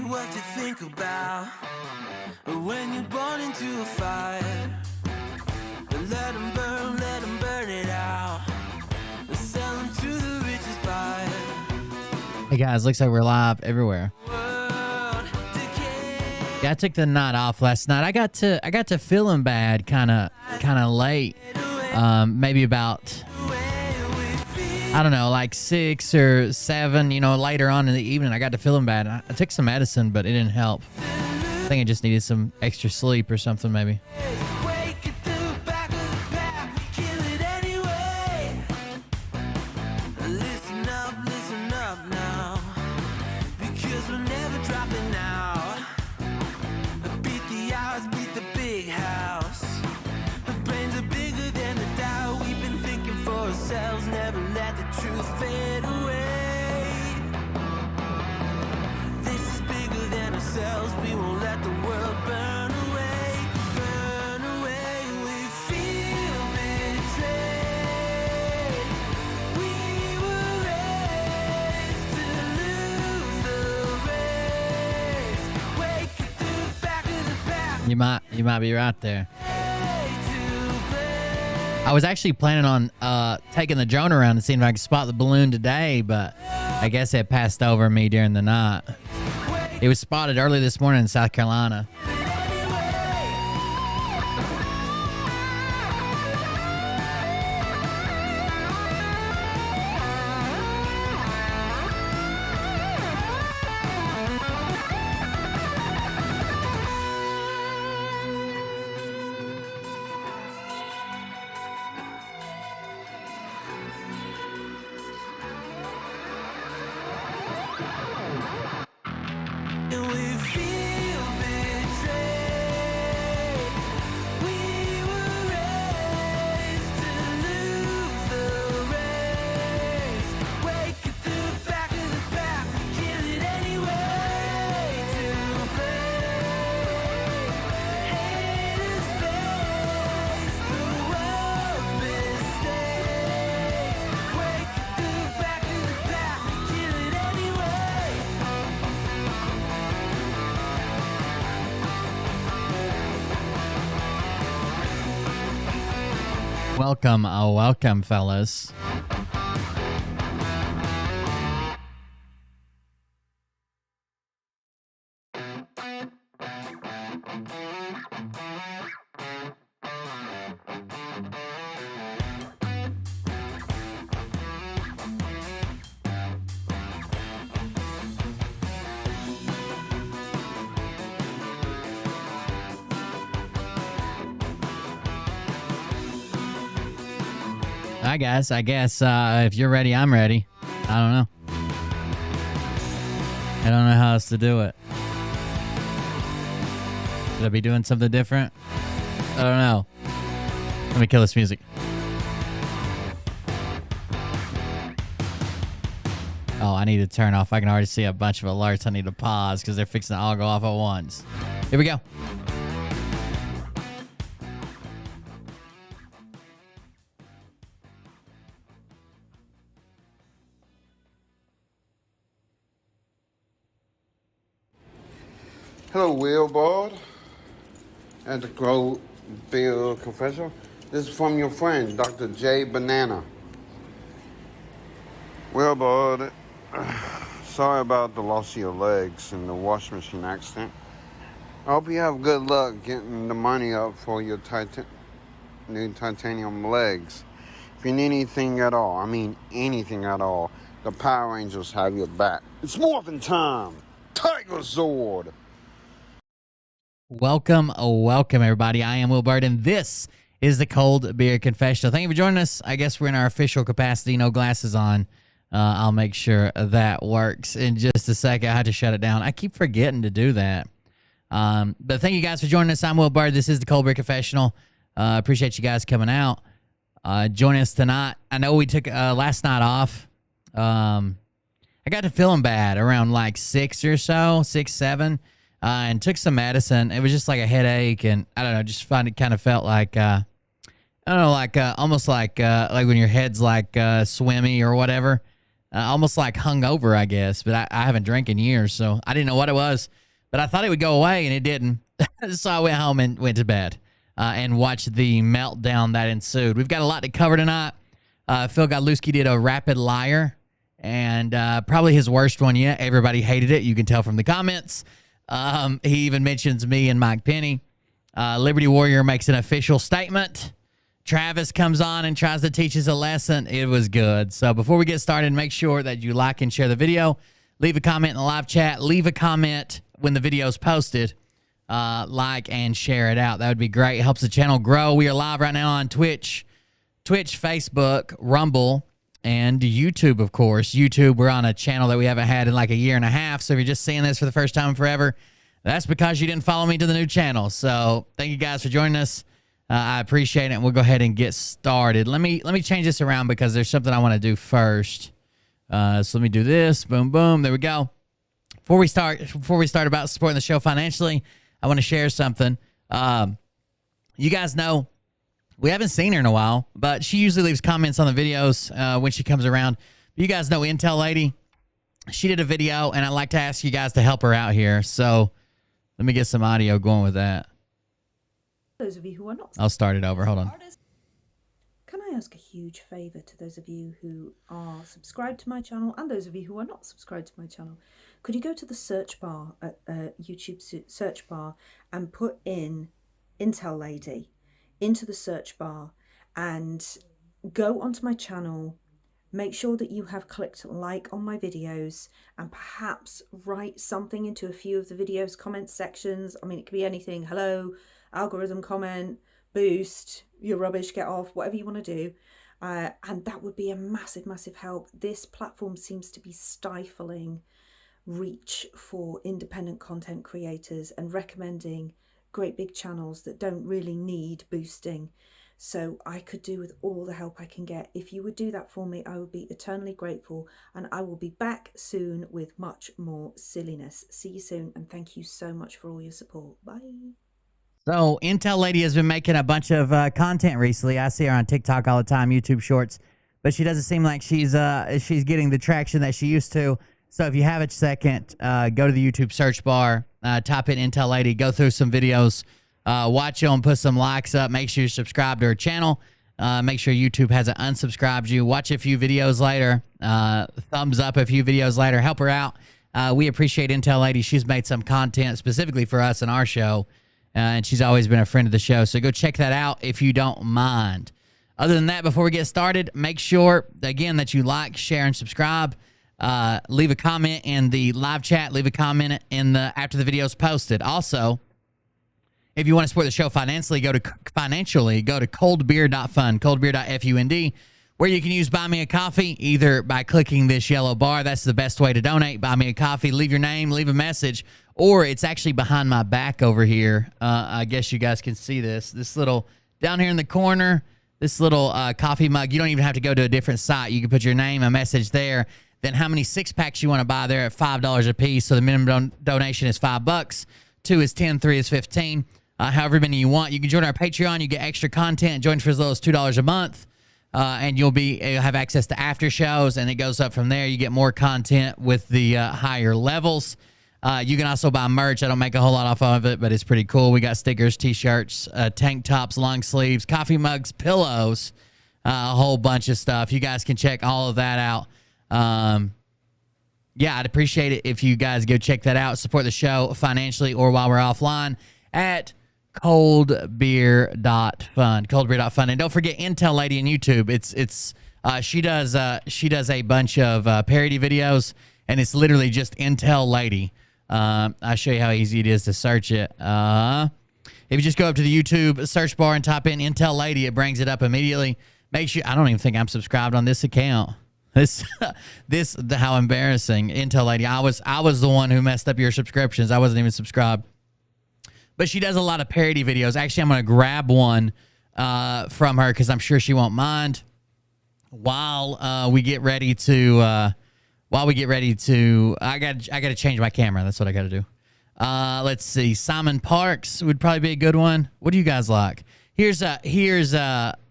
what you think about when you're born into a fire. Let them burn it out. Sell them to the richest buyer. Hey guys, looks like we're live everywhere. Yeah, I took the night off last night. I got to feeling bad kind of late. Maybe about, I don't know, like 6 or 7, you know, later on in the evening. I got to feeling bad. I took some medicine, but it didn't help. I think I just needed some extra sleep or something maybe. You might be right there. I was actually planning on taking the drone around and seeing if I could spot the balloon today, but I guess it passed over me during the night. It was spotted early this morning in South Carolina. Welcome, fellas. I guess if you're ready, I'm ready. I don't know. I don't know how else to do it. Should I be doing something different? I don't know. Let me kill this music. Oh, I need to turn off. I can already see a bunch of alerts. I need to pause because they're fixing to all go off at once. Here we go. Hello, Wilbard at the Growbill Confessional. This is from your friend, Dr. J. Banana. Wilbard, sorry about the loss of your legs in the washing machine accident. I hope you have good luck getting the money up for your new titanium legs. If you need anything at all, I mean anything at all, the Power Rangers have your back. It's morphin' time! Tiger Zord! Welcome, everybody. I am Will Bird, and this is the Cold Beer Confessional. Thank you for joining us. I guess we're in our official capacity, no glasses on. I'll make sure that works in just a second. I had to shut it down. I keep forgetting to do that. But thank you guys for joining us. I'm Will Bird. This is the Cold Beer Confessional. Appreciate you guys coming out. Join us tonight. I know we took last night off. I got to feeling bad around like 6 or so, 6, 7. And took some medicine. It was just like a headache, and I don't know, just kind of felt like I don't know, like almost like when your head's like swimmy or whatever. almost like hungover, I guess. But I haven't drank in years, so I didn't know what it was. But I thought it would go away, and it didn't. So I went home and went to bed and watched the meltdown that ensued. We've got a lot to cover tonight. Phil Godlewski did a rapid liar, and probably his worst one yet. Everybody hated it. You can tell from the comments. He even mentions me and Mike Penny. Liberty Warrior makes an official statement. Travis comes on and tries to teach us a lesson. It was good. So before we get started, make sure that you like and share the video. Leave a comment in the live chat. Leave a comment when the video is posted. Like and share it out. That would be great. It helps the channel grow. We are live right now on Twitch, Facebook, Rumble, and YouTube, of course. YouTube, we're on a channel that we haven't had in like a year and a half. So if you're just seeing this for the first time in forever, that's because you didn't follow me to the new channel. So thank you guys for joining us. I appreciate it. And we'll go ahead and get started. Let me change this around because there's something I want to do first. So let me do this. Boom, boom. There we go. Before we start about supporting the show financially, I want to share something. You guys know we haven't seen her in a while, but she usually leaves comments on the videos when she comes around. You guys know Intel Lady. She did a video, and I'd like to ask you guys to help her out here. So let me get some audio going with that. Those of you who are not, I'll start it over. Hold on. can I ask a huge favor to those of you who are subscribed to my channel and those of you who are not subscribed to my channel? Could you go to the search bar at YouTube search bar and put in Intel Lady into the search bar and go onto my channel? Make sure that you have clicked like on my videos and perhaps write something into a few of the videos comment sections. I mean, it could be anything. Hello, algorithm comment, boost, you're rubbish, get off, whatever you want to do. And that would be a massive, massive help. This platform seems to be stifling reach for independent content creators and recommending great big channels that don't really need boosting. So I could do with all the help I can get. If you would do that for me, I would be eternally grateful, and I will be back soon with much more silliness. See you soon, and thank you so much for all your support. Bye. So Intel Lady has been making a bunch of content recently. I see her on TikTok all the time, YouTube Shorts, but she doesn't seem like she's getting the traction that she used to. So if you have a second, go to the YouTube search bar, type in Intel Lady, go through some videos, watch them, put some likes up, make sure you subscribe to her channel, make sure YouTube hasn't unsubscribed you, watch a few videos later, thumbs up a few videos later, help her out. We appreciate Intel Lady. She's made some content specifically for us in our show, and she's always been a friend of the show. So go check that out if you don't mind. Other than that, before we get started, make sure, again, that you like, share, and subscribe. Leave a comment in the live chat. Leave a comment in the after the video is posted. Also, if you want to support the show financially, go to coldbeer.fund, coldbeer.fund, where you can use Buy Me a Coffee either by clicking this yellow bar. That's the best way to donate. Buy Me a Coffee. Leave your name, leave a message, or it's actually behind my back over here. I guess you guys can see this little down here in the corner. This little coffee mug. You don't even have to go to a different site. You can put your name, a message there. Then how many 6-packs you want to buy there at $5 a piece. So the minimum donation is $5. 2 is 10, 3 is 15. However many you want. You can join our Patreon. You get extra content. Join for as little as $2 a month. And you'll have access to after shows, and it goes up from there. You get more content with the higher levels. You can also buy merch. I don't make a whole lot off of it, but it's pretty cool. We got stickers, t-shirts, tank tops, long sleeves, coffee mugs, pillows, a whole bunch of stuff. You guys can check all of that out. Yeah, I'd appreciate it if you guys go check that out. Support the show financially or while we're offline at coldbeer.fund, coldbeer.fund. And don't forget Intel Lady on YouTube. She does a bunch of parody videos, and it's literally just Intel Lady. I'll show you how easy it is to search it. If you just go up to the YouTube search bar and type in Intel Lady, it brings it up immediately. Make sure, I don't even think I'm subscribed on this account. How embarrassing. Intel Lady, I was the one who messed up your subscriptions. I wasn't even subscribed. But she does a lot of parody videos. Actually, I'm going to grab one from her because I'm sure she won't mind. While we get ready to, I got to change my camera. That's what I got to do. Let's see. Simon Parks would probably be a good one. What do you guys like? Here's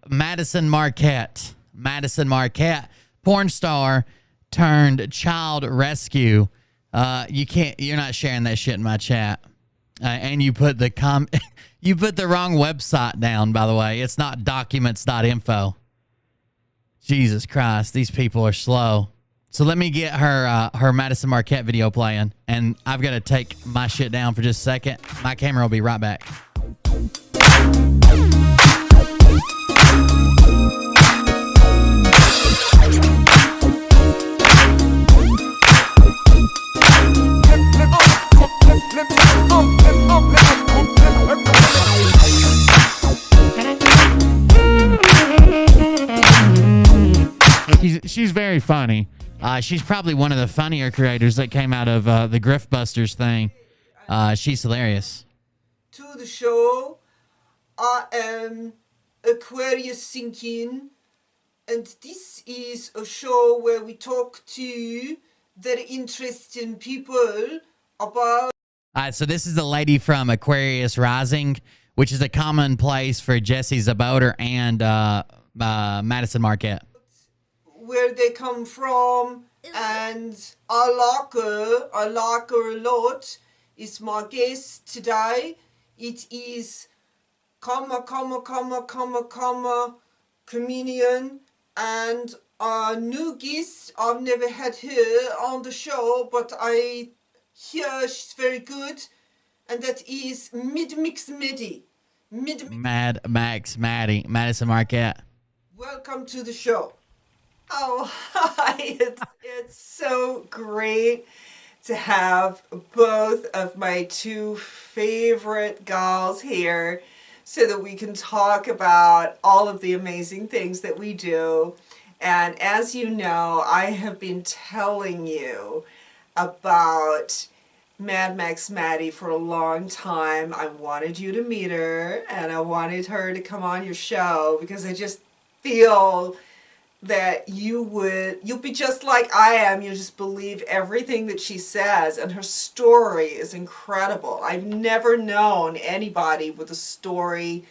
Madison Marquette. Madison Marquette, porn star, turned child rescue. You're not sharing that shit in my chat. And you put the you put the wrong website down, by the way. It's not documents.info. Jesus Christ, these people are slow. So let me get her Madison Marquette video playing, and I've got to take my shit down for just a second. My camera will be right back. She's very funny. She's probably one of the funnier creators that came out of the Griftbusters thing. She's hilarious. To the show, I am Aquarius Sinking, and this is a show where we talk to very interesting people about. All right, so this is the lady from Aquarius Rising, which is a common place for Jesse Zaboter and Madison Marquette. Where they come from, and I like her a lot. Is my guest today. It is comedian, and a new guest. I've never had her on the show, but I hear she's very good, and that is Mad Max Maddie, Madison Marquette. Welcome to the show. Oh, hi. It's so great to have both of my two favorite gals here so that we can talk about all of the amazing things that we do. And as you know, I have been telling you about Mad Max Maddie for a long time. I wanted you to meet her, and I wanted her to come on your show because I just feel that you'll be just like I am. You just believe everything that she says, and her story is incredible. I've never known anybody with a story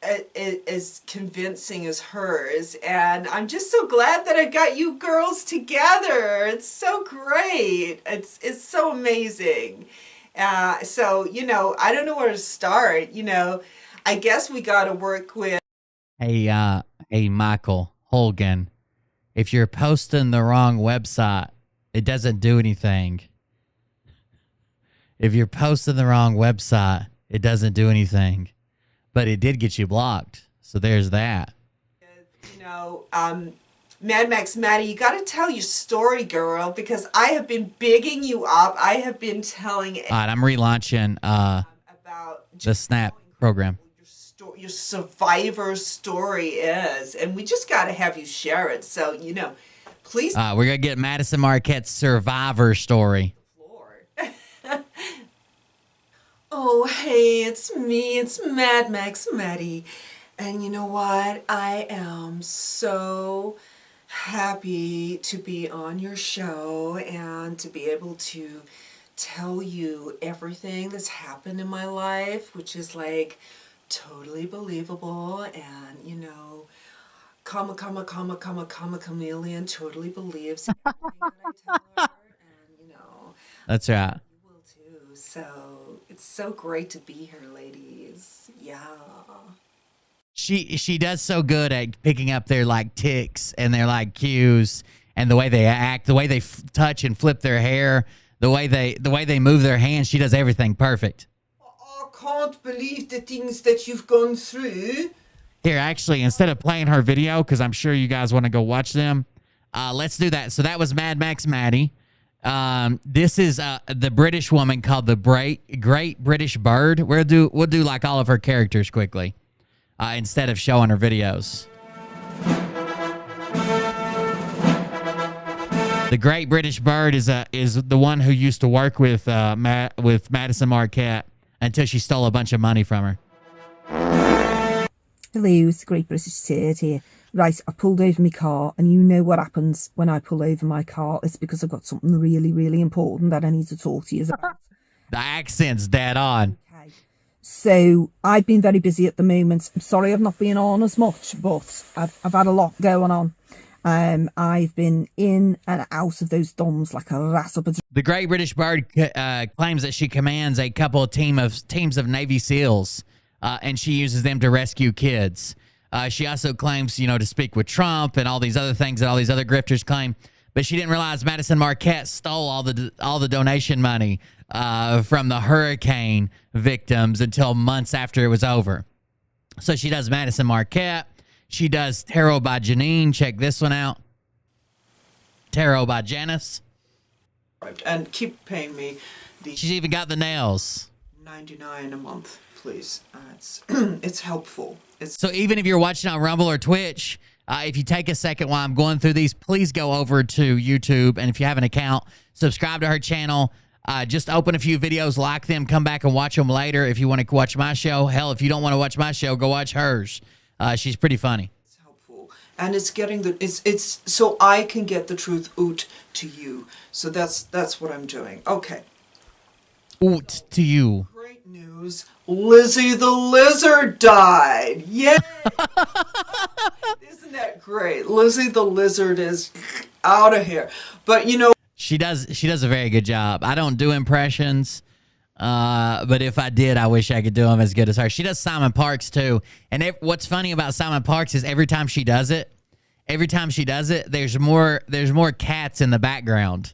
as convincing as hers, and I'm just so glad that I got you girls together. It's so great. It's so amazing. So, you know, I don't know where to start. You know, I guess we got to work with. Hey, Michael Holgan, if you're posting the wrong website, it doesn't do anything. If you're posting the wrong website, it doesn't do anything. But it did get you blocked. So there's that. You know, Mad Max Maddie, you got to tell your story, girl, because I have been bigging you up. I have been telling All right, I'm relaunching about the Snap program. Your survivor story is, and we just got to have you share it. So, you know, please. We're going to get Madison Marquette's survivor story. Oh, hey, it's me. It's Mad Max Maddie. And you know what? I am so happy to be on your show and to be able to tell you everything that's happened in my life, which is like totally believable, and you know, chameleon totally believes everything that I tell her, and you know, That's right. you will too. So it's so great to be here, ladies. Yeah. She does so good at picking up their like ticks and their like cues and the way they act, the way they touch and flip their hair, the way they move their hands. She does everything perfect. I can't believe the things that you've gone through. Here, actually, instead of playing her video, because I'm sure you guys want to go watch them, let's do that. So that was Mad Max Maddie. This is the British woman called the Great British Bird. We'll do like all of her characters quickly instead of showing her videos. The Great British Bird is the one who used to work with Madison Marquette until she stole a bunch of money from her. Hello, it's the Great British Turd here. Right, I pulled over my car, and you know what happens when I pull over my car. It's because I've got something really, really important that I need to talk to you about. The accent's dead on. Okay. So, I've been very busy at the moment. I'm sorry I've not been on as much, but I've had a lot going on. I've been in and out of those DOMs like a rat up a The Great British Bird claims that she commands a couple of teams of Navy SEALs, and she uses them to rescue kids. She also claims, to speak with Trump and all these other things that all these other grifters claim. But she didn't realize Madison Marquette stole all the donation money from the hurricane victims until months after it was over. So she does Madison Marquette. She does Tarot by Janine. Check this one out. Tarot by Janice. And keep paying me the She's even got the nails. $99 a month, please. It's helpful. So even if you're watching on Rumble or Twitch, if you take a second while I'm going through these, please go over to YouTube. And if you have an account, subscribe to her channel. Just open a few videos, like them, come back and watch them later. If you want to watch my show, hell, if you don't want to watch my show, go watch hers. She's pretty funny. It's helpful, and it's getting it's so I can get the truth out to you. So that's what I'm doing. Okay. Oot to you. Great news. Lizzie the Lizard died. Yay! Isn't that great? Lizzie the Lizard is out of here. But she does a very good job. I don't do impressions, but if I did, I wish I could do them as good as her. She does Simon Parks too. And what's funny about Simon Parks is every time she does it, there's more cats in the background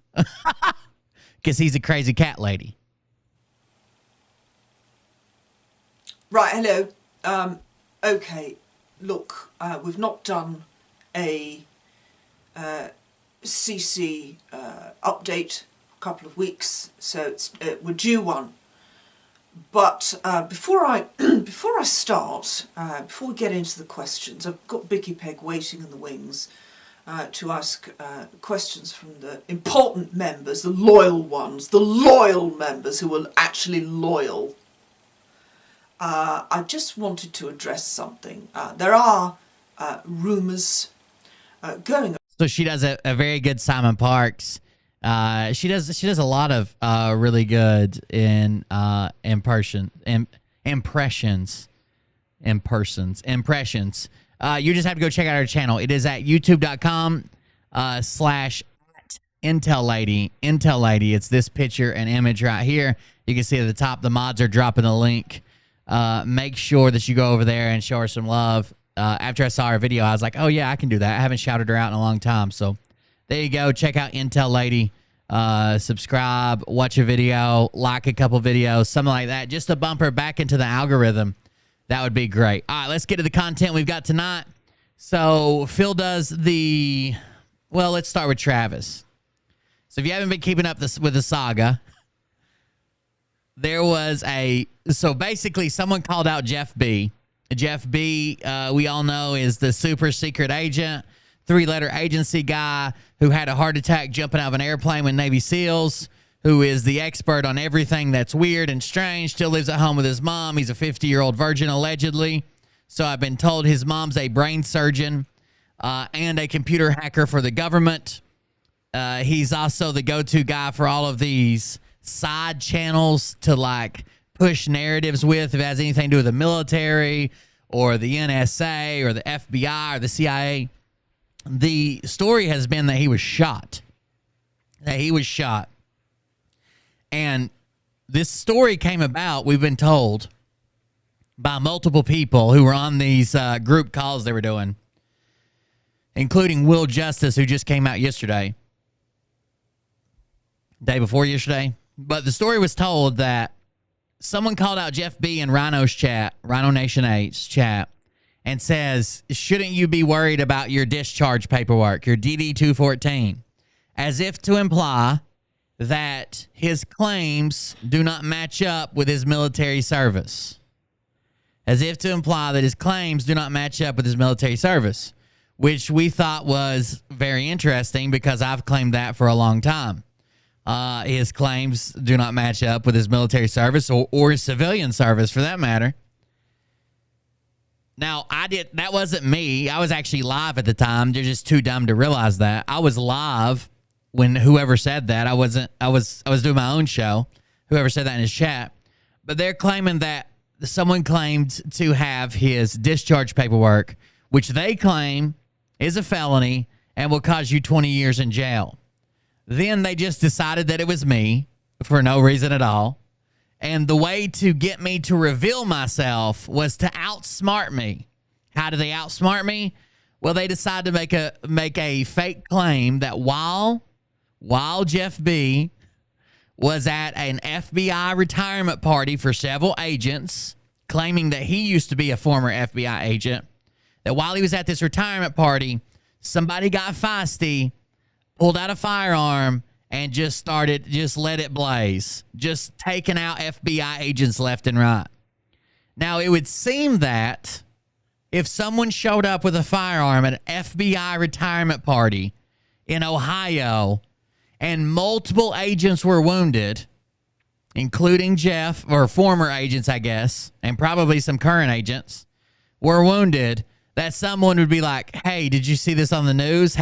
because he's a crazy cat lady. Right, hello. Okay, look, we've not done a CC update for a couple of weeks, so we're due one. But before I start, before we get into the questions, I've got Bicky Peg waiting in the wings to ask questions from the important members, the loyal ones, the loyal members who are actually loyal. I just wanted to address something. There are rumours going. So she does a very good Simon Parks. She does a lot of really good impressions. You just have to go check out our channel. It is at youtube.com/IntelLady. Intel Lady. It's this picture and image right here. You can see at the top the mods are dropping the link. Make sure that you go over there and show her some love. After I saw her video, I was like, oh yeah, I can do that. I haven't shouted her out in a long time. So there you go. Check out Intel Lady. Subscribe, watch a video, like a couple videos, something like that. Just to bump her back into the algorithm. That would be great. All right, let's get to the content we've got tonight. So Phil does well, let's start with Travis. So if you haven't been keeping up with the saga, there was so basically someone called out Jeff B. Jeff B, we all know, is the super secret agent, 3-letter agency guy who had a heart attack jumping out of an airplane with Navy SEALs, who is the expert on everything that's weird and strange, still lives at home with his mom. He's a 50-year-old virgin, allegedly. So I've been told his mom's a brain surgeon and a computer hacker for the government. He's also the go-to guy for all of these side channels to push narratives with if it has anything to do with the military or the NSA or the FBI or the CIA. The story has been that he was shot. And this story came about, we've been told, by multiple people who were on these group calls they were doing, including Will Justice, who just came out yesterday. Day before yesterday. But the story was told that someone called out Jeff B in Rhino's chat, Rhino Nation 8's chat, and says, shouldn't you be worried about your discharge paperwork, your DD-214, as if to imply that his claims do not match up with his military service. As if to imply that his claims do not match up with his military service, which we thought was very interesting because I've claimed that for a long time. His claims do not match up with his military service or his civilian service, for that matter. Now, that wasn't me. I was actually live at the time. They're just too dumb to realize that. I was live when whoever said that. I was doing my own show. Whoever said that in his chat. But they're claiming that someone claimed to have his discharge paperwork, which they claim is a felony and will cause you 20 years in jail. Then they just decided that it was me for no reason at all. And the way to get me to reveal myself was to outsmart me. How do they outsmart me? Well, they decided to make a fake claim that while Jeff B was at an FBI retirement party for several agents, claiming that he used to be a former FBI agent, that while he was at this retirement party, somebody got feisty, pulled out a firearm, and just let it blaze, just taking out FBI agents left and right. Now, it would seem that if someone showed up with a firearm at an FBI retirement party in Ohio and multiple agents were wounded, including Jeff, or former agents, I guess, and probably some current agents, were wounded, that someone would be like, hey, did you see this on the news?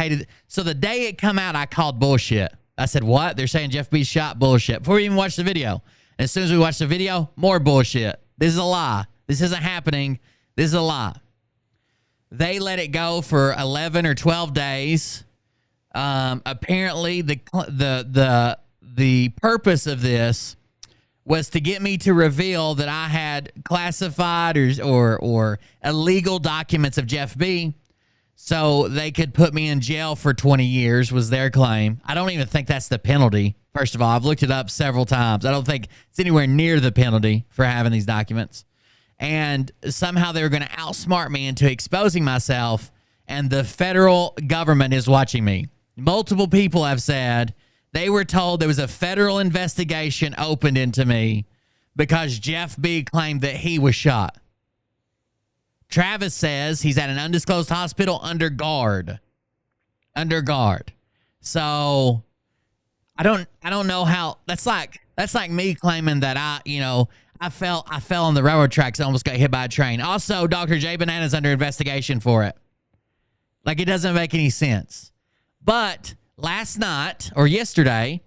So the day it come out, I called bullshit. I said, what? They're saying Jeff B shot? Bullshit. Before we even watched the video. And as soon as we watched the video, more bullshit. This is a lie. This isn't happening. This is a lie. They let it go for 11 or 12 days. Apparently, the purpose of this was to get me to reveal that I had classified or illegal documents of Jeff B, so they could put me in jail for 20 years, was their claim. I don't even think that's the penalty. First of all, I've looked it up several times. I don't think it's anywhere near the penalty for having these documents. And somehow they were going to outsmart me into exposing myself, and the federal government is watching me. Multiple people have said they were told there was a federal investigation opened into me because Jeff B claimed that he was shot. Travis says he's at an undisclosed hospital under guard. Under guard. So I don't know how that's like me claiming that I fell on the railroad tracks and almost got hit by a train. Also, Dr. J Banana's under investigation for it. Like, it doesn't make any sense. But last night or yesterday,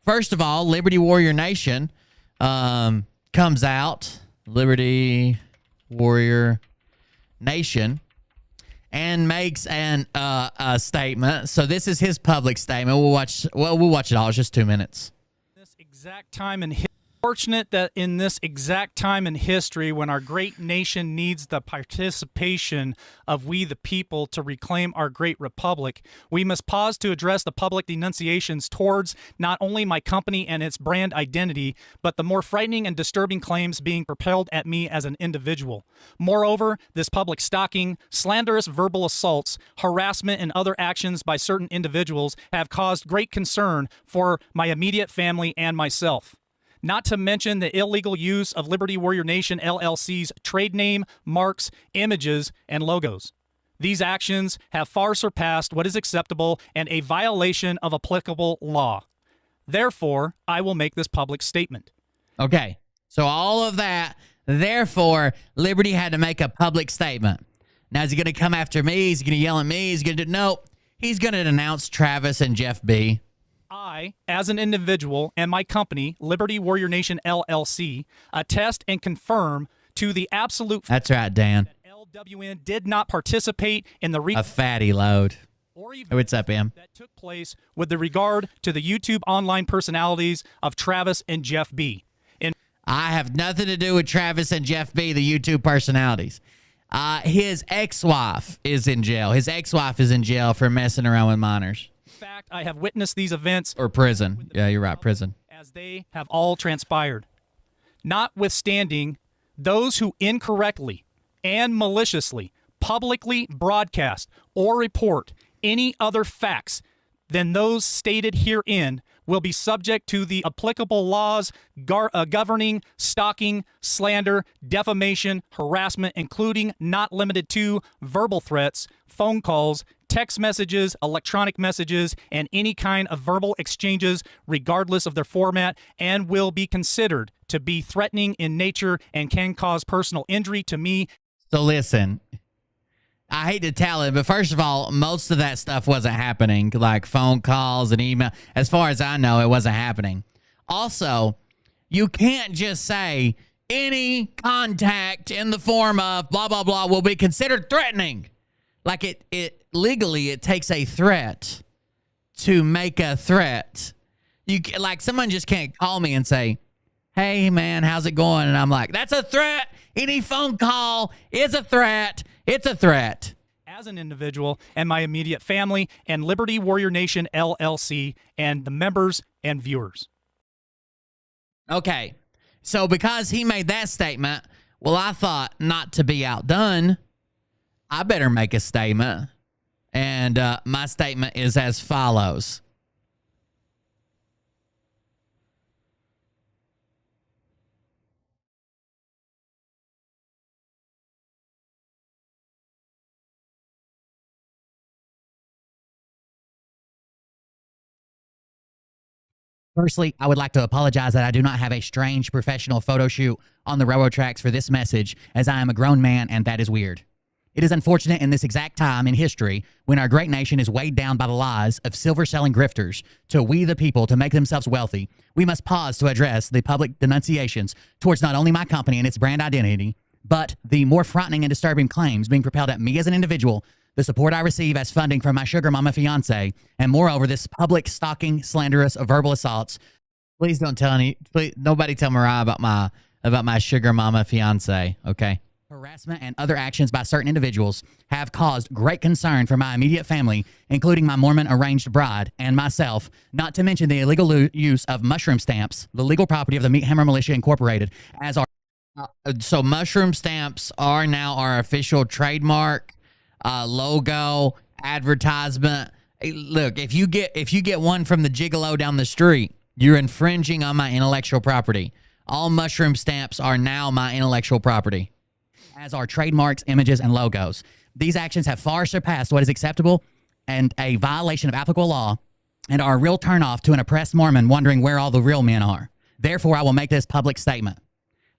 first of all, Liberty Warrior Nation comes out, Liberty Warrior Nation, and makes a statement. So this is his public statement. We'll watch it all. It's just 2 minutes. This exact time in fortunate that in this exact time in history, when our great nation needs the participation of we the people to reclaim our great republic, we must pause to address the public denunciations towards not only my company and its brand identity, but the more frightening and disturbing claims being propelled at me as an individual. Moreover, this public stalking, slanderous verbal assaults, harassment, and other actions by certain individuals have caused great concern for my immediate family and myself. Not to mention the illegal use of Liberty Warrior Nation LLC's trade name, marks, images, and logos. These actions have far surpassed what is acceptable and a violation of applicable law. Therefore, I will make this public statement. Okay, so all of that, therefore, Liberty had to make a public statement. Now, is he going to come after me? Is he going to yell at me? Is he going to no? He's going to denounce Travis and Jeff B. I, as an individual, and my company, Liberty Warrior Nation LLC, attest and confirm to the absolute That's right, Dan. that LWN did not participate in the A fatty load. or Hey, what's up, Em? that took place with the regard to the YouTube online personalities of Travis and Jeff B. I have nothing to do with Travis and Jeff B, the YouTube personalities. His ex-wife is in jail. His ex-wife is in jail for messing around with minors. In fact, I have witnessed these events Or prison. Yeah, you're right, prison. as they have all transpired. Notwithstanding, those who incorrectly and maliciously publicly broadcast or report any other facts than those stated herein will be subject to the applicable laws governing stalking, slander, defamation, harassment, including not limited to verbal threats, phone calls, text messages, electronic messages, and any kind of verbal exchanges, regardless of their format, and will be considered to be threatening in nature and can cause personal injury to me. So listen, I hate to tell it, but first of all, most of that stuff wasn't happening, like phone calls and email. As far as I know, it wasn't happening. Also, you can't just say any contact in the form of blah, blah, blah will be considered threatening. Like it legally, it takes a threat to make a threat. Like someone just can't call me and say, "Hey man, how's it going?" And I'm like, "That's a threat. Any phone call is a threat. It's a threat." As an individual and my immediate family and Liberty Warrior Nation LLC and the members and viewers. Okay. So because he made that statement, well, I thought not to be outdone, I better make a statement. And my statement is as follows. Firstly, I would like to apologize that I do not have a strange professional photo shoot on the railroad tracks for this message, as I am a grown man and that is weird. It is unfortunate in this exact time in history when our great nation is weighed down by the lies of silver-selling grifters to we the people to make themselves wealthy, we must pause to address the public denunciations towards not only my company and its brand identity, but the more frightening and disturbing claims being propelled at me as an individual, the support I receive as funding from my sugar mama fiance, and moreover, this public stalking, slanderous, verbal assaults. Please don't tell nobody tell Mariah about my sugar mama fiance, okay? Harassment and other actions by certain individuals have caused great concern for my immediate family, including my Mormon arranged bride and myself, not to mention the illegal use of mushroom stamps, the legal property of the Meat Hammer Militia Incorporated, as our so mushroom stamps are now our official trademark. Logo, advertisement. Hey, look, if you get one from the gigolo down the street, you're infringing on my intellectual property. All mushroom stamps are now my intellectual property, as are trademarks, images, and logos. These actions have far surpassed what is acceptable and a violation of applicable law and are a real turnoff to an oppressed Mormon wondering where all the real men are. Therefore, I will make this public statement.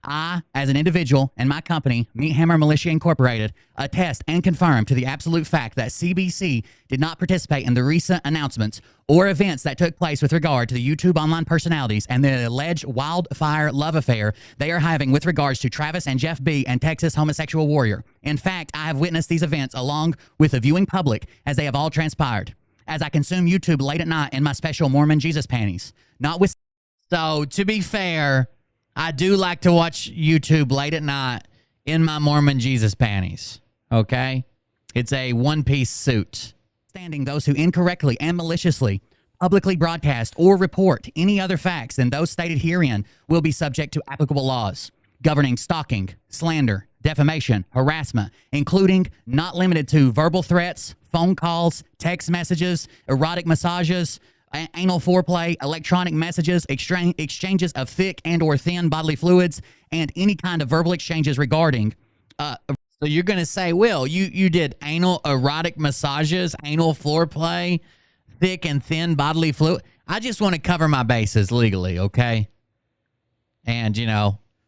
I, as an individual, and my company, Meat Hammer Militia Incorporated, attest and confirm to the absolute fact that CBC did not participate in the recent announcements or events that took place with regard to the YouTube online personalities and the alleged wildfire love affair they are having with regards to Travis and Jeff B. and Texas homosexual warrior. In fact, I have witnessed these events along with the viewing public as they have all transpired, as I consume YouTube late at night in my special Mormon Jesus panties. So, to be fair, I do like to watch YouTube late at night in my Mormon Jesus panties, okay? It's a one-piece suit. Standing those who incorrectly and maliciously publicly broadcast or report any other facts than those stated herein will be subject to applicable laws governing stalking, slander, defamation, harassment, including not limited to verbal threats, phone calls, text messages, erotic massages, anal foreplay, electronic messages, exchanges of thick and or thin bodily fluids, and any kind of verbal exchanges regarding. So you're going to say, Will, you did anal erotic massages, anal foreplay, thick and thin bodily fluid. I just want to cover my bases legally, okay? And,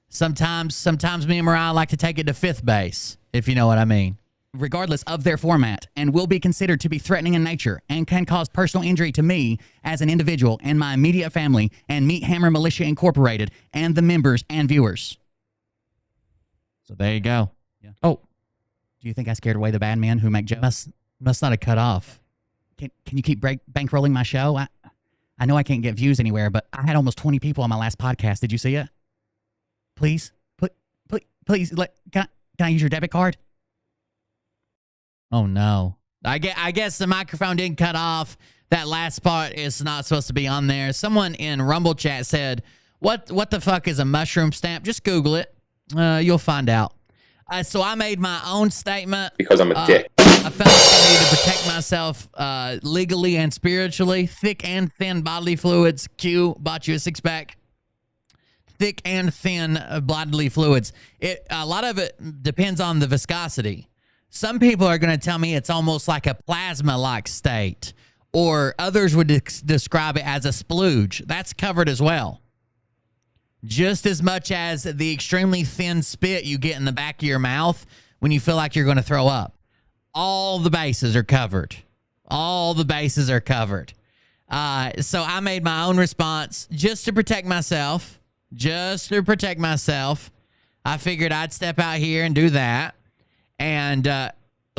sometimes me and Mariah like to take it to fifth base, if you know what I mean. Regardless of their format, and will be considered to be threatening in nature and can cause personal injury to me as an individual and my immediate family and Meat Hammer Militia Incorporated and the members and viewers. So there you go. Yeah. Oh, do you think I scared away the bad men who make jokes? Must not have cut off. Can you keep bankrolling my show? I know I can't get views anywhere, but I had almost 20 people on my last podcast. Did you see it? Please, please, can I use your debit card? Oh, no. I guess the microphone didn't cut off. That last part is not supposed to be on there. Someone in Rumble chat said, what the fuck is a mushroom stamp? Just Google it. You'll find out. So I made my own statement. Because I'm a dick. I felt like I needed to protect myself legally and spiritually. Thick and thin bodily fluids. Q, bought you a six-pack. Thick and thin bodily fluids. A lot of it depends on the viscosity. Some people are going to tell me it's almost like a plasma-like state, or others would describe it as a splooge. That's covered as well. Just as much as the extremely thin spit you get in the back of your mouth when you feel like you're going to throw up. All the bases are covered. All the bases are covered. So I made my own response just to protect myself. Just to protect myself. I figured I'd step out here and do that. And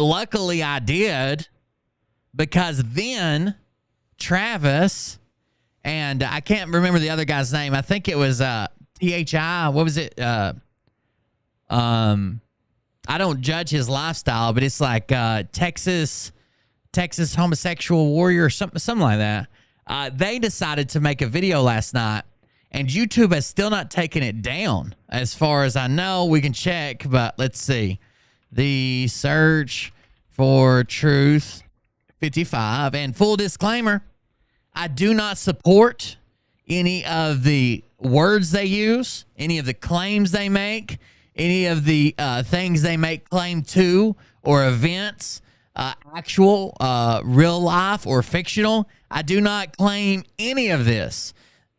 luckily I did, because then Travis and I can't remember the other guy's name. I think it was THI. What was it? I don't judge his lifestyle, but it's like Texas homosexual warrior or something like that. They decided to make a video last night, and YouTube has still not taken it down. As far as I know, we can check, but let's see. The search for truth 55, and full disclaimer, I do not support any of the words they use, any of the claims they make, any of the things they make claim to, or events, actual, real life, or fictional. I do not claim any of this.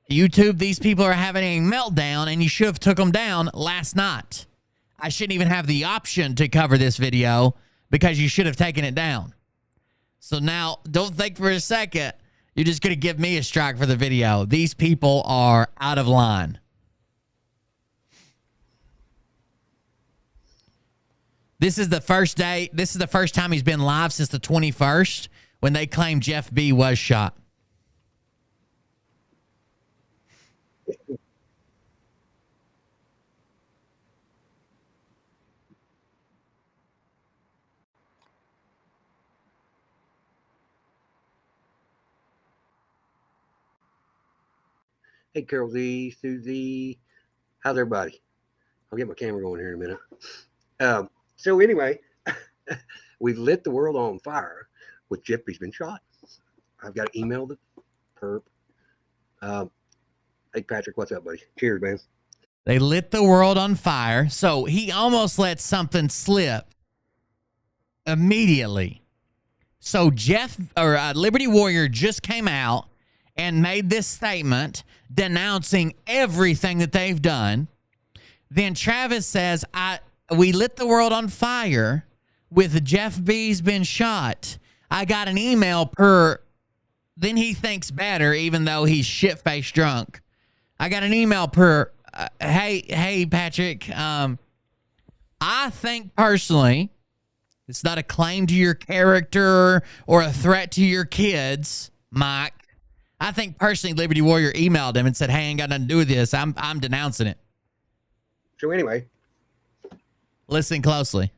YouTube, these people are having a meltdown, and you should have took them down last night. I shouldn't even have the option to cover this video because you should have taken it down. So now, don't think for a second you're just going to give me a strike for the video. These people are out of line. This is the first day. This is the first time he's been live since the 21st when they claim Jeff B was shot. Hey, Carol Z, Susie, how's everybody? I'll get my camera going here in a minute. So anyway, we've lit the world on fire with Jeff B's been shot. I've got to email the perp. Hey, Patrick, what's up, buddy? Cheers, man. They lit the world on fire, so he almost let something slip immediately. So Jeff, or Liberty Warrior, just came out and made this statement denouncing everything that they've done. Then Travis says, we lit the world on fire with Jeff B's been shot. I got an email per... Then he thinks better, even though he's shit-faced drunk. I got an email per... hey, Patrick. I think personally, it's not a claim to your character or a threat to your kids, Mike. I think personally, Liberty Warrior emailed him and said, hey, ain't got nothing to do with this. I'm denouncing it. So anyway. Listen closely.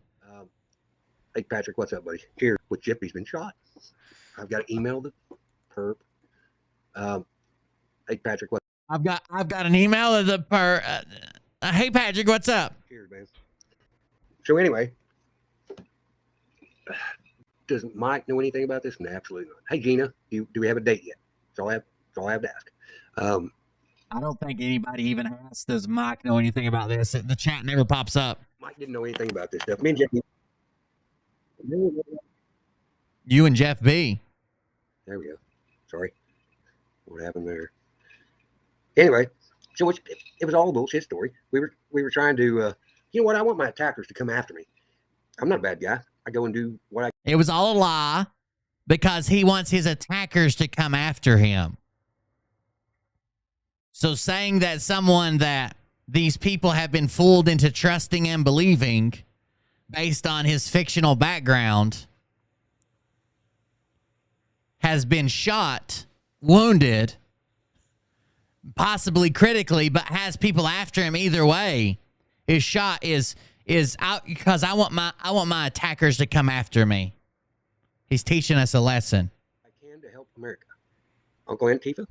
Hey, Patrick, what's up, buddy? Cheers. With Jeff B's been shot. I've got to email the perp. Hey, Patrick, what? I've got an email of the hey, Patrick, what's up? Cheers, man. So anyway, does Mike know anything about this? No, absolutely not. Hey, Gina, do we have a date yet? That's all I have to ask. I don't think anybody even asked, does Mike know anything about this? The chat never pops up. Mike didn't know anything about this stuff. Me and Jeff. You and Jeff B. There we go. Sorry. What happened there? Anyway, so it was all a bullshit story. We were trying to, you know what? I want my attackers to come after me. I'm not a bad guy. I go and do what I... It was all a lie because he wants his attackers to come after him. So saying that someone that these people have been fooled into trusting and believing based on his fictional background has been shot, wounded, possibly critically, but has people after him either way, his shot is out because I want my attackers to come after me. He's teaching us a lesson. I can to help America. Uncle Antifa,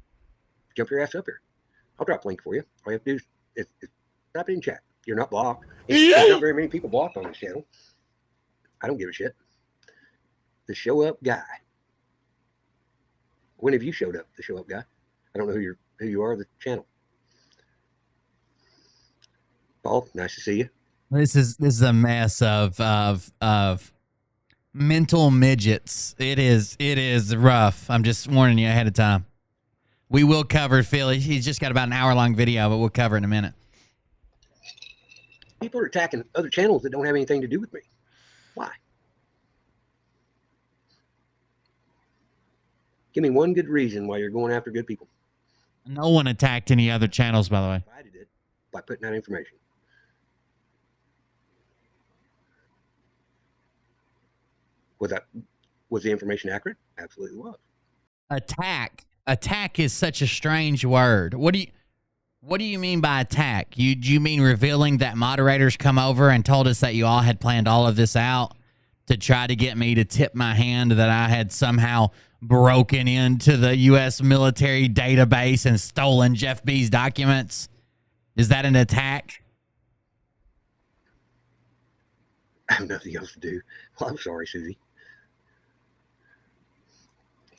jump your ass up here. I'll drop a link for you. All you have to do is drop it in chat. You're not blocked. There's not very many people blocked on this channel. I don't give a shit. The show up guy. When have you showed up, the show up guy? I don't know who you are, the channel. Paul, nice to see you. This is a mess of mental midgets. It is rough. I'm just warning you ahead of time. We will cover Phil. He's just got about an hour-long video, but we'll cover it in a minute. People are attacking other channels that don't have anything to do with me. Why? Give me one good reason why you're going after good people. No one attacked any other channels, by the way. I did it by putting out information. Was the information accurate? Absolutely was. Attack is such a strange word. What do you mean by attack? Do you mean revealing that moderators come over and told us that you all had planned all of this out to try to get me to tip my hand that I had somehow broken into the U.S. military database and stolen Jeff B's documents? Is that an attack? I have nothing else to do. Well, I'm sorry, Susie.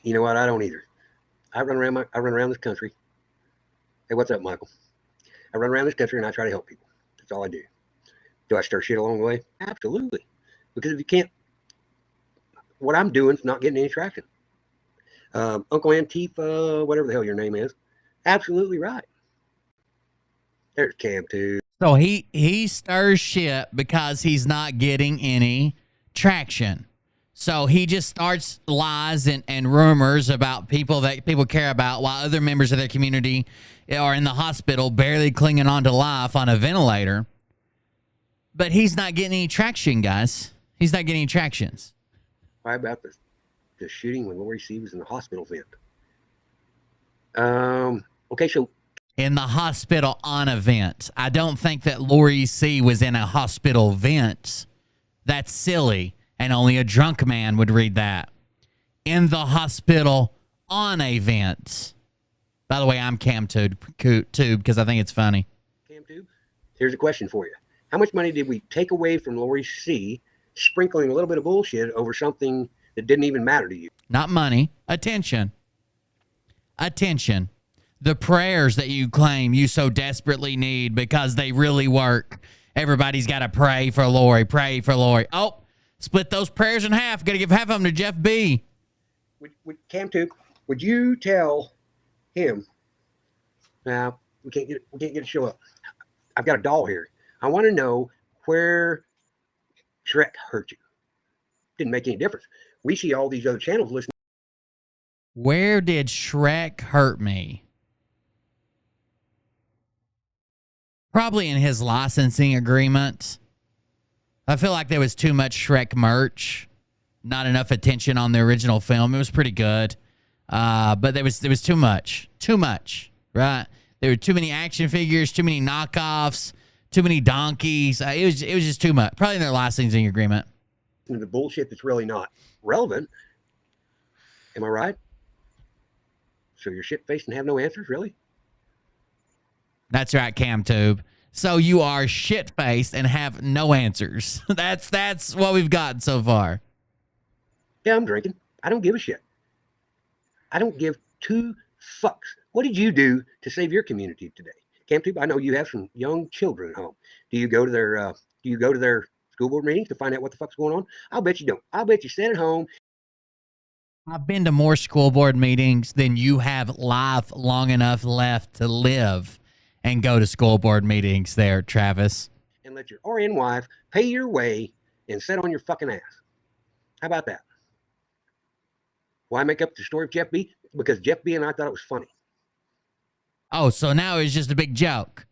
You know what? I don't either. I run around this country. Hey, what's up, Michael? I run around this country and I try to help people. That's all I do. Do I stir shit along the way? Absolutely. Because if you can't, what I'm doing is not getting any traction. Uncle Antifa, whatever the hell your name is, absolutely right. There's Cam too. So he stirs shit because he's not getting any traction. So he just starts lies and rumors about people that people care about while other members of their community are in the hospital barely clinging on to life on a ventilator. But he's not getting any traction, guys. He's not getting any tractions. Why about the shooting when Lori C was in the hospital vent? Okay, so In the hospital on a vent. I don't think that Lori C was in a hospital vent. That's silly. And only a drunk man would read that. In the hospital on a vent. By the way, I'm CamTube because I think it's funny. CamTube, here's a question for you. How much money did we take away from Lori C sprinkling a little bit of bullshit over something that didn't even matter to you? Not money. Attention. Attention. The prayers that you claim you so desperately need because they really work. Everybody's got to pray for Lori. Pray for Lori. Oh, split those prayers in half. Got to give half of them to Jeff B. Would CamTube, would you tell him? Now we can't get it to show up. I've got a doll here. I want to know where Shrek hurt you. Didn't make any difference. We see all these other channels listening. Where did Shrek hurt me? Probably in his licensing agreement. I feel like there was too much Shrek merch. Not enough attention on the original film. It was pretty good. But there was too much. Too much, right? There were too many action figures, too many knockoffs, too many donkeys. It was just too much. Probably in their licensing agreement. The bullshit that's really not relevant. Am I right? So you're shit-faced and have no answers, really? That's right, CamTube. So you are shit-faced and have no answers. That's what we've gotten so far. Yeah, I'm drinking. I don't give a shit. I don't give two fucks. What did you do to save your community today? CamTube, I know you have some young children at home. Do you go to their school board meetings to find out what the fuck's going on? I'll bet you don't. I'll bet you sit at home. I've been to more school board meetings than you have life long enough left to live and go to school board meetings there, Travis. And let your RN wife pay your way and sit on your fucking ass. How about that? Why make up the story of Jeff B? Because Jeff B and I thought it was funny. Oh, so now it's just a big joke.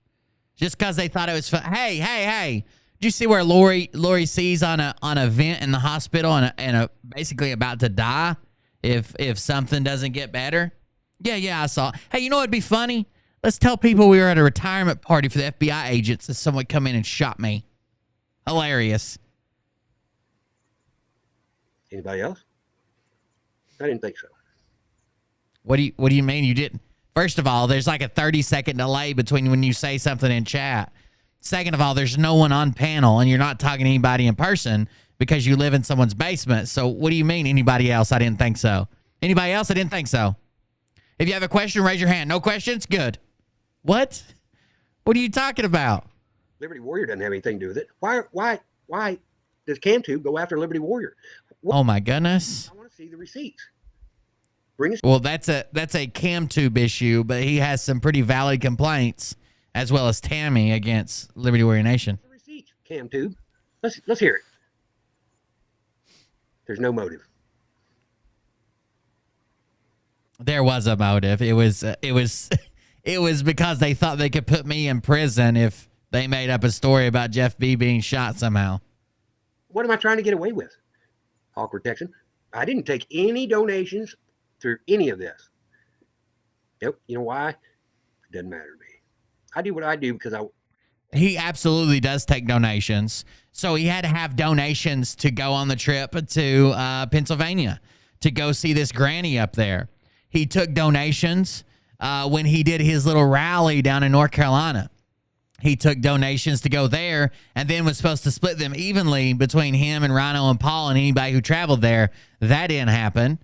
Just because they thought it was fun. Hey. Did you see where Lori C's on a vent in the hospital and basically about to die if something doesn't get better? Yeah, I saw. Hey, you know what'd be funny? Let's tell people we were at a retirement party for the FBI agents and someone come in and shot me. Hilarious. Anybody else? I didn't think so. What do you mean you didn't? First of all, there's like a 30-second delay between when you say something in chat. Second of all, there's no one on panel and you're not talking to anybody in person because you live in someone's basement. So what do you mean anybody else? I didn't think so. Anybody else? I didn't think so. If you have a question, raise your hand. No questions? Good. What? What are you talking about? Liberty Warrior doesn't have anything to do with it. Why does CamTube go after Liberty Warrior? Oh my goodness. I want to see the receipts. Bring us. Well, that's a CamTube issue, but he has some pretty valid complaints, as well as Tammy against Liberty Warrior Nation. The receipts, CamTube. Let's hear it. There's no motive. There was a motive. It was because they thought they could put me in prison if they made up a story about Jeff B being shot somehow. What am I trying to get away with? hog protection. I didn't take any donations through any of this. Nope. You know why? It doesn't matter to me. I do what I do because He absolutely does take donations. So he had to have donations to go on the trip to Pennsylvania to go see this granny up there. He took donations when he did his little rally down in North Carolina. He took donations to go there and then was supposed to split them evenly between him and Rhino and Paul and anybody who traveled there. That didn't happen.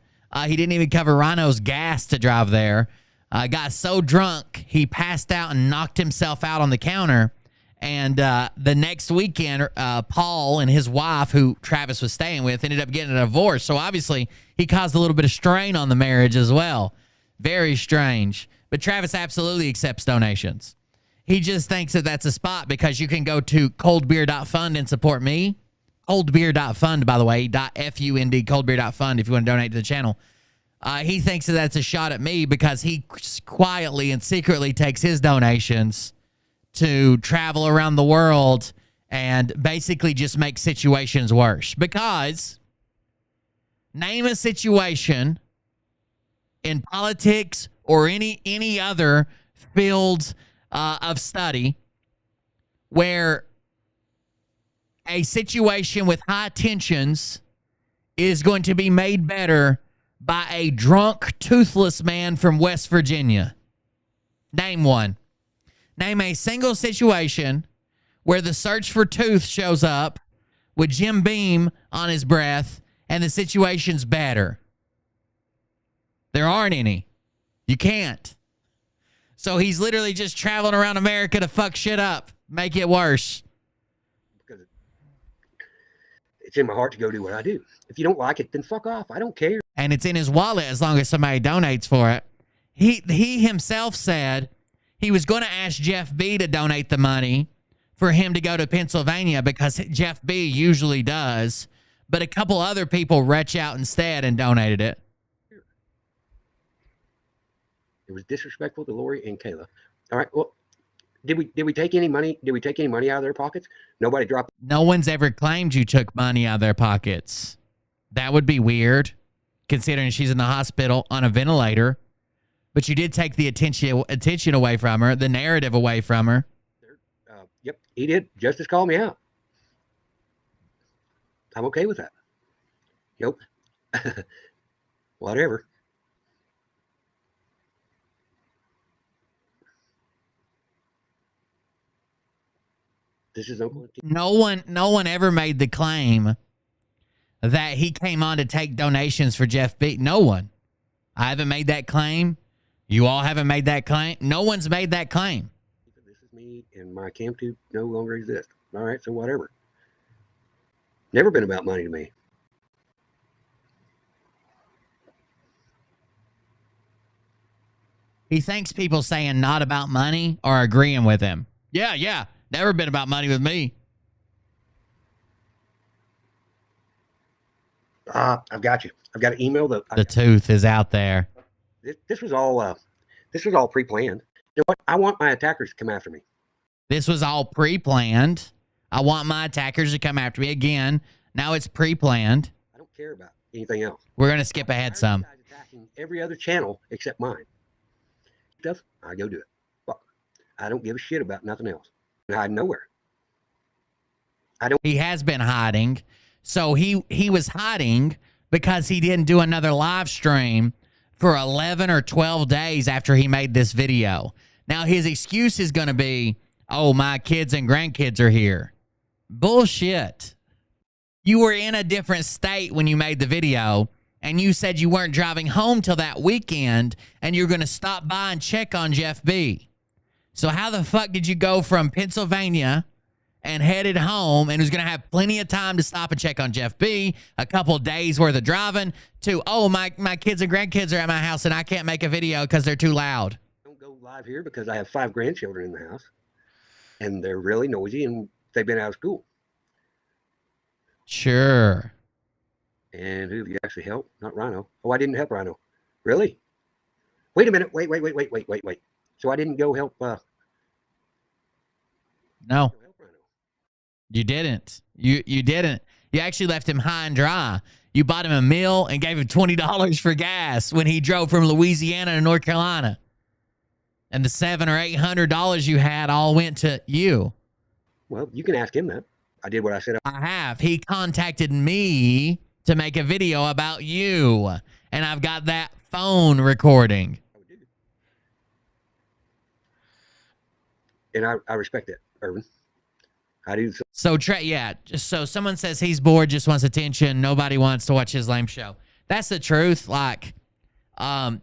He didn't even cover Rhino's gas to drive there. Got so drunk, he passed out and knocked himself out on the counter. And the next weekend, Paul and his wife, who Travis was staying with, ended up getting a divorce. So obviously, he caused a little bit of strain on the marriage as well. Very strange. But Travis absolutely accepts donations. He just thinks that that's a spot because you can go to coldbeer.fund and support me. Coldbeer.fund, by the way, .fund, coldbeer.fund, if you want to donate to the channel. He thinks that that's a shot at me because he quietly and secretly takes his donations to travel around the world and basically just make situations worse. Because name a situation in politics or any other field of study where a situation with high tensions is going to be made better by a drunk, toothless man from West Virginia. Name one. Name a single situation where the search for tooth shows up with Jim Beam on his breath and the situation's better. There aren't any. You can't. So he's literally just traveling around America to fuck shit up, make it worse. because it's in my heart to go do what I do. If you don't like it, then fuck off. I don't care. And it's in his wallet as long as somebody donates for it. He himself said he was going to ask Jeff B to donate the money for him to go to Pennsylvania because Jeff B usually does, but a couple other people reached out instead and donated it. It was disrespectful to Lori and Kayla. All right. Well, did we take any money? Did we take any money out of their pockets? Nobody dropped. No one's ever claimed you took money out of their pockets. That would be weird, considering she's in the hospital on a ventilator. But you did take the attention away from her, the narrative away from her. Yep, he did. Justice called me out. I'm okay with that. Yep. Whatever. This is Oakland. No one ever made the claim that he came on to take donations for Jeff B. No one. I haven't made that claim. You all haven't made that claim. No one's made that claim. This is me, and my cam tube no longer exists. All right, so whatever. Never been about money to me. He thinks people saying not about money are agreeing with him. Yeah. Never been about money with me. I've got you. I've got an email that The tooth is out there. this was all pre-planned. You know what? I want my attackers to come after me. This was all pre-planned. I want my attackers to come after me again. Now it's pre-planned. I don't care about anything else. We're going to skip ahead some. Guys attacking every other channel except mine. Stuff, I go do it. Fuck. I don't give a shit about nothing else. I hide nowhere. He has been hiding. So he was hiding because he didn't do another live stream for 11 or 12 days after he made this video. Now his excuse is going to be, oh, my kids and grandkids are here. Bullshit. You were in a different state when you made the video, and you said you weren't driving home till that weekend, and you're going to stop by and check on Jeff B. So how the fuck did you go from Pennsylvania and headed home and was going to have plenty of time to stop and check on Jeff B, a couple days worth of driving, to, oh, my kids and grandkids are at my house and I can't make a video because they're too loud? I don't go live here because I have 5 grandchildren in the house, and they're really noisy, and they've been out of school. Sure. And who have you actually helped? Not Rhino. Oh, I didn't help Rhino. Really? Wait a minute. Wait. So I didn't go help. No, Rhino. you didn't. You didn't. You actually left him high and dry. You bought him a meal and gave him $20 for gas when he drove from Louisiana to North Carolina. And the $700 or $800 you had all went to you. Well, you can ask him that. I did what I said. I have. He contacted me to make a video about you. And I've got that phone recording. And I respect that, Irvin. I do. So someone says he's bored, just wants attention. Nobody wants to watch his lame show. That's the truth. Like,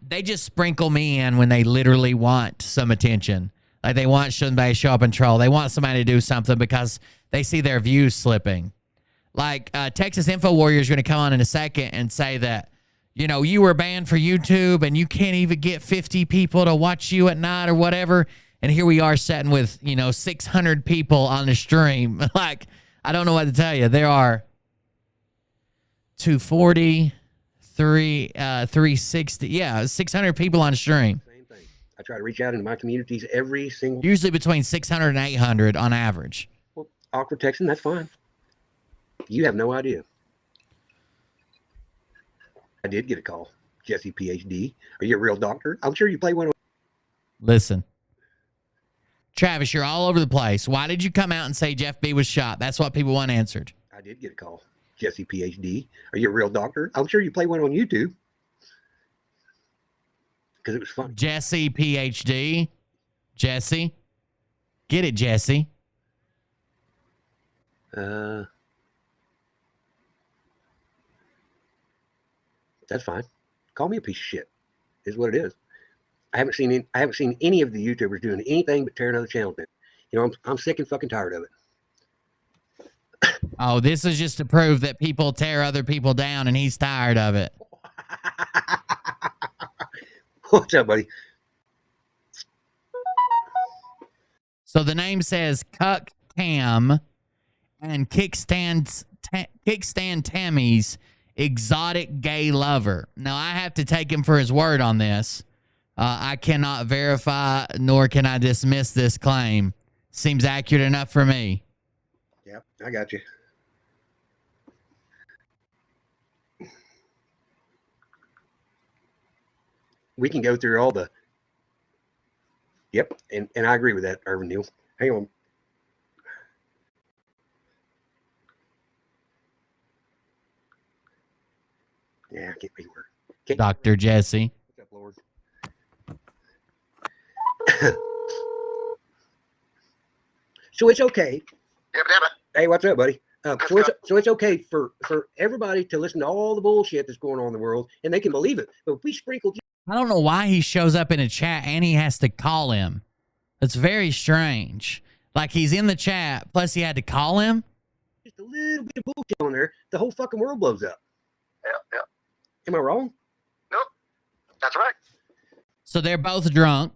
they just sprinkle me in when they literally want some attention. Like, they want somebody to show up and troll. They want somebody to do something because they see their views slipping. Like, Texas Info Warrior is going to come on in a second and say that, you know, you were banned for YouTube and you can't even get 50 people to watch you at night or whatever. And here we are sitting with, 600 people on the stream. Like, I don't know what to tell you. There are 240, 360. Yeah, 600 people on the stream. Same thing. I try to reach out into my communities every single. Usually between 600 and 800 on average. Well, awkward texting, that's fine. You have no idea. I did get a call. Jesse, PhD. Are you a real doctor? I'm sure you play one. Listen. Travis, you're all over the place. Why did you come out and say Jeff B was shot? That's what people want answered. I did get a call. Jesse, PhD. Are you a real doctor? I'm sure you play one on YouTube. Because it was fun. Jesse, PhD. Jesse. Get it, Jesse. That's fine. Call me a piece of shit. Is what it is. I haven't seen any of the YouTubers doing anything but tearing other channels down. I'm sick and fucking tired of it. Oh, this is just to prove that people tear other people down and he's tired of it. What's up, buddy? So the name says Cuck Cam and Kickstand Tammy's exotic gay lover. Now, I have to take him for his word on this. I cannot verify nor can I dismiss this claim. Seems accurate enough for me. Yep, I got you. We can go through all the. Yep, and I agree with that, Irvin Neal. Hang on. Yeah, I can't be word. Dr. Jesse. What's up, Lord? So it's okay. Hey, what's up, buddy? So it's okay for everybody to listen to all the bullshit that's going on in the world, and they can believe it. But if we sprinkled. I don't know why he shows up in a chat and he has to call him. It's very strange. Like, he's in the chat, plus he had to call him. Just a little bit of bullshit on there, the whole fucking world blows up. Yeah. Am I wrong? Nope. That's right. So they're both drunk.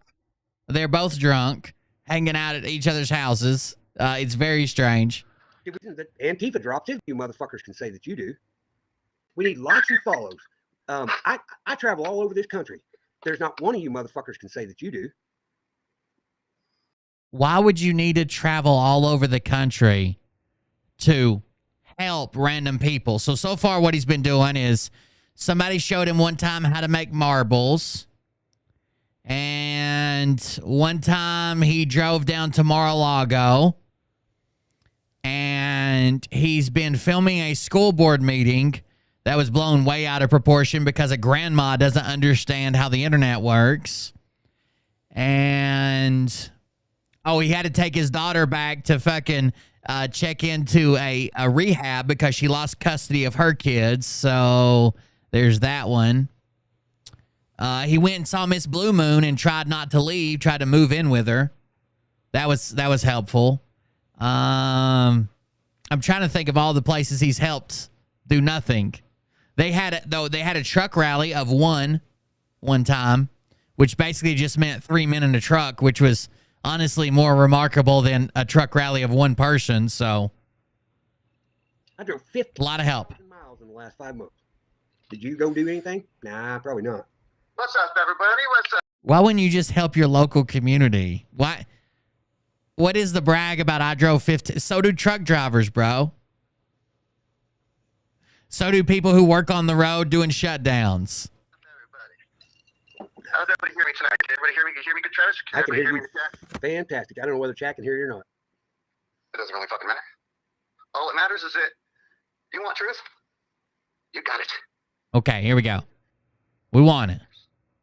Hanging out at each other's houses. It's very strange. Antifa drops in. You motherfuckers can say that you do. We need likes and follows. I travel all over this country. There's not one of you motherfuckers can say that you do. Why would you need to travel all over the country to help random people? So far what he's been doing is somebody showed him one time how to make marbles. And one time he drove down to Mar-a-Lago. And he's been filming a school board meeting that was blown way out of proportion because a grandma doesn't understand how the internet works. And, he had to take his daughter back to fucking check into a rehab because she lost custody of her kids. So there's that one. He went and saw Miss Blue Moon and tried not to leave, tried to move in with her. That was helpful. I'm trying to think of all the places he's helped do nothing. They had a truck rally of one time, which basically just meant 3 men in a truck, which was honestly more remarkable than a truck rally of one person. So I drove 50 a lot of help. miles in the last 5 months. Did you go do anything? Nah, probably not. What's up, everybody? What's up? Why wouldn't you just help your local community? Why? What is the brag about I drove 50? So do truck drivers, bro. So do people who work on the road doing shutdowns. How's everybody hear me tonight? Can everybody hear me? Can you hear me good, Travis? I can everybody hear me you. in the chat? Fantastic. I don't know whether chat can hear you or not. It doesn't really fucking matter. All that matters is that you want truth? You got it. Okay, here we go. We want it.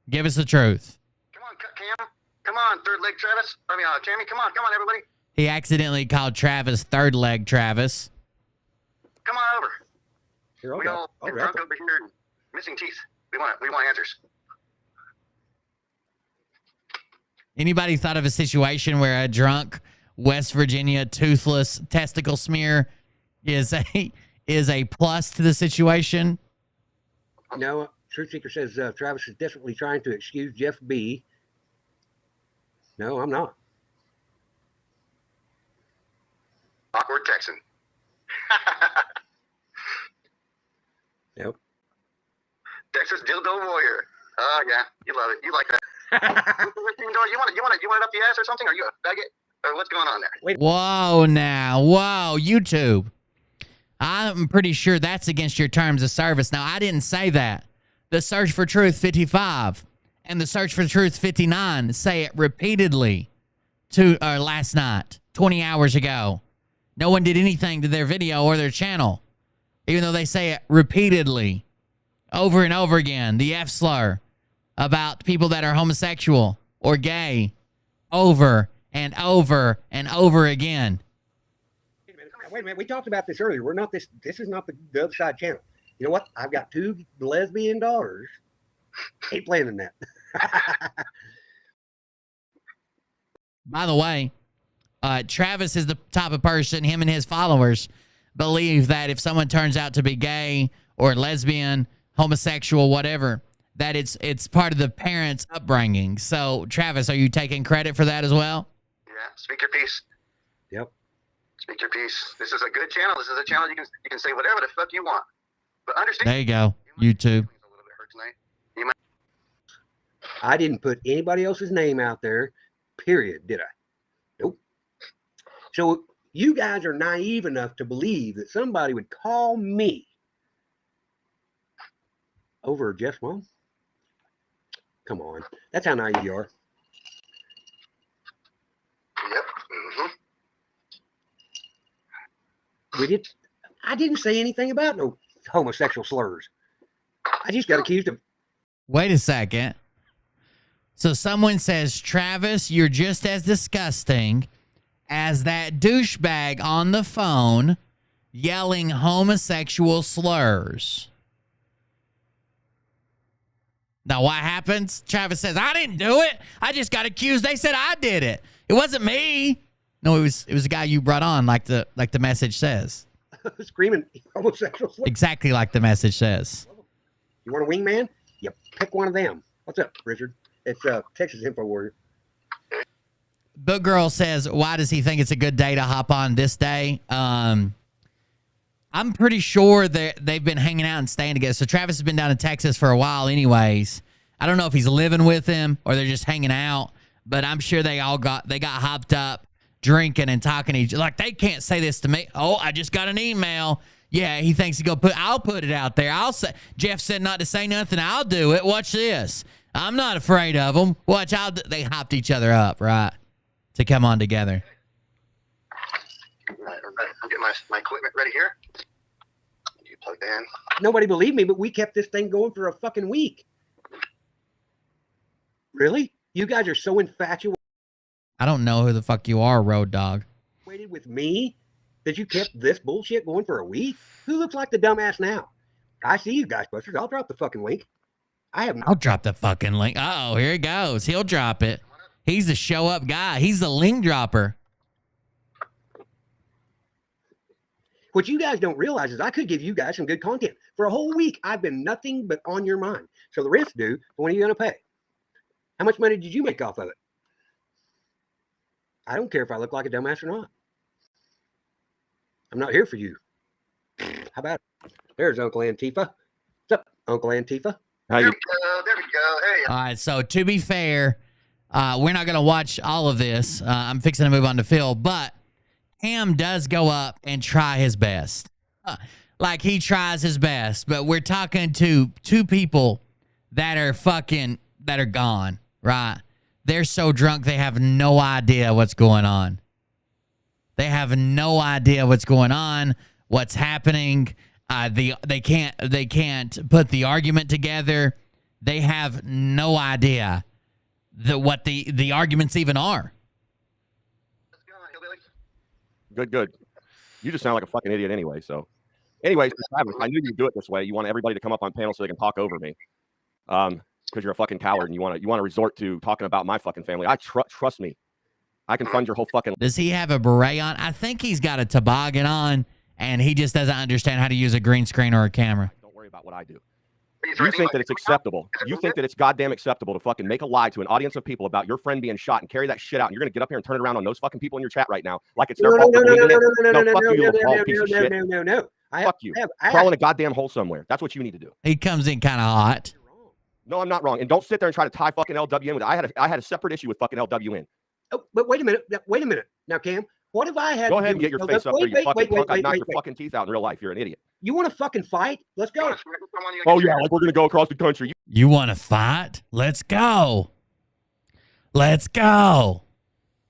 Give us the truth. Come on, Cam. Come on, third leg Travis. Tammy, come on, everybody. He accidentally called Travis third leg Travis. Come on over. Here, We all get drunk over here, missing teeth. We want answers. Anybody thought of a situation where a drunk West Virginia toothless testicle smear is a plus to the situation? No, Truth Seeker says Travis is desperately trying to excuse Jeff B. No, I'm not. Awkward Texan. Nope. Texas dildo warrior. Oh yeah, you love it. You like that. You want it up the ass or something? Are you a faggot? Or what's going on there? Wait. Whoa, now. Whoa, YouTube. I'm pretty sure that's against your terms of service. Now, I didn't say that. The Search for Truth 55 and the Search for Truth 59 say it repeatedly last night, 20 hours ago. No one did anything to their video or their channel, even though they say it repeatedly, over and over again, the F slur about people that are homosexual or gay, over and over and over again. Wait a minute. We talked about this earlier. We're not this. This is not the other side channel. You know what? I've got 2 lesbian daughters. Ain't playing in that. By the way, Travis is the type of person, him and his followers believe that if someone turns out to be gay or lesbian, homosexual, whatever, that it's part of the parents' upbringing. So, Travis, are you taking credit for that as well? Yeah, speak your piece. Yep. Speak your piece. This is a good channel. This is a channel you can say whatever the fuck you want. But understand. There you go, YouTube. I didn't put anybody else's name out there, period, did I? Nope. So you guys are naive enough to believe that somebody would call me over Jeff's mom? Come on. That's how naive you are. Yep. Mm-hmm. I didn't say anything about no homosexual slurs. I just got accused of. Wait a second. So someone says, Travis, you're just as disgusting as that douchebag on the phone yelling homosexual slurs. Now, what happens? Travis says, I didn't do it. I just got accused. They said I did it. It wasn't me. No, it was a guy you brought on, like the message says. Screaming homosexual slurs. Exactly like the message says. You want a wingman? You pick one of them. What's up, Richard? It's Texas Info Warrior. Book Girl says, why does he think it's a good day to hop on this day? I'm pretty sure that they've been hanging out and staying together. So Travis has been down in Texas for a while anyways. I don't know if he's living with him or they're just hanging out, but I'm sure they got hopped up drinking and talking to each other. Like, they can't say this to me. Oh, I just got an email. Yeah, he thinks I'll put it out there. I'll say, Jeff said not to say nothing. I'll do it. Watch this. I'm not afraid of them. Watch, they hopped each other up, right, to come on together. Right. I'm getting my equipment ready here. You plugged in. Nobody believed me, but we kept this thing going for a fucking week. Really? You guys are so infatuated I don't know who the fuck you are, Road Dog. with me that you kept this bullshit going for a week? Who looks like the dumbass now? I see you guys, busters. I'll drop the fucking link. I'll drop the fucking link. Oh, here he goes. He'll drop it. He's the show up guy. He's the link dropper. What you guys don't realize is I could give you guys some good content. For a whole week, I've been nothing but on your mind. So the rest do, but when are you going to pay? How much money did you make off of it? I don't care if I look like a dumbass or not. I'm not here for you. How about it? There's Uncle Antifa. What's up, Uncle Antifa? There we go. Hey. All right, so to be fair, we're not going to watch all of this. I'm fixing to move on to Phil, but Ham does go up and try his best. like he tries his best, but we're talking to two people that are gone, right? They're so drunk they have no idea what's going on. They have no idea what's going on, what's happening. They can't put the argument together. They have no idea what the arguments even are. Good. You just sound like a fucking idiot anyway. So, anyways, Travis, I knew you'd do it this way. You want everybody to come up on panel so they can talk over me, because you're a fucking coward and you want to resort to talking about my fucking family. Trust me, I can fund your whole fucking. Does he have a beret on? I think he's got a toboggan on, and he just doesn't understand how to use a green screen or a camera. Don't worry about what I do. You think that it's acceptable. You think that it's goddamn acceptable to fucking make a lie to an audience of people about your friend being shot and carry that shit out, and you're gonna get up here and turn it around on those fucking people in your chat right now like it's their fault. No. Fuck you. Crawl in a goddamn hole somewhere. That's what you need to do. He comes in kind of hot. No, I'm not wrong. And don't sit there and try to tie fucking LW in with it. I had a separate issue with fucking LW in. Oh, but wait a minute. Now, Cam, what if I had? Go ahead and get your face up there, you fucking punk. I'd knock your fucking teeth out in real life. You're an idiot. You want to fucking fight? Let's go. Oh yeah, like we're gonna go across the country. You want to fight? Let's go. Let's go.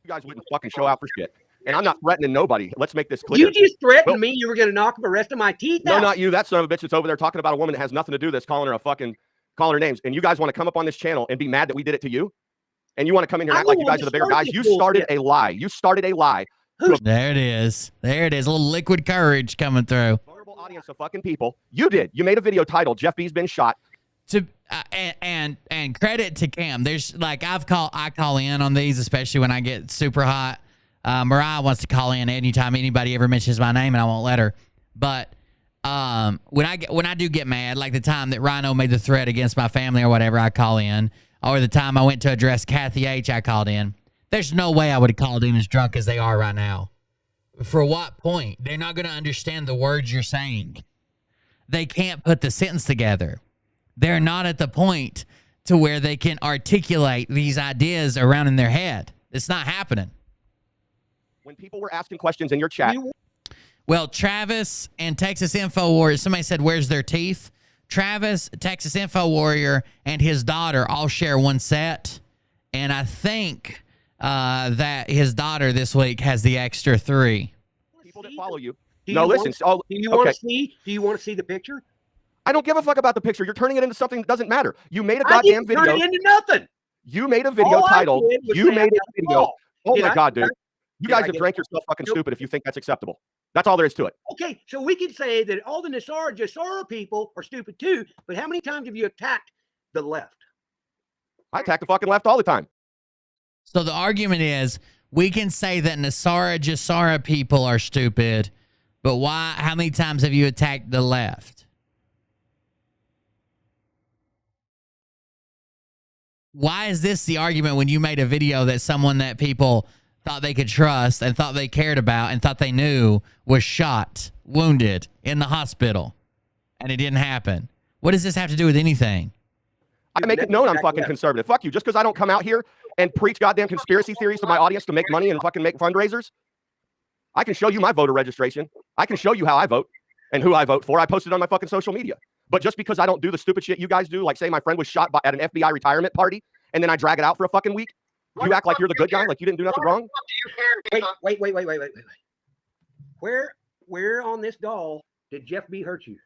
You guys wouldn't fucking show out for shit. And I'm not threatening nobody. Let's make this clear. You just threatened me you were going to knock the rest of my teeth out. No, not you. That son of a bitch that's over there talking about a woman that has nothing to do with this, calling her names. And you guys want to come up on this channel and be mad that we did it to you? And you want to come in here and act like you guys are the bigger guys? You started a lie. You started a lie. There it is. There it is. A little liquid courage coming through. Vulnerable audience of fucking people. You did. You made a video titled "Jeff B's been shot." And credit to Cam. There's like I call in on these, especially when I get super hot. Mariah wants to call in anytime anybody ever mentions my name, and I won't let her. But when I do get mad, like the time that Rhino made the threat against my family or whatever, I call in. Or the time I went to address Kathy H, I called in. There's no way I would have called in as drunk as they are right now. For what point? They're not going to understand the words you're saying. They can't put the sentence together. They're not at the point to where they can articulate these ideas around in their head. It's not happening. When people were asking questions in your chat. Well, Travis and Texas Info Warrior, somebody said, where's their teeth? Travis, Texas Info Warrior, and his daughter all share one set. And I think that his daughter this week has the extra 3. People that follow you. Do you want to see the picture? I don't give a fuck about the picture. You're turning it into something that doesn't matter. You made a goddamn video. Turn it into nothing. You made a video titled. You made a video. Oh my God, dude. You guys have drank yourself fucking stupid if you think that's acceptable. That's all there is to it. Okay, so we can say that all the Nassara people are stupid too, but how many times have you attacked the left? I attack the fucking left all the time. So the argument is we can say that Nassara people are stupid, but why? How many times have you attacked the left? Why is this the argument when you made a video that someone that people thought they could trust and thought they cared about and thought they knew was shot, wounded in the hospital, and it didn't happen? What does this have to do with anything? I make it known I'm fucking conservative. Fuck you. Just because I don't come out here and preach goddamn conspiracy theories to my audience to make money and fucking make fundraisers, I can show you my voter registration. I can show you how I vote and who I vote for. I posted on my fucking social media. But just because I don't do the stupid shit you guys do, like say my friend was shot at an FBI retirement party, and then I drag it out for a fucking week, you act like you're the good guy, like you didn't do nothing wrong? Wait. Where on this doll did Jeff B hurt you?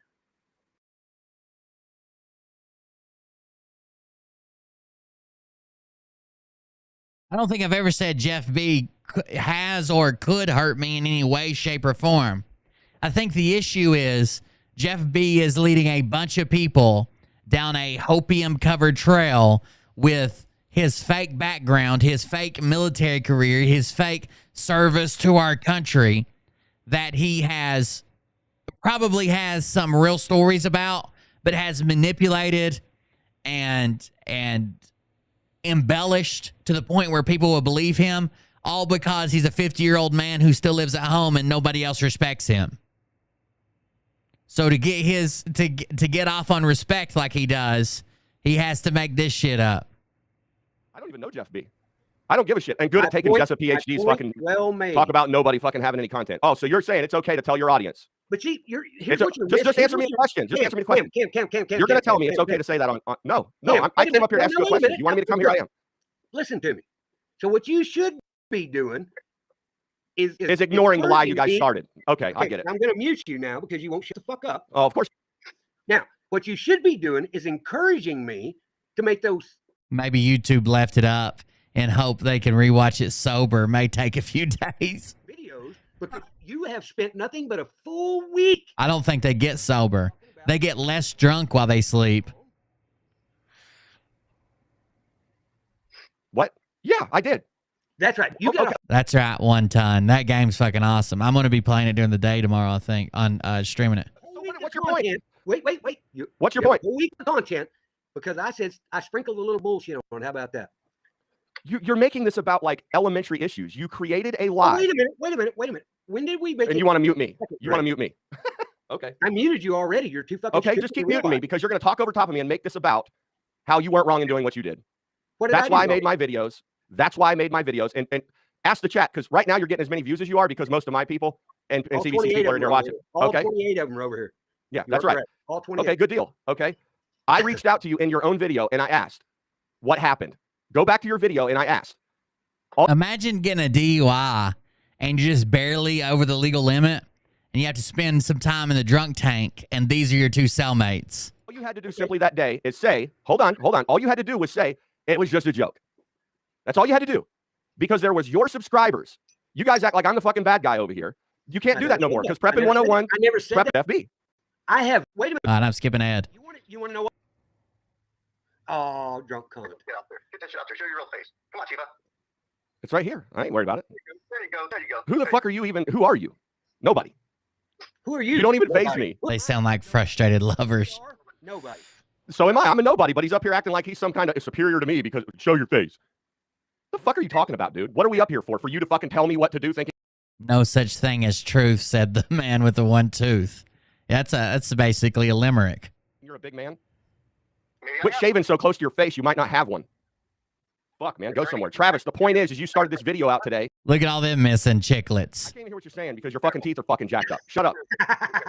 I don't think I've ever said Jeff B has or could hurt me in any way, shape, or form. I think the issue is Jeff B is leading a bunch of people down a hopium-covered trail with his fake background, his fake military career, his fake service to our country that he probably has some real stories about, but has manipulated and embellished to the point where people will believe him, all because he's a 50-year-old man who still lives at home and nobody else respects him. So to get off on respect like he does, he has to make this shit up. I don't even know Jeff B. I don't give a shit. And good at taking Jessup PhD's fucking talk about nobody fucking having any content. Oh, so you're saying it's okay to tell your audience But see, here's what you're just answer me a question. Just answer me a question. Cam, you're going to tell me it's okay to say that on no. I came up here to ask you a question. You wanted me to come here? I am. Listen to me. So what you should be doing is ignoring the lie you guys started. Okay, I get it. I'm going to mute you now because you won't shut the fuck up. Oh, of course. Now, what you should be doing is encouraging me to make those. Maybe YouTube left it up and hope they can rewatch it sober. May take a few days. Videos because you have spent nothing but a full week. I don't think they get sober. They get less drunk while they sleep. What? Yeah, I did. That's right. You got. That's right. 1 ton. That game's fucking awesome. I'm going to be playing it during the day tomorrow. I think on streaming it. What's your point? Wait. What's your point? A week of content because I said I sprinkled a little bullshit on it. How about that? You're making this about like elementary issues. You created a lie. Oh, wait a minute. When did we make? And you want to mute me? You want to mute me? Okay. I muted you already. You're too fucking. Okay, just keep muting me because you're going to talk over top of me and make this about how you weren't wrong in doing what you did. That's why I made my videos. That's why I made my videos. And ask the chat because right now you're getting as many views as you are because most of my people and CBC people are in here watching. All 28 of them are over here. Yeah, that's right. All 28. Okay, good deal. Okay. I reached out to you in your own video and I asked, what happened? Go back to your video and I asked. Imagine getting a DUI and you're just barely over the legal limit and you have to spend some time in the drunk tank and these are your 2 cellmates. All you had to do simply that day is say, hold on. All you had to do was say, it was just a joke. That's all you had to do. Because there was your subscribers. You guys act like I'm the fucking bad guy over here. You can't do that no more because Prepping 101, I never said Prep that. FB. I have. Wait a minute. All right, I'm skipping ahead. You want to know what? Oh, drunk cunt. Get out there. Get that shit out there. Show your real face. Come on, Chiva. It's right here. I ain't worried about it. There you go. There you go. Who the fuck are you even? Who are you? Nobody. Who are you? You don't even faze me. They sound like frustrated lovers. Nobody. So am I. I'm a nobody, but he's up here acting like he's some kind of superior to me because show your face. The fuck are you talking about, dude? What are we up here for? For you to fucking tell me what to do thinking? No such thing as truth, said the man with the 1 tooth. That's basically a limerick. You're a big man. Quit shaving so close to your face. You might not have one. Fuck, man. Go somewhere. Travis, the point is you started this video out today. Look at all them missing I chiclets. can't even hear what you're saying because your fucking teeth are fucking jacked up. Shut up.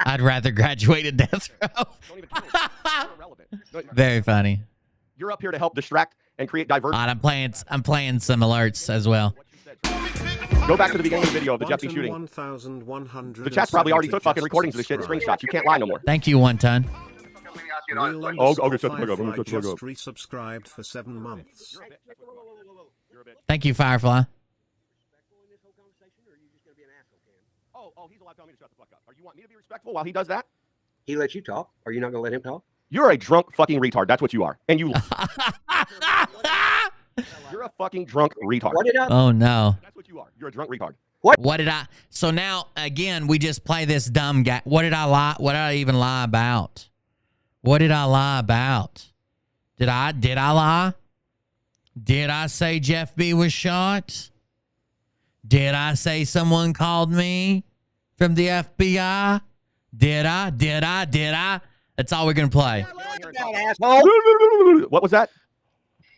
I'd rather graduate at death row. Don't even kill me. You're irrelevant. Very funny. You're up here to help distract and create diversion. All right, I'm playing some alerts as well. Go back to the beginning of the video of the Jeff B shooting. The chat's probably already took fucking recordings of this shit and screenshots. You can't lie no more. Thank you, 1 ton. Just resubscribed for 7 months. Thank you, Firefly. Oh, he's allowed to tell me to shut the fuck up. Are you want me to be respectful while he does that? He lets you talk. Are you not going to let him talk? You're a drunk fucking retard. That's what you are. And you... You're a fucking drunk retard. What did I... Oh, no. That's what you are. You're a drunk retard. What did I... So now, again, we just play this dumb guy. What did I lie? What did I even lie about? What did I lie about? Did I lie? Did I say Jeff B was shot? Did I say someone called me from the FBI? Did I? That's all we're going to play. What was that?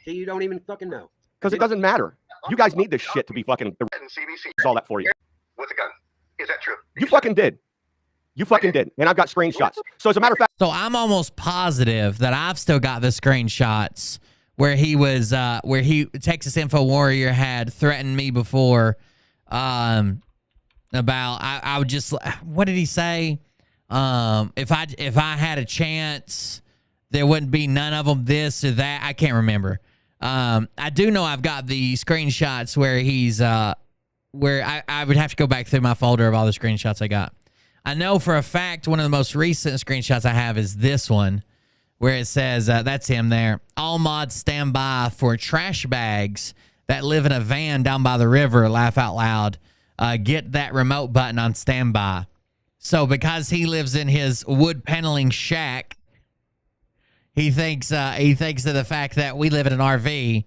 See, you don't even fucking know. Because it doesn't matter. You guys need this shit to be fucking... CBC all that for you. with a gun. Is that true? You fucking did. You fucking did. And I've got screenshots. So as a matter of fact... So I'm almost positive that I've still got the screenshots where he was, Texas Info Warrior had threatened me before about, I would just, what did he say? If I had a chance, there wouldn't be none of them this or that. I can't remember. I do know I've got the screenshots where he's, where I would have to go back through my folder of all the screenshots I got. I know for a fact one of the most recent screenshots I have is this one where it says, that's him there. All mods stand by for trash bags that live in a van down by the river. Laugh out loud. Get that remote button on standby. So because he lives in his wood paneling shack, he thinks that the fact that we live in an RV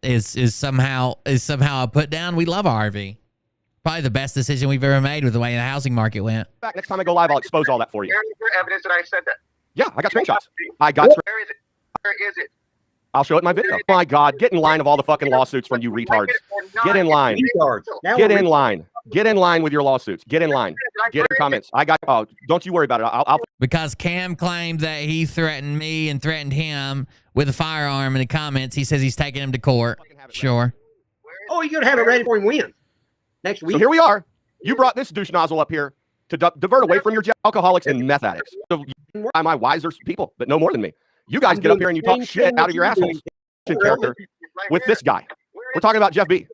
is somehow a put down. We love our RV. Probably the best decision we've ever made with the way the housing market went. Next time I go live, I'll expose all that for you. Where is your evidence that I said that? Yeah, I got screenshots. I got. Where is it? Where is it? I'll show it in my video. My God, get in line of all the fucking lawsuits from you retards. Get in line. Get in line. Get in line with your lawsuits. Get in line. Get in comments. I got. Oh, don't you worry about it. I'll Because Cam claimed that he threatened me and threatened him with a firearm in the comments. He says he's taking him to court. Sure. Oh, you're gonna have it ready for him when? Next week. So here we are. You brought this douche nozzle up here to divert away from your alcoholics and meth addicts. So I'm my wiser people that know more than me. You guys get up here and you talk shit out of your assholes. Character with this guy. We're talking about Jeff B.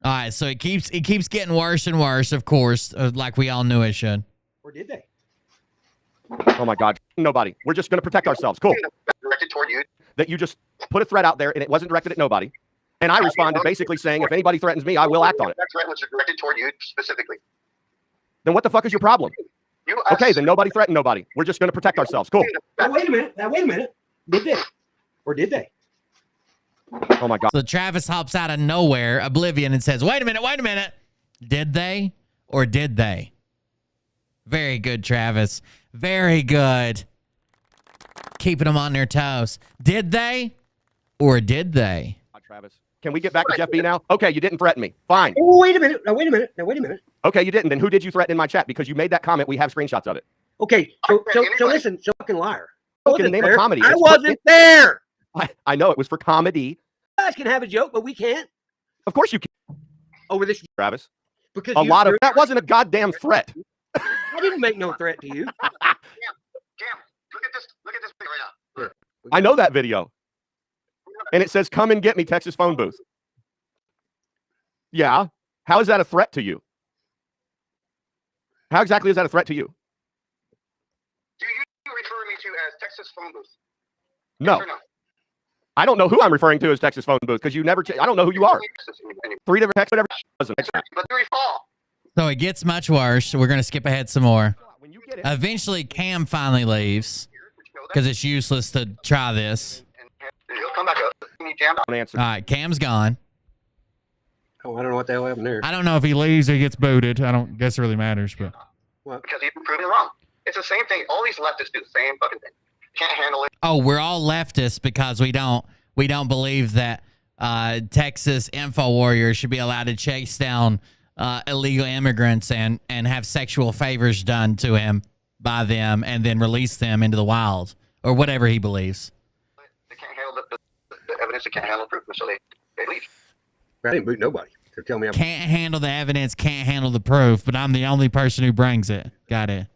All right, so it keeps getting worse and worse, of course, like we all knew it should. Or did they? Oh my God, nobody. We're just going to protect ourselves. Cool. Directed toward you. That you just put a threat out there and it wasn't directed at nobody. And I responded basically saying, if anybody threatens me, I will act on it. That threat was directed toward you specifically. Then what the fuck is your problem? Okay, then nobody threatened nobody. We're just going to protect ourselves. Cool. Now wait a minute. Now wait a minute. Did they? Or did they? Oh my God. So Travis hops out of nowhere, oblivion, and says, wait a minute. Did they or did they? Very good, Travis. Very good. Keeping them on their toes. Did they or did they? Travis, can we get back to Jeff B now? Okay, you didn't threaten me. Fine. Oh, wait a minute. Now wait a minute. Now wait a minute. Okay, you didn't. Then who did you threaten in my chat? Because you made that comment. We have screenshots of it. Okay, so listen, so fucking liar. You can name a comedy. I wasn't there. I know it was for comedy. You guys can have a joke, but we can't. Of course you can. Over this, Travis. Because a lot of that wasn't a goddamn threat. I didn't make no threat to you. Cam, look at this thing right now. I know that video. And it says, come and get me, Texas phone booth. Yeah. How is that a threat to you? How exactly is that a threat to you? Do you refer me to as Texas phone booth? No. Yes, no? I don't know who I'm referring to as Texas phone booth because you never. I don't know who you are. 3 different texts, whatever. But there you fall. So it gets much worse. We're going to skip ahead some more. Eventually, Cam finally leaves because it's useless to try this. He'll come back up. All right, Cam's gone. Oh, I don't know what the hell happened there. I don't know if he leaves or he gets booted. I don't guess it really matters, but Because he's been proven wrong. It's the same thing. All these leftists do the same fucking thing. Can't handle it. oh, we're all leftists because we don't believe that Texas info warriors should be allowed to chase down illegal immigrants and have sexual favors done to him by them and then release them into the wild or whatever he believes. They can't handle the evidence. They can't handle the proof, so they leave. I didn't boot nobody. So tell me, Can't handle the evidence, can't handle the proof, but I'm the only person who brings it. Got it.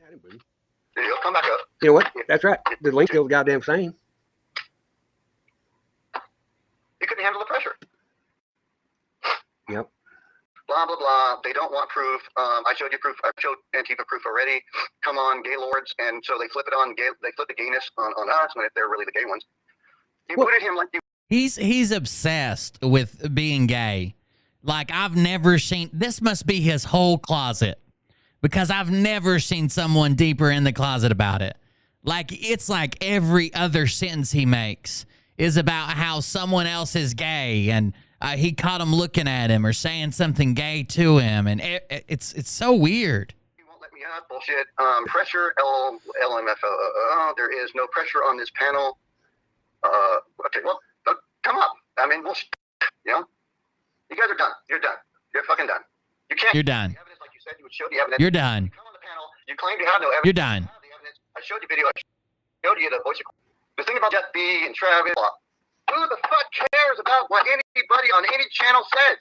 He'll come back up. You know what? That's right. The link's still the goddamn same. He couldn't handle the pressure. Yep. Blah, blah, blah. They don't want proof. I showed you proof. I showed Antifa proof already. Come on, gay lords. And so they flip it on gay. They flip the gayness on us when if they're really the gay ones. You booted him like you. He's obsessed with being gay. Like I've never seen. This must be his whole closet because I've never seen someone deeper in the closet about it. Like it's like every other sentence he makes is about how someone else is gay and he caught him looking at him or saying something gay to him, and it's so weird. You won't let me out. Bullshit. Pressure. LMFO. There is no pressure on this panel. Okay. Well, come up. I mean, you know, you guys are done. You're done. You're fucking done. You can't. You're done. Evidence like you said you would show the evidence. You're done. You come on the panel. You claim to have no evidence. You're done. I showed you video. I showed you the voice. The thing about Jeff B and Travis. Who the fuck cares about what anybody on any channel says?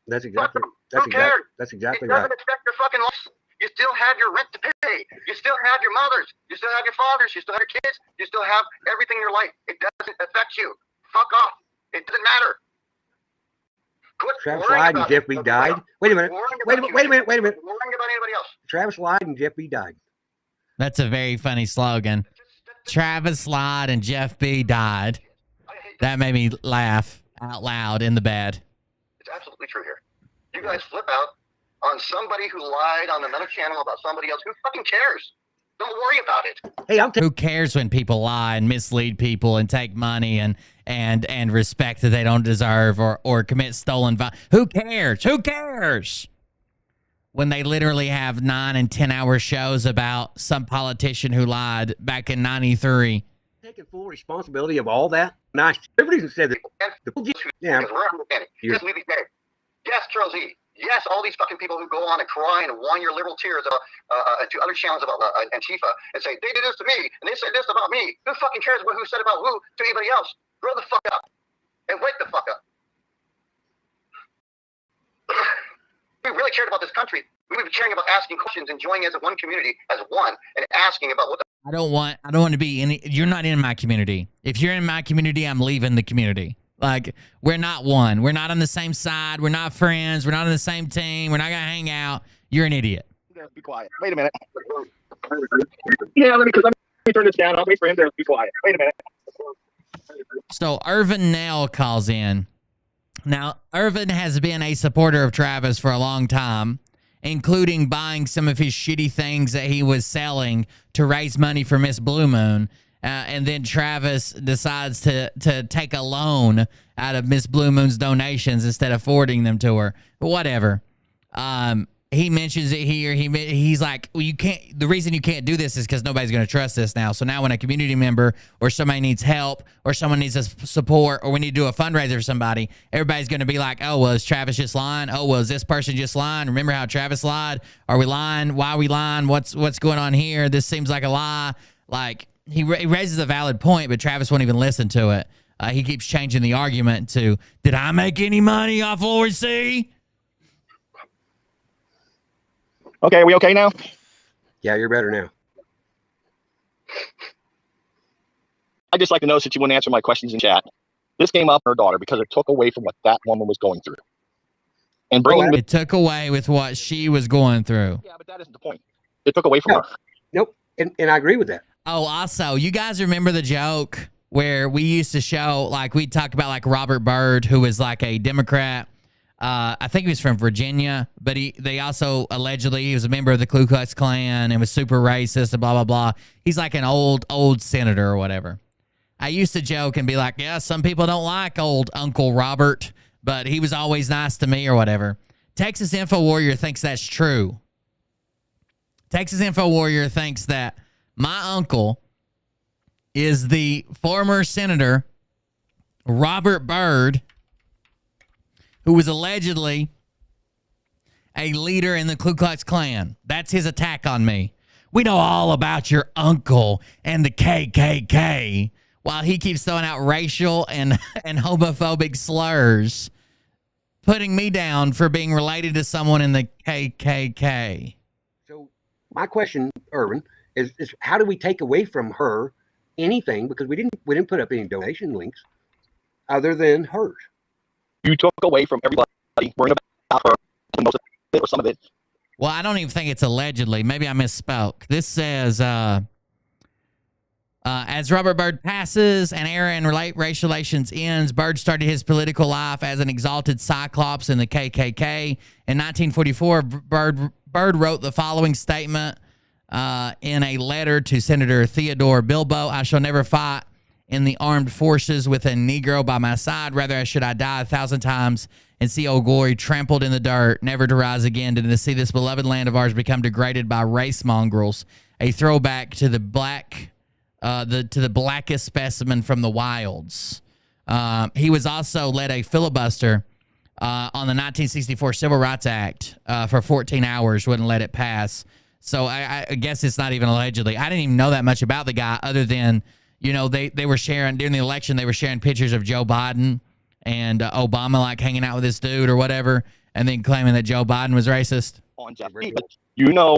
That's exactly. Who cares? That's exactly it right. doesn't affect your fucking life. You still have your rent to pay. You still have your mothers. You still have your fathers. You still have your kids. You still have everything in your life. It doesn't affect you. Fuck off. It doesn't matter. Quit Travis worrying lied and about Jeff B died. Wait a minute. Wait a minute. Wait a minute. Wait a minute. Quit worrying about anybody else. Travis lied and Jeff B died. That's a very funny slogan. Travis lied and Jeff B died. That made me laugh out loud in the bed. It's absolutely true here. You guys flip out on somebody who lied on another channel about somebody else. Who fucking cares? Don't worry about it. Hey, who cares when people lie and mislead people and take money and respect that they don't deserve or commit stolen violence? Who cares? Who cares? When they literally have 9 and 10 hour shows about some politician who lied back in '93. Taking full responsibility of all that. Nice. Everybody said that. Yeah. Because we're understanding. Yes, Charles E. Yes, all these fucking people who go on and cry and whine your liberal tears about, to other channels about Antifa and say, they did this to me and they said this about me. Who fucking cares what who said about who to anybody else? Grow the fuck up and wake the fuck up. We really cared about this country. We would be caring about asking questions and joining as one community, as one, and asking about what the I don't want to be in. You're not in my community. If you're in my community, I'm leaving the community. Like, we're not one. We're not on the same side. We're not friends. We're not on the same team. We're not gonna hang out. You're an idiot. Be quiet. Wait a minute. Yeah, let me turn this down. I'll wait for him to be quiet. Wait a minute. So Irvin Nell calls in. Now, Irvin has been a supporter of Travis for a long time, including buying some of his shitty things that he was selling to raise money for Miss Blue Moon. And then Travis decides to take a loan out of Miss Blue Moon's donations instead of forwarding them to her. But whatever. He mentions it here. He's like, well, you can't. The reason you can't do this is because nobody's going to trust this now. So now when a community member or somebody needs help or someone needs a support or we need to do a fundraiser for somebody, everybody's going to be like, oh, well, is Travis just lying? Oh, well, is this person just lying? Remember how Travis lied? Are we lying? Why are we lying? What's going on here? This seems like a lie. Like, he raises a valid point, but Travis won't even listen to it. He keeps changing the argument to, did I make any money off Lori C? Okay, are we okay now? Yeah, you're better now. I'd just like to know, since you wouldn't answer my questions in chat, this came up her daughter because it took away from what that woman was going through. And bringing it took away with what she was going through. Yeah, but that isn't the point. It took away from her. Nope, and I agree with that. Oh, also, you guys remember the joke where we used to show, like, we'd talk about, like, Robert Byrd, who was, like, a Democrat. I think he was from Virginia, but they also allegedly he was a member of the Ku Klux Klan and was super racist and blah, blah, blah. He's like an old senator or whatever. I used to joke and be like, yeah, some people don't like old Uncle Robert, but he was always nice to me or whatever. Texas Info Warrior thinks that's true. Texas Info Warrior thinks that my uncle is the former Senator Robert Byrd, who was allegedly a leader in the Ku Klux Klan. That's his attack on me. We know all about your uncle and the KKK, while he keeps throwing out racial and homophobic slurs, putting me down for being related to someone in the KKK. So my question, Irvin, is how do we take away from her anything, because we didn't put up any donation links other than hers? You took away from everybody worrying about her, most of it or some of it. Well, I don't even think it's allegedly. Maybe I misspoke. This says, as Robert Byrd passes, an era in race relations ends. Byrd started his political life as an exalted cyclops in the KKK. In 1944, Byrd wrote the following statement in a letter to Senator Theodore Bilbo: I shall never fight in the armed forces with a Negro by my side. Rather, should I die 1,000 times and see Old Glory trampled in the dirt, never to rise again, to see this beloved land of ours become degraded by race mongrels. A throwback to the blackest specimen from the wilds. He was also led a filibuster on the 1964 Civil Rights Act for 14 hours, wouldn't let it pass. So I guess it's not even allegedly. I didn't even know that much about the guy other than, you know, they were sharing, during the election, they were sharing pictures of Joe Biden and Obama, like, hanging out with this dude or whatever, and then claiming that Joe Biden was racist. You know.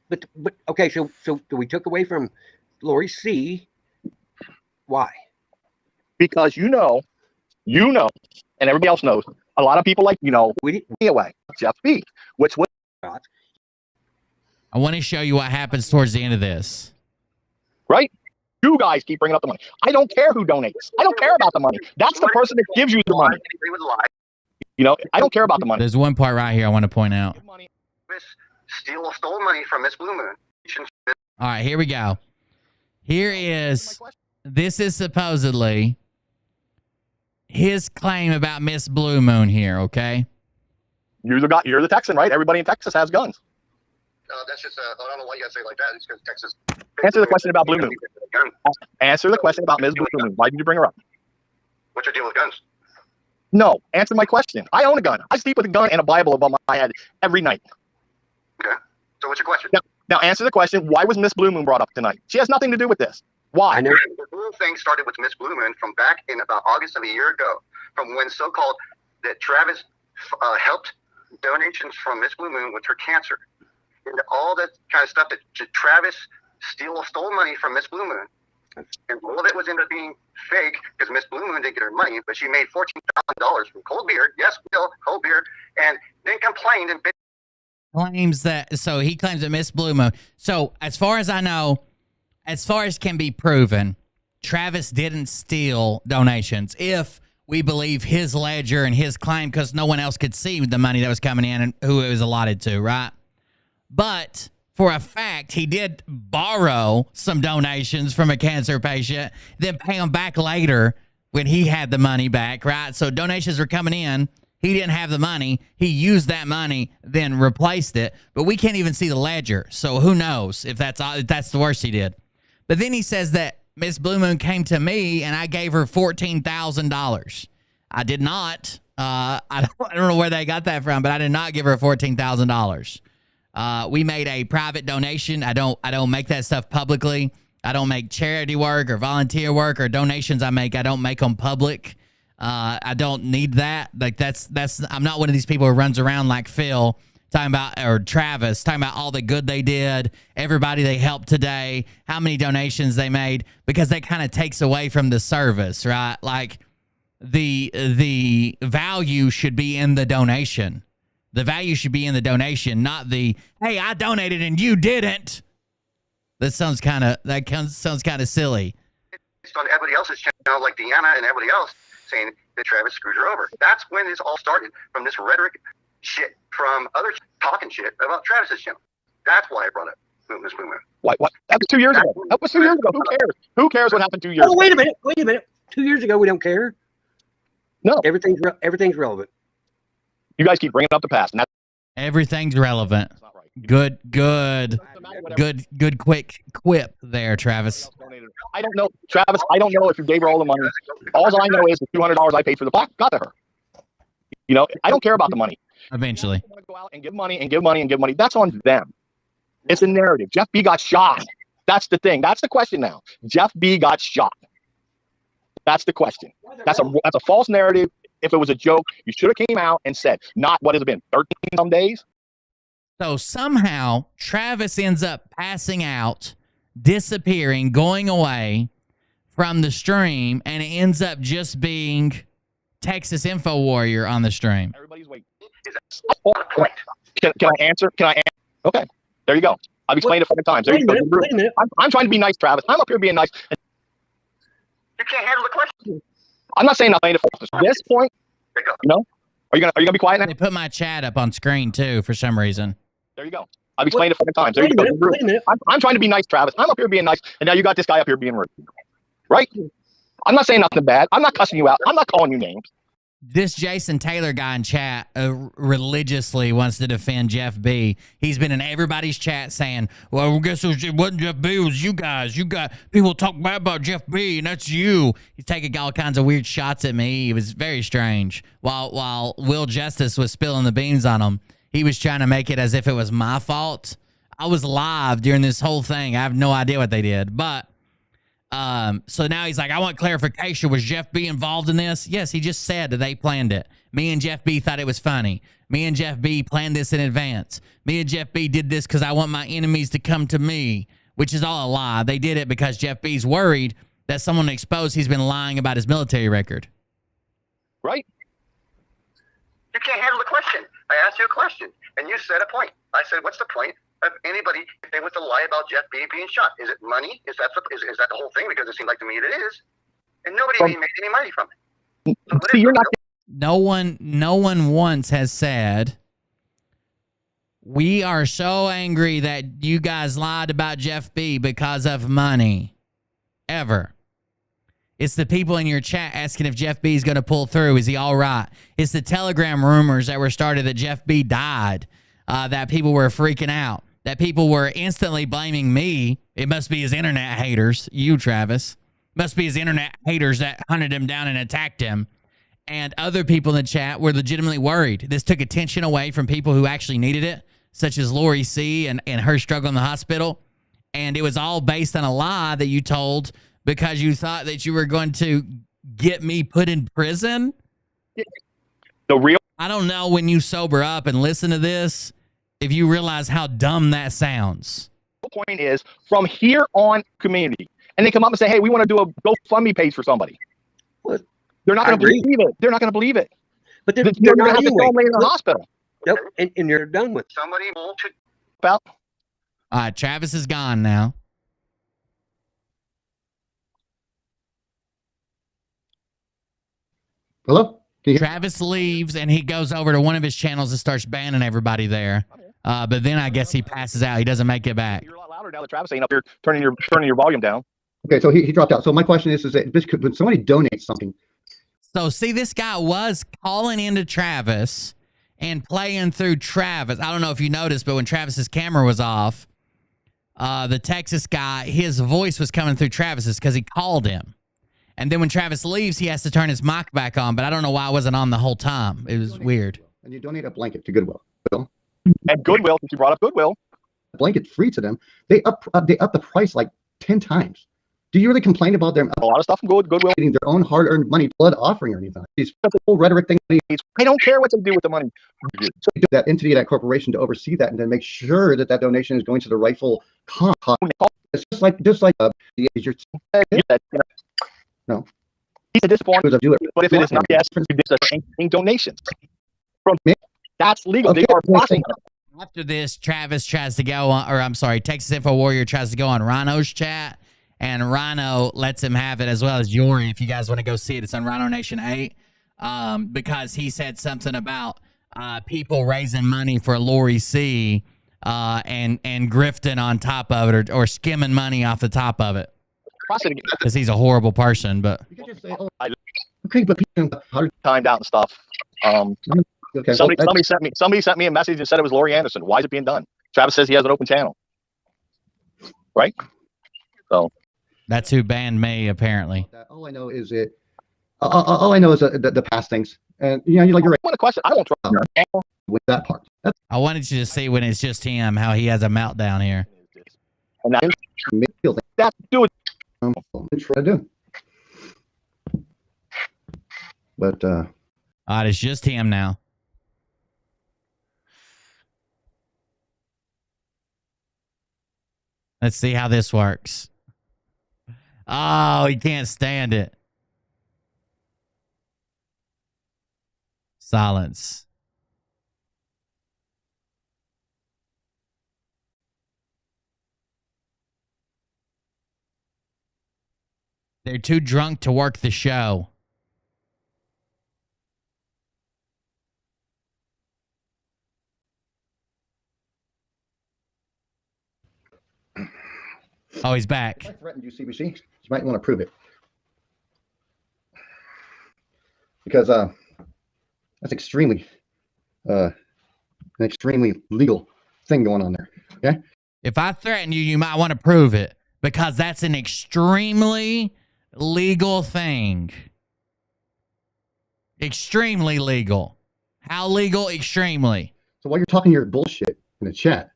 But okay, so we took away from Lori C. Why? Because you know, and everybody else knows, a lot of people like, we didn't away Jeff B, which was. I want to show you what happens towards the end of this. Right? You guys keep bringing up the money. I don't care who donates. I don't care about the money. That's the person that gives you the money. I don't care about the money. There's one part right here I want to point out. Stole money from Miss Blue Moon. All right, here we go. This is supposedly his claim about Miss Blue Moon here, okay? You're the Texan, right? Everybody in Texas has guns. That's just, I don't know why you gotta say it like that. It's because Texas. Answer the question about Blue Moon. Answer the question about Ms. Blue Moon. Why did you bring her up? What's your deal with guns? No, answer my question. I own a gun. I sleep with a gun and a Bible above my head every night. Okay. So what's your question? Now answer the question. Why was Miss Blue Moon brought up tonight? She has nothing to do with this. Why? I know. The whole thing started with Miss Blue Moon from back in about August of a year ago, from when so-called that Travis helped donations from Miss Blue Moon with her cancer, and all that kind of stuff that Travis stole money from Miss Blue Moon, and all of it was ended up being fake because Miss Blue Moon didn't get her money, but she made $14,000 from cold beer. Yes, cold beer, and then complained and claims that. So he claims that Miss Blue Moon. So as far as I know, as far as can be proven, Travis didn't steal donations. If we believe his ledger and his claim, because no one else could see the money that was coming in and who it was allotted to, right? But for a fact, he did borrow some donations from a cancer patient, then pay them back later when he had the money back, right? So donations were coming in. He didn't have the money. He used that money, then replaced it. But we can't even see the ledger. So who knows if that's the worst he did. But then he says that Miss Blue Moon came to me and I gave her $14,000. I did not. I don't know where they got that from, but I did not give her $14,000. We made a private donation. I don't make that stuff publicly. I don't make charity work or volunteer work or donations I don't make them public. I don't need that. Like that's I'm not one of these people who runs around like Phil talking about, or Travis talking about all the good they did, everybody they helped today, how many donations they made, because that kind of takes away from the service, right? Like the value should be in the donation. The value should be in the donation, not the, hey, I donated and you didn't. That sounds kind of silly. Based on everybody else's channel, like Deanna and everybody else, saying that Travis screwed her over. That's when this all started, from this rhetoric shit from others talking shit about Travis's channel. That's why I brought up Miss Blue Moon. What? That was 2 years ago. That was 2 years ago. Who cares? Who cares what happened 2 years ago? Oh, wait a minute. 2 years ago, we don't care. No. Everything's relevant. You guys keep bringing up the past, and that's everything's relevant. Good, quick quip there, Travis. I don't know, Travis. I don't know if you gave her all the money. All I know is the $200 I paid for the plaque got to her. You know, I don't care about the money. Eventually, want to go out and give money and give money and give money. That's on them. It's a narrative. Jeff B got shot. That's the thing. That's the question now. Jeff B got shot. That's the question. That's a false narrative. If it was a joke, you should have came out and said, not what has it been, 13 some days. So somehow Travis ends up passing out, disappearing, going away from the stream, and it ends up just being Texas Info Warrior on the stream. Everybody's waiting. Can I answer? Okay, there you go. I've explained it 5 times. Wait a minute. I'm trying to be nice, Travis. I'm up here being nice. You can't handle the question. I'm not saying nothing. At this point, you know, are you gonna be quiet now? They put my chat up on screen too for some reason. There you go. I've explained it 5 times. There you go. Wait a minute. I'm trying to be nice, Travis. I'm up here being nice, and now you got this guy up here being rude. Right? I'm not saying nothing bad. I'm not cussing you out. I'm not calling you names. This Jason Taylor guy in chat religiously wants to defend Jeff B. He's been in everybody's chat saying, well, I guess it wasn't Jeff B, it was you guys. You got people talk bad about Jeff B, and that's you. He's taking all kinds of weird shots at me. It was very strange. While Will Justice was spilling the beans on him, he was trying to make it as if it was my fault. I was live during this whole thing. I have no idea what they did, but so now he's like, I want clarification. Was Jeff B involved in this? Yes, he just said that they planned it. Me and Jeff B thought it was funny. Me and Jeff B planned this in advance. Me and Jeff B did this because I want my enemies to come to me, which is all a lie. They did it because Jeff B's worried that someone exposed he's been lying about his military record. Right? You can't handle the question. I asked you a question, and you said a point. I said, what's the point of anybody if they want to lie about Jeff B being shot? Is it money? Is that the whole thing? Because it seems like to me it is. And nobody made any money from it. So see, you're not. No one once has said, we are so angry that you guys lied about Jeff B because of money. Ever. It's the people in your chat asking if Jeff B is going to pull through. Is he all right? It's the Telegram rumors that were started that Jeff B died, that people were freaking out, that people were instantly blaming me. It must be his internet haters, you, Travis. Must be his internet haters that hunted him down and attacked him. And other people in the chat were legitimately worried. This took attention away from people who actually needed it, such as Lori C. and her struggle in the hospital. And it was all based on a lie that you told because you thought that you were going to get me put in prison. I don't know when you sober up and listen to this, if you realize how dumb that sounds. The point is, from here on, community, and they come up and say, hey, we want to do a GoFundMe page for somebody. What? They're not going to believe it. They're not going to believe it. But they're not going to have to anyway. throw them in the hospital. Yep, and you're done with Somebody should About All right, Travis is gone now. Hello? Travis leaves and he goes over to one of his channels and starts banning everybody there. But then I guess he passes out. He doesn't make it back. You're a lot louder now that Travis ain't up here turning your volume down. Okay, so he dropped out. So my question is that this could, when somebody donates something. So see, this guy was calling into Travis and playing through Travis. I don't know if you noticed, but when Travis's camera was off, the Texas guy, his voice was coming through Travis's because he called him. And then when Travis leaves, he has to turn his mic back on. But I don't know why it wasn't on the whole time. It was weird. And you donate a blanket to Goodwill. And Goodwill, since you brought up Goodwill, a blanket free to them. They up the price like 10 times. Do you really complain about them? A lot of stuff from Goodwill getting their own hard-earned money, blood offering or anything. These whole rhetoric thing. I don't care what they do with the money. So you do that entity, that corporation, to oversee that, and then make sure that that donation is going to the rightful cause. It's just like no. He's a disappointment. But if it is not, yes, it's donations. From that's legal. Okay. They are blocking. After this, Travis tries to go on, or I'm sorry, Texas Info Warrior tries to go on Rhino's chat, and Rhino lets him have it as well as Yori. If you guys want to go see it, it's on Rhino Nation 8. Because he said something about people raising money for Lori C. And grifting on top of it, or skimming money off the top of it. Because he's a horrible person, but you can just say, oh, okay, but people timed out and stuff. Okay, somebody sent me a message and said it was Lori Anderson. Why is it being done? Travis says he has an open channel, right? So that's who banned me, apparently. All I know is it. All I know is the past things, and you know, you're right. What a question! I don't trust with that part. I wanted you to see when it's just him how he has a meltdown here. And that do it. Try to do. But it's just him now. Let's see how this works. Oh, he can't stand it. Silence. They're too drunk to work the show. Oh, he's back. I threatened you, CBC. You might want to prove it. Because that's extremely an extremely legal thing going on there. Okay? If I threaten you, you might want to prove it, because that's an extremely legal thing. Extremely legal. How legal? Extremely. So while you're talking your bullshit in the chat,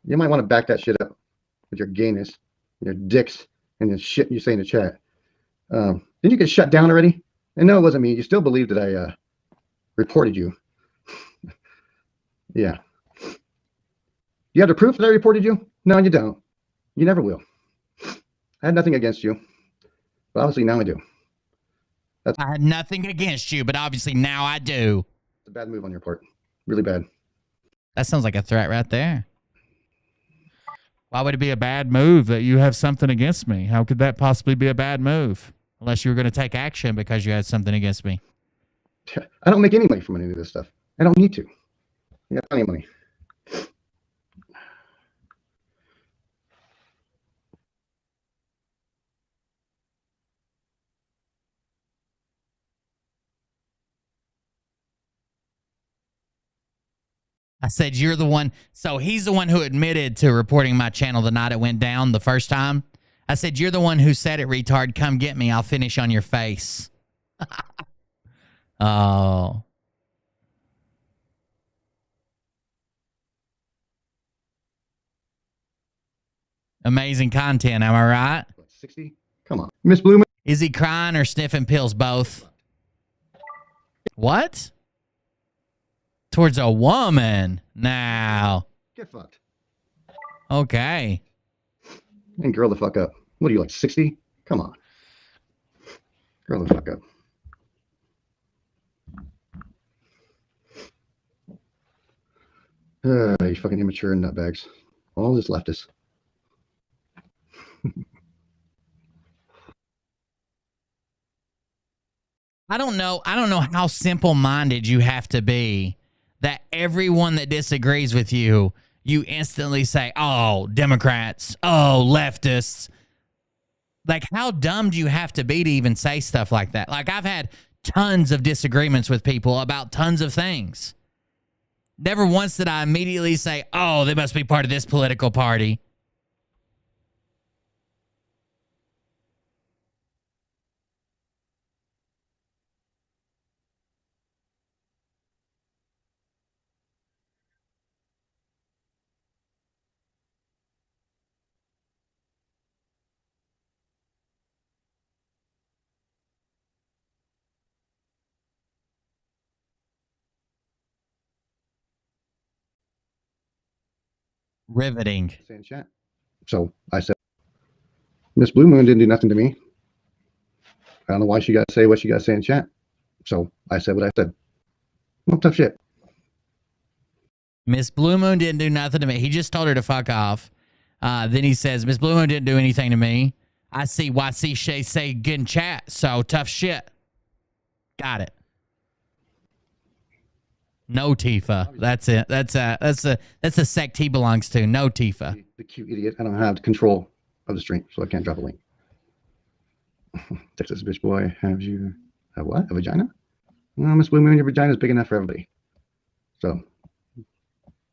you might want to back that shit up with your gayness, your dicks, and the shit you say in the chat. Didn't you get shut down already? And no, it wasn't me. You still believe that I reported you. Yeah. You have the proof that I reported you? No, you don't. You never will. I had nothing against you, but obviously now I do. I had nothing against you, but obviously now I do. It's a bad move on your part. Really bad. That sounds like a threat right there. Why would it be a bad move that you have something against me? How could that possibly be a bad move? Unless you were going to take action because you had something against me. I don't make any money from any of this stuff. I don't need to. I got plenty of money. I said, you're the one. So he's the one who admitted to reporting my channel the night it went down the first time. I said, you're the one who said it, retard. Come get me. I'll finish on your face. Oh. Amazing content, am I right? 60? Come on. Miss Blue Moon. Is he crying or sniffing pills? Both. What? Towards a woman? Now. Get fucked. Okay. And grow the fuck up. What are you, like 60? Come on. Grow the fuck up. You fucking immature nutbags. All this leftists. I don't know how simple-minded you have to be that everyone that disagrees with you, you instantly say, oh, Democrats, oh, leftists. Like, how dumb do you have to be to even say stuff like that? Like, I've had tons of disagreements with people about tons of things. Never once did I immediately say, oh, they must be part of this political party. Riveting. Say in chat. So I said, Miss Blue Moon didn't do nothing to me. I don't know why she got to say what she got to say in chat. So I said what I said. Well, tough shit. Miss Blue Moon didn't do nothing to me. He just told her to fuck off. Then he says, Miss Blue Moon didn't do anything to me. I see YC Shay say good in chat. So tough shit. Got it. No Tifa. That's it. That's a sect he belongs to. No Tifa. The cute idiot. I don't have control of the stream, so I can't drop a link. Texas bitch boy, have you a what? A vagina? No, Miss Blue Moon, your vagina is big enough for everybody. So,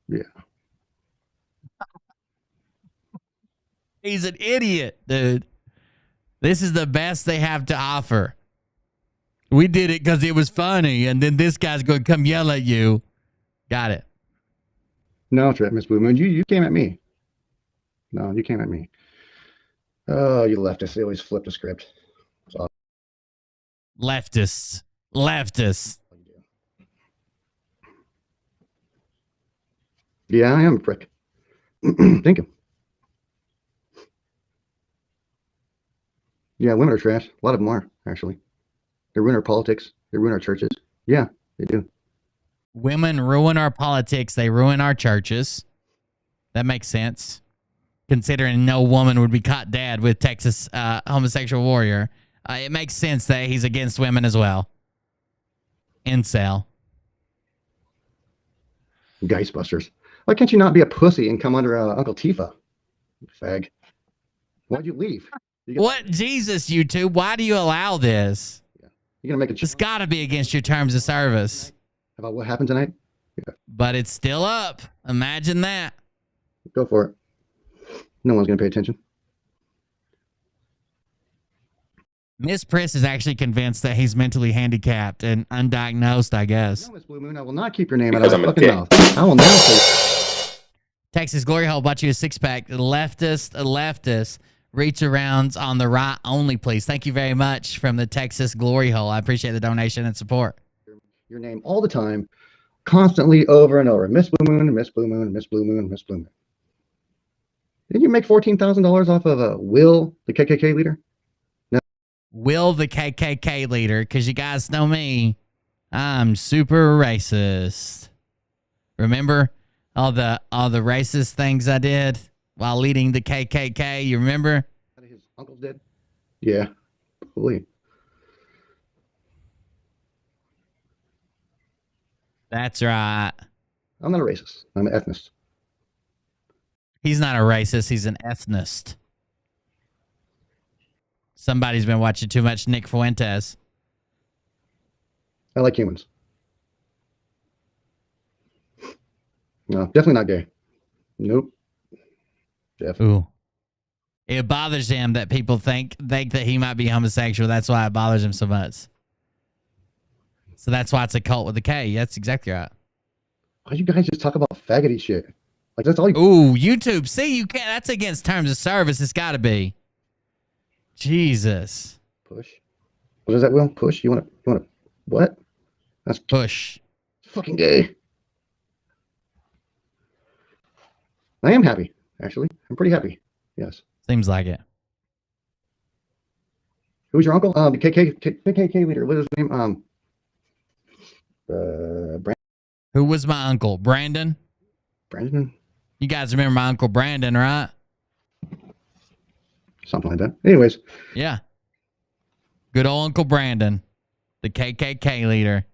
yeah. He's an idiot, dude. This is the best they have to offer. We did it because it was funny, and then this guy's going to come yell at you. Got it. No, Trip, Miss Blue Moon, you came at me. No, you came at me. Oh, you leftists. They always flip the script. So, Leftists. Leftists. yeah, I am a prick. Thank you. Yeah, women are trash. A lot of them are, actually. They ruin our politics. They ruin our churches. Yeah, they do. Women ruin our politics. They ruin our churches. That makes sense. Considering no woman would be caught dead with Texas homosexual warrior. It makes sense that he's against women as well. Incel. Geistbusters. Why can't you not be a pussy and come under Uncle Tifa? Fag. Why'd you leave? What? Jesus, YouTube. Why do you allow this? Yeah. You're going to make a It's got to be against your terms of service. about what happened tonight? Yeah. But it's still up. Imagine that. Go for it. No one's going to pay attention. Miss Priss is actually convinced that he's mentally handicapped and undiagnosed, I guess. No, Miss Blue Moon, I will not keep your name out of my fucking mouth. I will now say... Texas Glory Hole bought you a six-pack. Leftist. Reach arounds on the right only, please. Thank you very much from the Texas Glory Hole. I appreciate the donation and support. Your name all the time, constantly over and over. Miss Blue Moon, Miss Blue Moon, Miss Blue Moon, Miss Blue Moon. Didn't you make $14,000 off of Will, the KKK leader? No. Will, the KKK leader, because you guys know me. I'm super racist. Remember all the racist things I did while leading the KKK? You remember? His uncle's dead? Yeah, probably. That's right. I'm not a racist. I'm an ethnicist. He's not a racist. He's an ethnist. Somebody's been watching too much Nick Fuentes. I like humans. No, definitely not gay. Nope. Definitely. Ooh. It bothers him that people think that he might be homosexual. That's why it bothers him so much. So that's why it's a cult with a K. That's exactly right. Why you guys just talk about faggoty shit? Like that's all you. Ooh, YouTube. See, you can't. That's against terms of service. It's got to be. Jesus. Push. What is that, Will? Push? You want to, what? That's push. Fucking gay. I am happy, actually. I'm pretty happy. Yes. Seems like it. Who's your uncle? The KKK leader. What is his name? Brandon. Who was my uncle? Brandon? Brandon? You guys remember my uncle Brandon, right? Something like that. Anyways. Yeah. Good old Uncle Brandon, the KKK leader.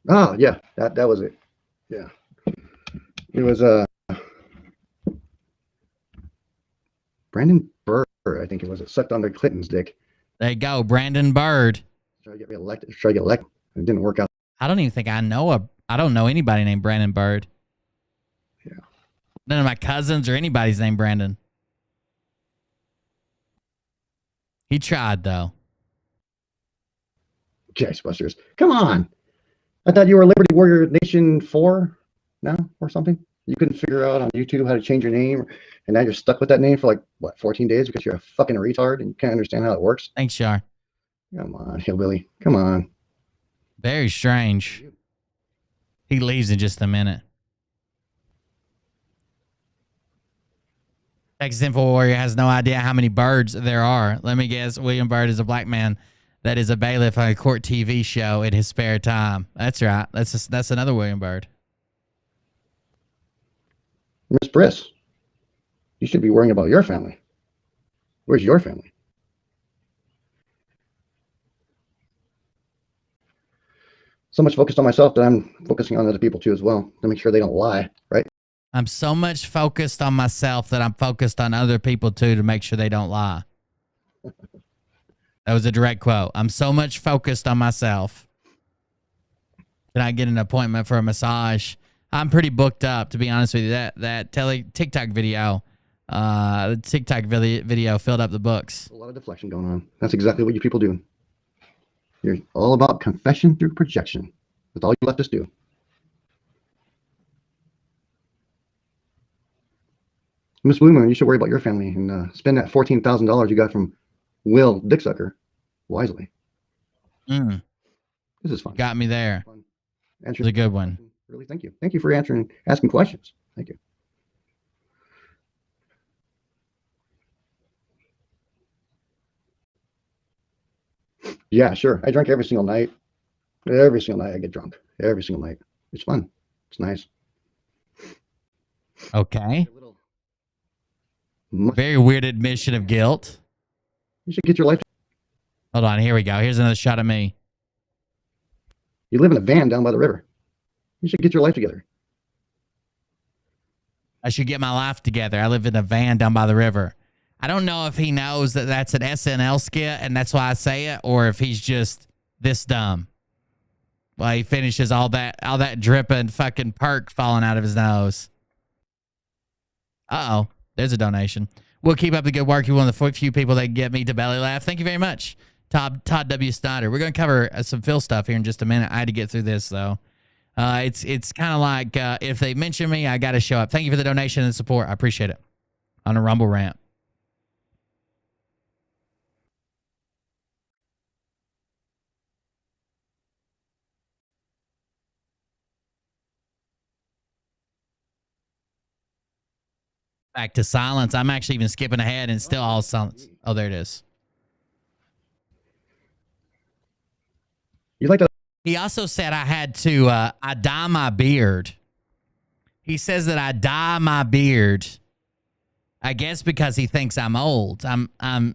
Oh, yeah. That was it. Yeah. It was Brandon Bird, I think it was. It sucked on Clinton's dick. There you go, Brandon Bird. Try to get elected. It didn't work out. I don't even think I don't know anybody named Brandon Bird. Yeah. None of my cousins or anybody's named Brandon. He tried, though. Jazzbusters. Come on. I thought you were Liberty Warrior Nation 4 now or something. You couldn't figure out on YouTube how to change your name, and now you're stuck with that name for like, what, 14 days because you're a fucking retard and you can't understand how it works? Thanks, Shar. Come on, hillbilly. Come on. Very strange. He leaves in just a minute. Texas Info Warrior has no idea how many birds there are. Let me guess. William Byrd is a black man that is a bailiff on a court TV show in his spare time. That's right. That's another William Byrd. Miss Briss, you should be worrying about your family. Where's your family? So much focused on myself that I'm focusing on other people too as well to make sure they don't lie, right? I'm so much focused on myself that I'm focused on other people too to make sure they don't lie. That was a direct quote. I'm so much focused on myself. Can I get an appointment for a massage? I'm pretty booked up, to be honest with you. That TikTok video, the TikTok video filled up the books. A lot of deflection going on. That's exactly what you people do. You're all about confession through projection. That's all you let us do. Miss Blue Moon, you should worry about your family and spend that $14,000 you got from Will Dicksucker wisely. This is fun. Got me there. It's a good one. Really, thank you. Thank you for asking questions. Thank you. Yeah, sure. I drink every single night. Every single night I get drunk. Every single night. It's fun. It's nice. Okay. Very weird admission of guilt. You should get your life. Hold on. Here we go. Here's another shot of me. You live in a van down by the river. You should get your life together. I should get my life together. I live in a van down by the river. I don't know if he knows that that's an SNL skit and that's why I say it, or if he's just this dumb. Well, he finishes all that dripping fucking perk falling out of his nose. Uh-oh. There's a donation. We'll keep up the good work. You're one of the few people that get me to belly laugh. Thank you very much, Todd W. Snyder. We're going to cover some Phil stuff here in just a minute. I had to get through this, though. It's kind of like if they mention me, I got to show up. Thank you for the donation and support. I appreciate it. On a Rumble rant. Back to silence. I'm actually even skipping ahead and still all silence. Oh, there it is. You like to? He also said I had to I dye my beard. He says that I dye my beard. I guess because he thinks I'm old. I'm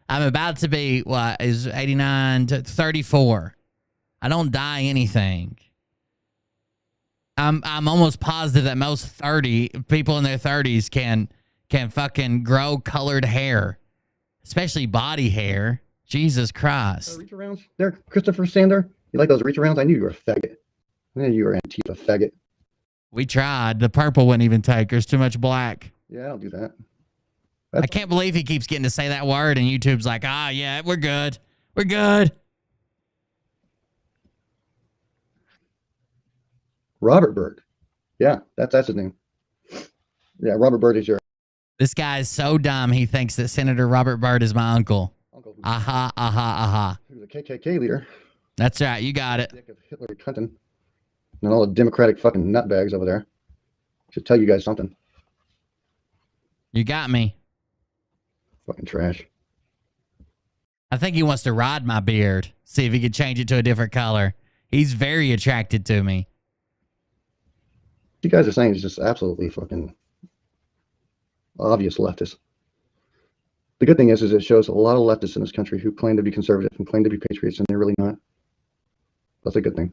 about to be what is 89 to 34. I don't dye anything. I'm almost positive that most people in their 30s can fucking grow colored hair, especially body hair. Jesus Christ. Reach arounds there, Christopher Sander. You like those reach arounds? I knew you were a faggot. I knew you were Antifa faggot. We tried. The purple wouldn't even take. There's too much black. Yeah, I don't do that. I can't believe he keeps getting to say that word, and YouTube's like, ah, yeah, we're good. We're good. Robert Byrd. Yeah, that's his name. Yeah, Robert Byrd is your. This guy is so dumb, he thinks that Senator Robert Byrd is my uncle. Aha, aha, aha. He was a KKK leader. That's right, you got it. Dick of Hillary Clinton. And all the Democratic fucking nutbags over there. Should tell you guys something. You got me. Fucking trash. I think he wants to ride my beard. See if he could change it to a different color. He's very attracted to me. You guys are saying he's just absolutely fucking obvious leftist. The good thing is it shows a lot of leftists in this country who claim to be conservative and claim to be patriots, and they're really not. That's a good thing.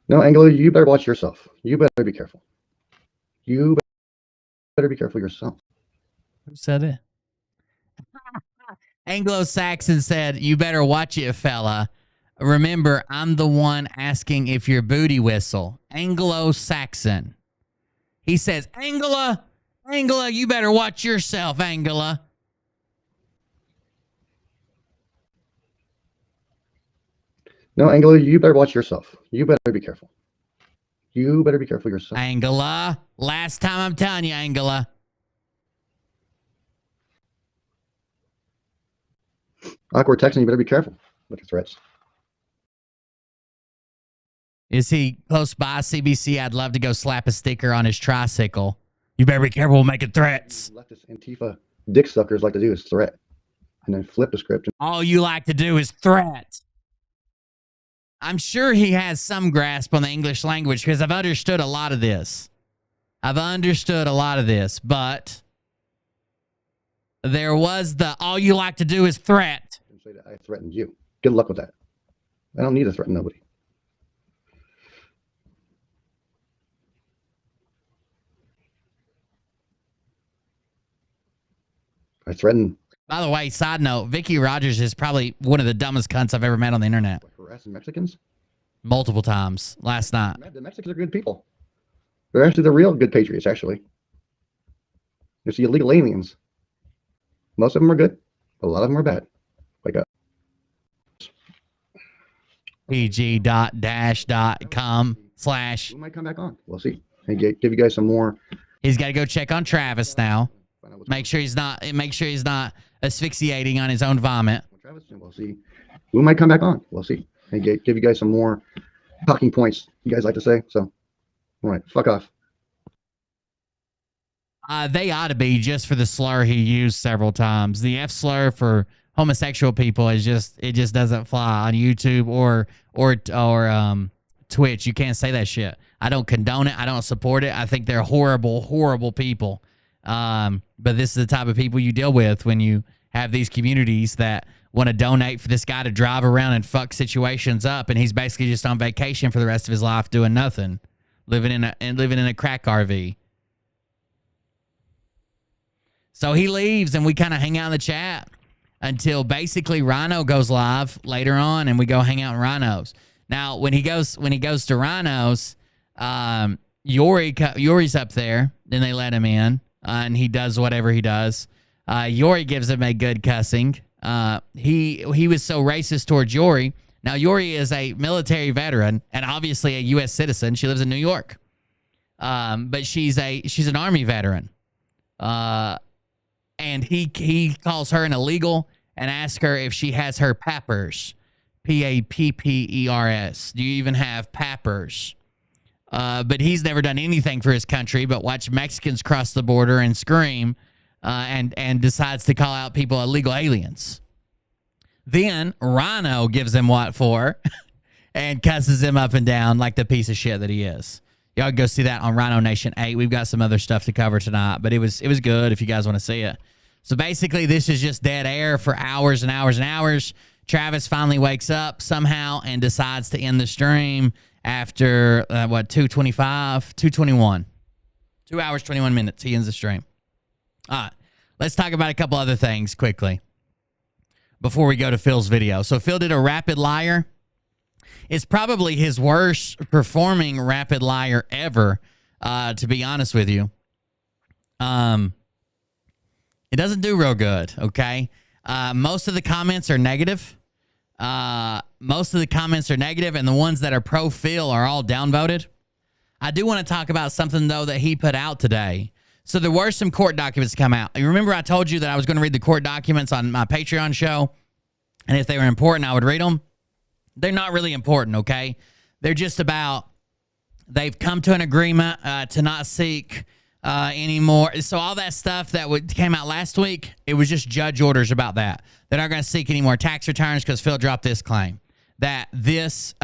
No, Angelo, you better watch yourself. You better be careful. You better be careful yourself. Who said it? Anglo-Saxon said, you better watch it, fella. Remember, I'm the one asking if your booty whistle. Anglo-Saxon. He says, Angela, you better watch yourself, Angela. No, Angela, you better watch yourself. You better be careful. You better be careful yourself. Angela. Last time I'm telling you, Angela. Awkward texting, you better be careful with your threats. Is he close by CBC? I'd love to go slap a sticker on his tricycle. You better be careful making threats. Leftist Antifa dick suckers like to do is threat. And then flip the script. All you like to do is threat. I'm sure he has some grasp on the English language because I've understood a lot of this. But there was the all you like to do is threat. Say that I threatened you. Good luck with that. I don't need to threaten nobody. I threaten. By the way, side note, Vicky Rogers is probably one of the dumbest cunts I've ever met on the internet. Harassing Mexicans? Multiple times last night. The Mexicans are good people. They're actually the real good patriots, actually. There's the illegal aliens. Most of them are good. A lot of them are bad. Like pg.dash.com/ Who might come back on? We'll see. And give you guys some more. He's got to go check on Travis now. Make sure he's not asphyxiating on his own vomit. Travis, we'll see. Who might come back on? We'll see. And give you guys some more talking points, you guys like to say. So, all right, fuck off. They ought to be, just for the slur he used several times. The F slur for homosexual people it just doesn't fly on YouTube or Twitch. You can't say that shit. I don't condone it. I don't support it. I think they're horrible, horrible people. But this is the type of people you deal with when you have these communities that want to donate for this guy to drive around and fuck situations up, and he's basically just on vacation for the rest of his life doing nothing, living in a crack RV. So he leaves, and we kind of hang out in the chat until basically Rhino goes live later on, and we go hang out in Rhino's. Now, when he goes to Rhino's, Yori's up there. Then they let him in, and he does whatever he does. Yori gives him a good cussing. He was so racist towards Yori. Now, Yori is a military veteran and obviously a U.S. citizen. She lives in New York, but she's an Army veteran. And he calls her an illegal and asks her if she has her pappers, Pappers. Do you even have pappers? But he's never done anything for his country but watch Mexicans cross the border and scream, and decides to call out people illegal aliens. Then Rhino gives him what for and cusses him up and down like the piece of shit that he is. Y'all go see that on Rhino Nation 8. We've got some other stuff to cover tonight, but it was good if you guys want to see it. So basically, this is just dead air for hours and hours and hours. Travis finally wakes up somehow and decides to end the stream after, 2:21. 2 hours, 21 minutes. He ends the stream. All right. Let's talk about a couple other things quickly before we go to Phil's video. So Phil did a rapid liar. It's probably his worst performing rapid liar ever, to be honest with you. It doesn't do real good, okay? Most of the comments are negative. And the ones that are pro-Phil are all downvoted. I do want to talk about something, though, that he put out today. So there were some court documents to come out. You remember I told you that I was going to read the court documents on my Patreon show? And if they were important, I would read them. They're not really important, okay? They're just about they've come to an agreement to not seek anymore. So all that stuff that came out last week, it was just judge orders about that. They're not going to seek any more tax returns because Phil dropped this claim. That this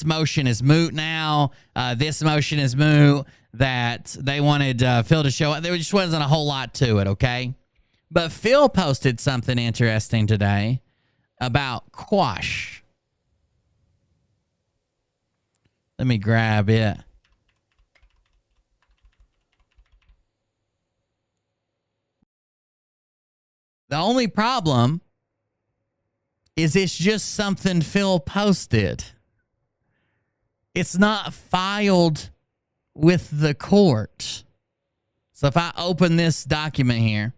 motion is moot now. This motion is moot. That they wanted Phil to show up. There just wasn't a whole lot to it, okay? But Phil posted something interesting today about Quash. Let me grab it. The only problem is it's just something Phil posted. It's not filed with the court. So if I open this document here,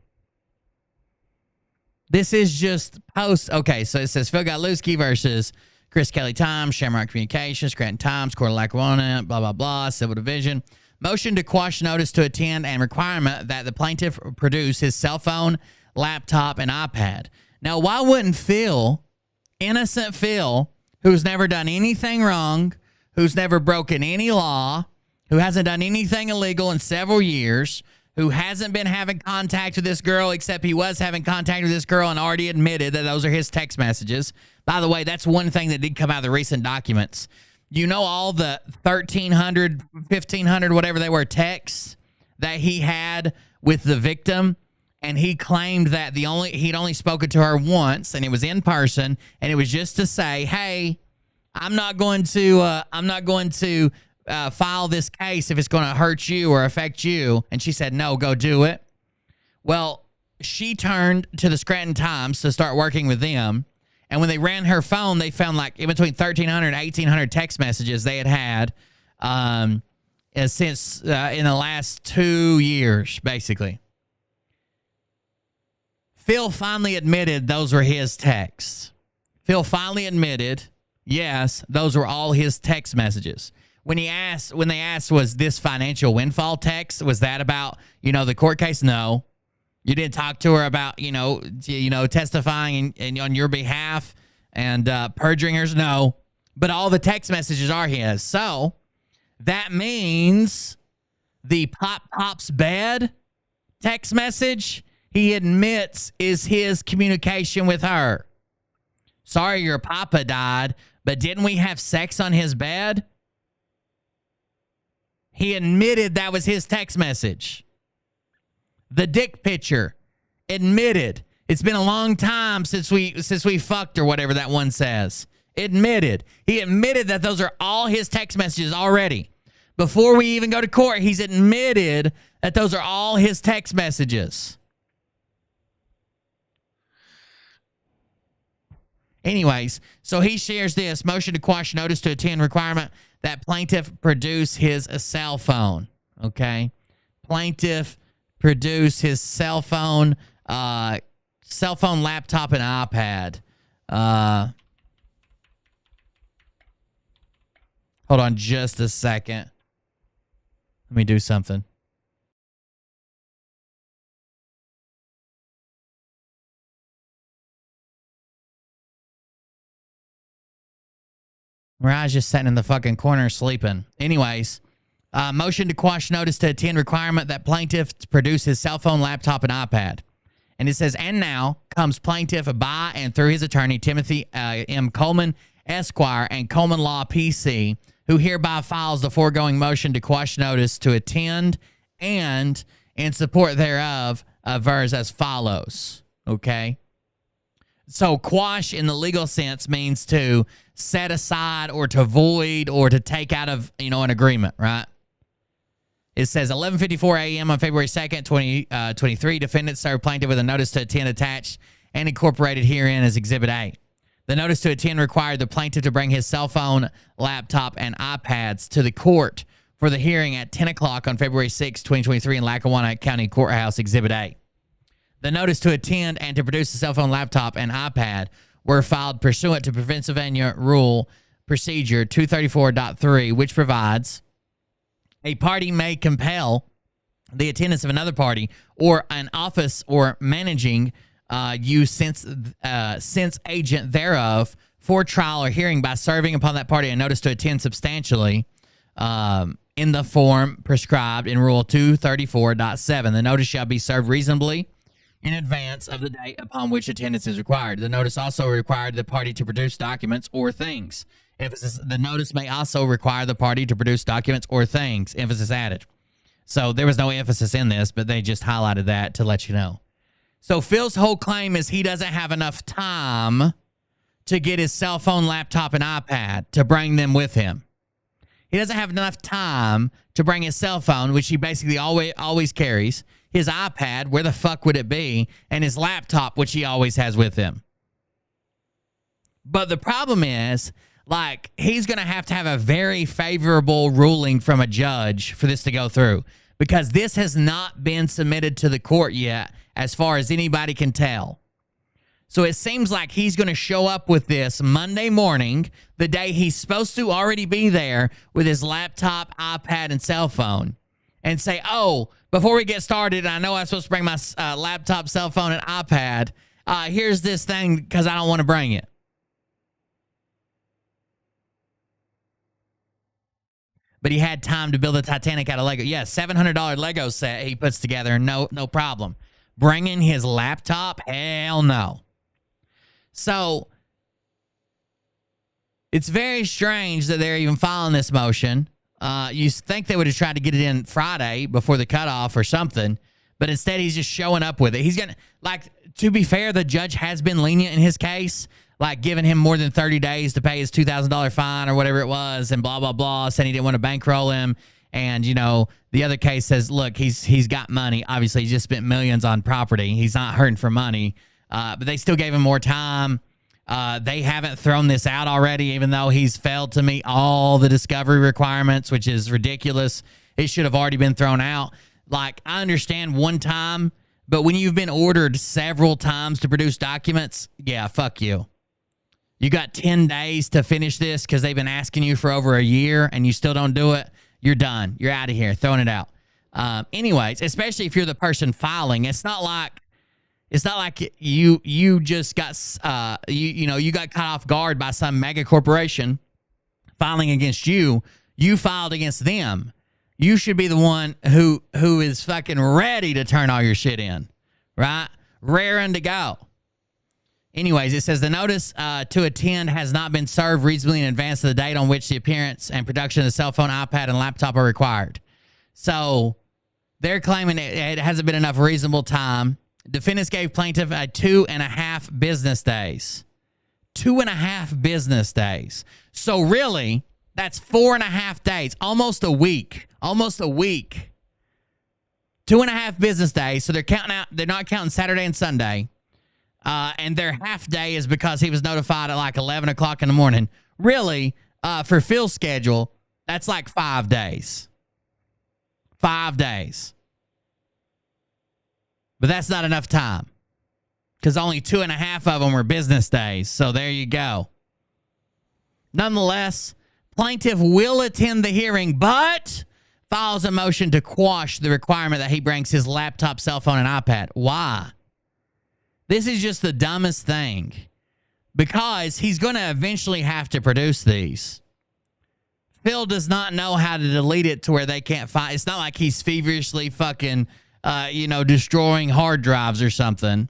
this is just post. Okay, so it says Phil Godlewski versus Chris Kelly Times, Shamrock Communications, Scranton Times, Court of Lackawanna, blah, blah, blah, Civil Division. Motion to quash notice to attend and requirement that the plaintiff produce his cell phone, laptop, and iPad. Now, why wouldn't Phil, innocent Phil, who's never done anything wrong, who's never broken any law, who hasn't done anything illegal in several years, who hasn't been having contact with this girl, except he was having contact with this girl and already admitted that those are his text messages. By the way, that's one thing that did come out of the recent documents. You know all the 1,300, 1,500, whatever they were, texts that he had with the victim, and he claimed that he'd only spoken to her once, and it was in person, and it was just to say, hey, I'm not going to file this case if it's going to hurt you or affect you. And she said, no, go do it. Well, she turned to the Scranton Times to start working with them. And when they ran her phone, they found like in between 1,300 and 1,800 text messages they had since in the last 2 years, basically. Phil finally admitted those were his texts. Phil finally admitted, yes, those were all his text messages. When they asked, was this financial windfall text? Was that about, the court case? No. You didn't talk to her about, testifying on your behalf and perjuring hers? No. But all the text messages are his. So that means the Pop's bed text message, he admits, is his communication with her. Sorry your papa died, but didn't we have sex on his bed? He admitted that was his text message. The dick picture, admitted. It's been a long time since we fucked, or whatever that one says. Admitted. He admitted that those are all his text messages already. Before we even go to court, he's admitted that those are all his text messages. Anyways, so he shares this motion to quash notice to attend requirement that plaintiff produce his cell phone. Okay, plaintiff produce his cell phone, laptop, and iPad. Hold on just a second. Let me do something. Mirage just sitting in the fucking corner sleeping. Anyways, motion to quash notice to attend requirement that plaintiff produce his cell phone, laptop, and iPad. And it says, and now comes plaintiff by and through his attorney, Timothy M. Coleman, Esquire, and Coleman Law, PC, who hereby files the foregoing motion to quash notice to attend and in support thereof verse as follows. Okay? So quash in the legal sense means to set aside or to void or to take out of, an agreement, right? It says 11:54 a.m. on February 2nd, 2023, defendant served plaintiff with a notice to attend attached and incorporated herein as Exhibit A. The notice to attend required the plaintiff to bring his cell phone, laptop, and iPads to the court for the hearing at 10 o'clock on February 6, 2023 in Lackawanna County Courthouse, Exhibit A. The notice to attend and to produce the cell phone, laptop, and iPad were filed pursuant to Pennsylvania Rule Procedure 234.3, which provides a party may compel the attendance of another party or an office or managing you since agent thereof for trial or hearing by serving upon that party a notice to attend substantially in the form prescribed in Rule 234.7. The notice shall be served reasonably in advance of the date upon which attendance is required. The notice also required the party to produce documents or things. Emphasis, the notice may also require the party to produce documents or things. Emphasis added. So there was no emphasis in this, but they just highlighted that to let you know. So Phil's whole claim is he doesn't have enough time to get his cell phone, laptop, and iPad to bring them with him. He doesn't have enough time to bring his cell phone, which he basically always carries, his iPad, where the fuck would it be, and his laptop, which he always has with him. But the problem is, like, he's going to have a very favorable ruling from a judge for this to go through, because this has not been submitted to the court yet, as far as anybody can tell. So it seems like he's going to show up with this Monday morning, the day he's supposed to already be there with his laptop, iPad, and cell phone, and say, oh, before we get started, I know I'm supposed to bring my laptop, cell phone, and iPad. Here's this thing because I don't want to bring it. But he had time to build the Titanic out of Lego. Yeah, $700 Lego set he puts together, no problem. Bringing his laptop? Hell no. So, it's very strange that they're even filing this motion. You think they would have tried to get it in Friday before the cutoff or something, but instead he's just showing up with it. He's going to, like, to be fair, the judge has been lenient in his case, like giving him more than 30 days to pay his $2,000 fine or whatever it was, and blah, blah, blah, saying he didn't want to bankroll him. And, you know, the other case says, look, he's got money. Obviously, he just spent millions on property. He's not hurting for money. But they still gave him more time. They haven't thrown this out already, even though he's failed to meet all the discovery requirements, which is ridiculous. It should have already been thrown out. Like, I understand one time, but when you've been ordered several times to produce documents, yeah, fuck you. You got 10 days to finish this because they've been asking you for over a year and you still don't do it. You're done. You're out of here. Throwing it out. Anyways, especially if you're the person filing, it's not like you just got you got caught off guard by some mega corporation filing against you. You filed against them. You should be the one who is fucking ready to turn all your shit in, right? Raring to go. Anyways, it says the notice to attend has not been served reasonably in advance of the date on which the appearance and production of the cell phone, iPad, and laptop are required. So they're claiming it hasn't been enough reasonable time. Defendants gave plaintiff 2.5 business days. 2.5 business days. So really, that's 4.5 days. Almost a week. Almost a week. 2.5 business days. So they're counting out. They're not counting Saturday and Sunday. And their half day is because he was notified at like 11 o'clock in the morning. Really, for Phil's schedule, that's like 5 days. 5 days. But that's not enough time. Because only 2.5 of them were business days. So there you go. Nonetheless, plaintiff will attend the hearing, but files a motion to quash the requirement that he brings his laptop, cell phone, and iPad. Why? This is just the dumbest thing. Because he's going to eventually have to produce these. Phil does not know how to delete it to where they can't find. It's not like he's feverishly fucking, destroying hard drives or something.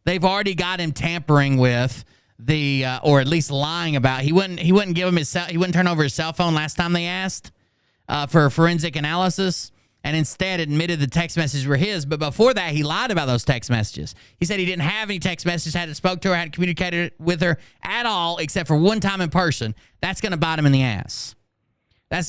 They've already got him tampering with the, or at least lying about. He wouldn't give him he wouldn't turn over his cell phone last time they asked for forensic analysis. And instead admitted the text messages were his. But before that, he lied about those text messages. He said he didn't have any text messages, hadn't spoke to her, hadn't communicated with her at all, except for one time in person. That's going to bite him in the ass.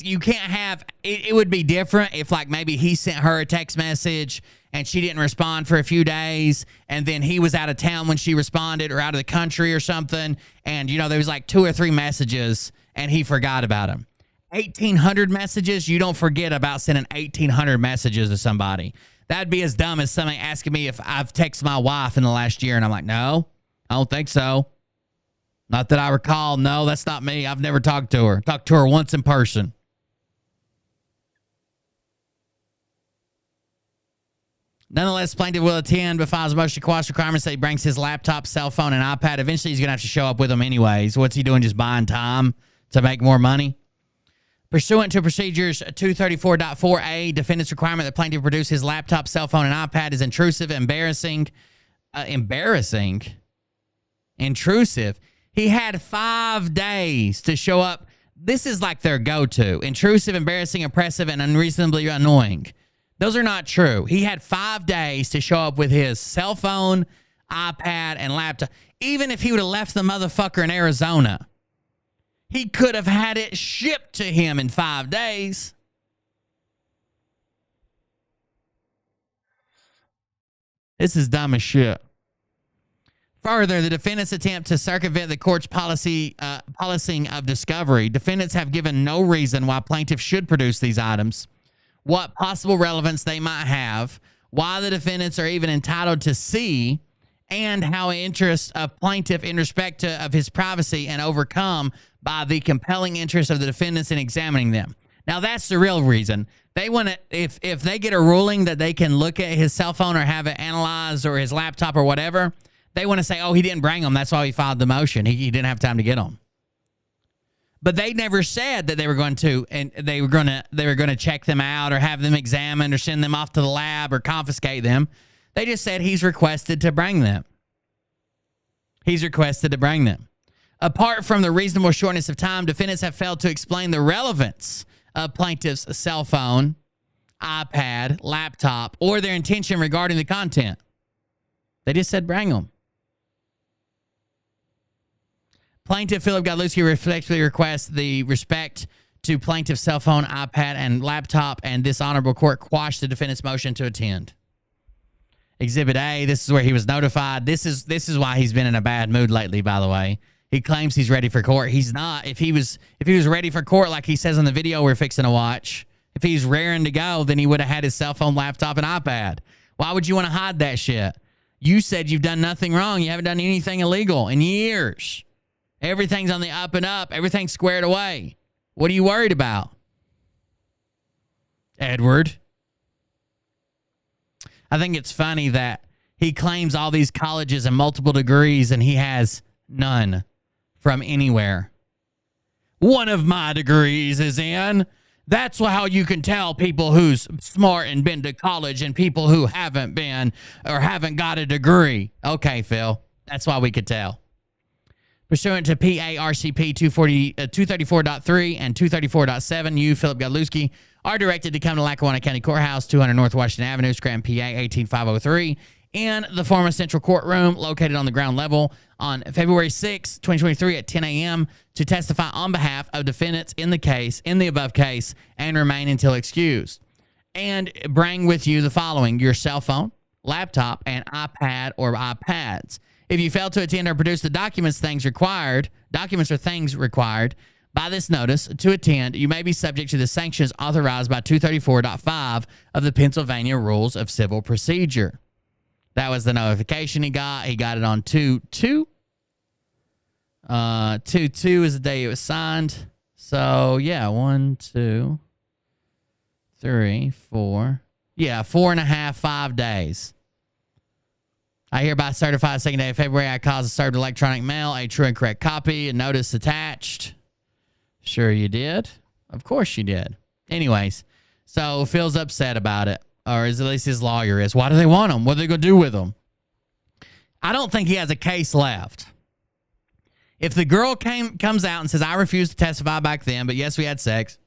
You can't have, it would be different if like maybe he sent her a text message and she didn't respond for a few days, and then he was out of town when she responded, or out of the country or something, and, you know, there was like 2 or 3 messages, and he forgot about them. 1,800 messages? You don't forget about sending 1,800 messages to somebody. That'd be as dumb as somebody asking me if I've texted my wife in the last year, and I'm like, no, I don't think so. Not that I recall. No, that's not me. I've never talked to her. Talked to her once in person. Nonetheless, plaintiff will attend but files a motion to quash requirements that he brings his laptop, cell phone, and iPad. Eventually, he's going to have to show up with them anyways. What's he doing, just buying time to make more money? Pursuant to procedures 234.4a, defendant's requirement that plaintiff produce his laptop, cell phone, and iPad is intrusive, embarrassing. Intrusive. He had 5 days to show up. This is like their go-to. Intrusive, embarrassing, oppressive, and unreasonably annoying. Those are not true. He had 5 days to show up with his cell phone, iPad, and laptop. Even if he would have left the motherfucker in Arizona, he could have had it shipped to him in 5 days. This is dumb as shit. Further, the defendant's attempt to circumvent the court's policing of discovery. Defendants have given no reason why plaintiff should produce these items, what possible relevance they might have, why the defendants are even entitled to see, and how interests of plaintiff in respect of his privacy and overcome by the compelling interest of the defendants in examining them. Now, that's the real reason. They want to, if they get a ruling that they can look at his cell phone or have it analyzed, or his laptop or whatever, they want to say, oh, he didn't bring them. That's why he filed the motion. He didn't have time to get them. But they never said that they were going to, and they were going to check them out or have them examined or send them off to the lab or confiscate them. They just said he's requested to bring them. He's requested to bring them. Apart from the reasonable shortness of time, defendants have failed to explain the relevance of plaintiff's cell phone, iPad, laptop, or their intention regarding the content. They just said bring them. Plaintiff Philip Godlewski respectfully requests the respect to plaintiff's cell phone, iPad, and laptop, and this honorable court quash the defendant's motion to attend. Exhibit A, this is where he was notified. This is why he's been in a bad mood lately, by the way. He claims he's ready for court. He's not. If he was ready for court, like he says in the video we're fixing to watch, if he's raring to go, then he would have had his cell phone, laptop, and iPad. Why would you want to hide that shit? You said you've done nothing wrong. You haven't done anything illegal in years. Everything's on the up and up. Everything's squared away. What are you worried about, Edward? I think it's funny that he claims all these colleges and multiple degrees, and he has none from anywhere. One of my degrees is in. That's how you can tell people who's smart and been to college and people who haven't been or haven't got a degree. Okay, Phil. That's why we could tell. Pursuant to PARCP 234.3 and 234.7, you, Philip Godlewski, are directed to come to Lackawanna County Courthouse, 200 North Washington Avenue, Scranton, PA, 18503, in the former Central Courtroom located on the ground level on February 6, 2023 at 10 a.m. to testify on behalf of defendants in the above case, and remain until excused. And bring with you the following: your cell phone, laptop, and iPad or iPads. If you fail to attend or produce the documents or things required by this notice to attend, you may be subject to the sanctions authorized by 234.5 of the Pennsylvania Rules of Civil Procedure. That was the notification he got. He got it on 2/2. 2/2 is the day it was signed. So, yeah, 1, 2, 3, 4. Yeah, 4.5, 5 days. I hereby certify the second day of February I caused a served electronic mail, a true and correct copy, and notice attached. Sure you did. Of course you did. Anyways, so Phil's upset about it, or at least his lawyer is. Why do they want him? What are they going to do with him? I don't think he has a case left. If the girl comes out and says, I refused to testify back then, but yes, we had sex,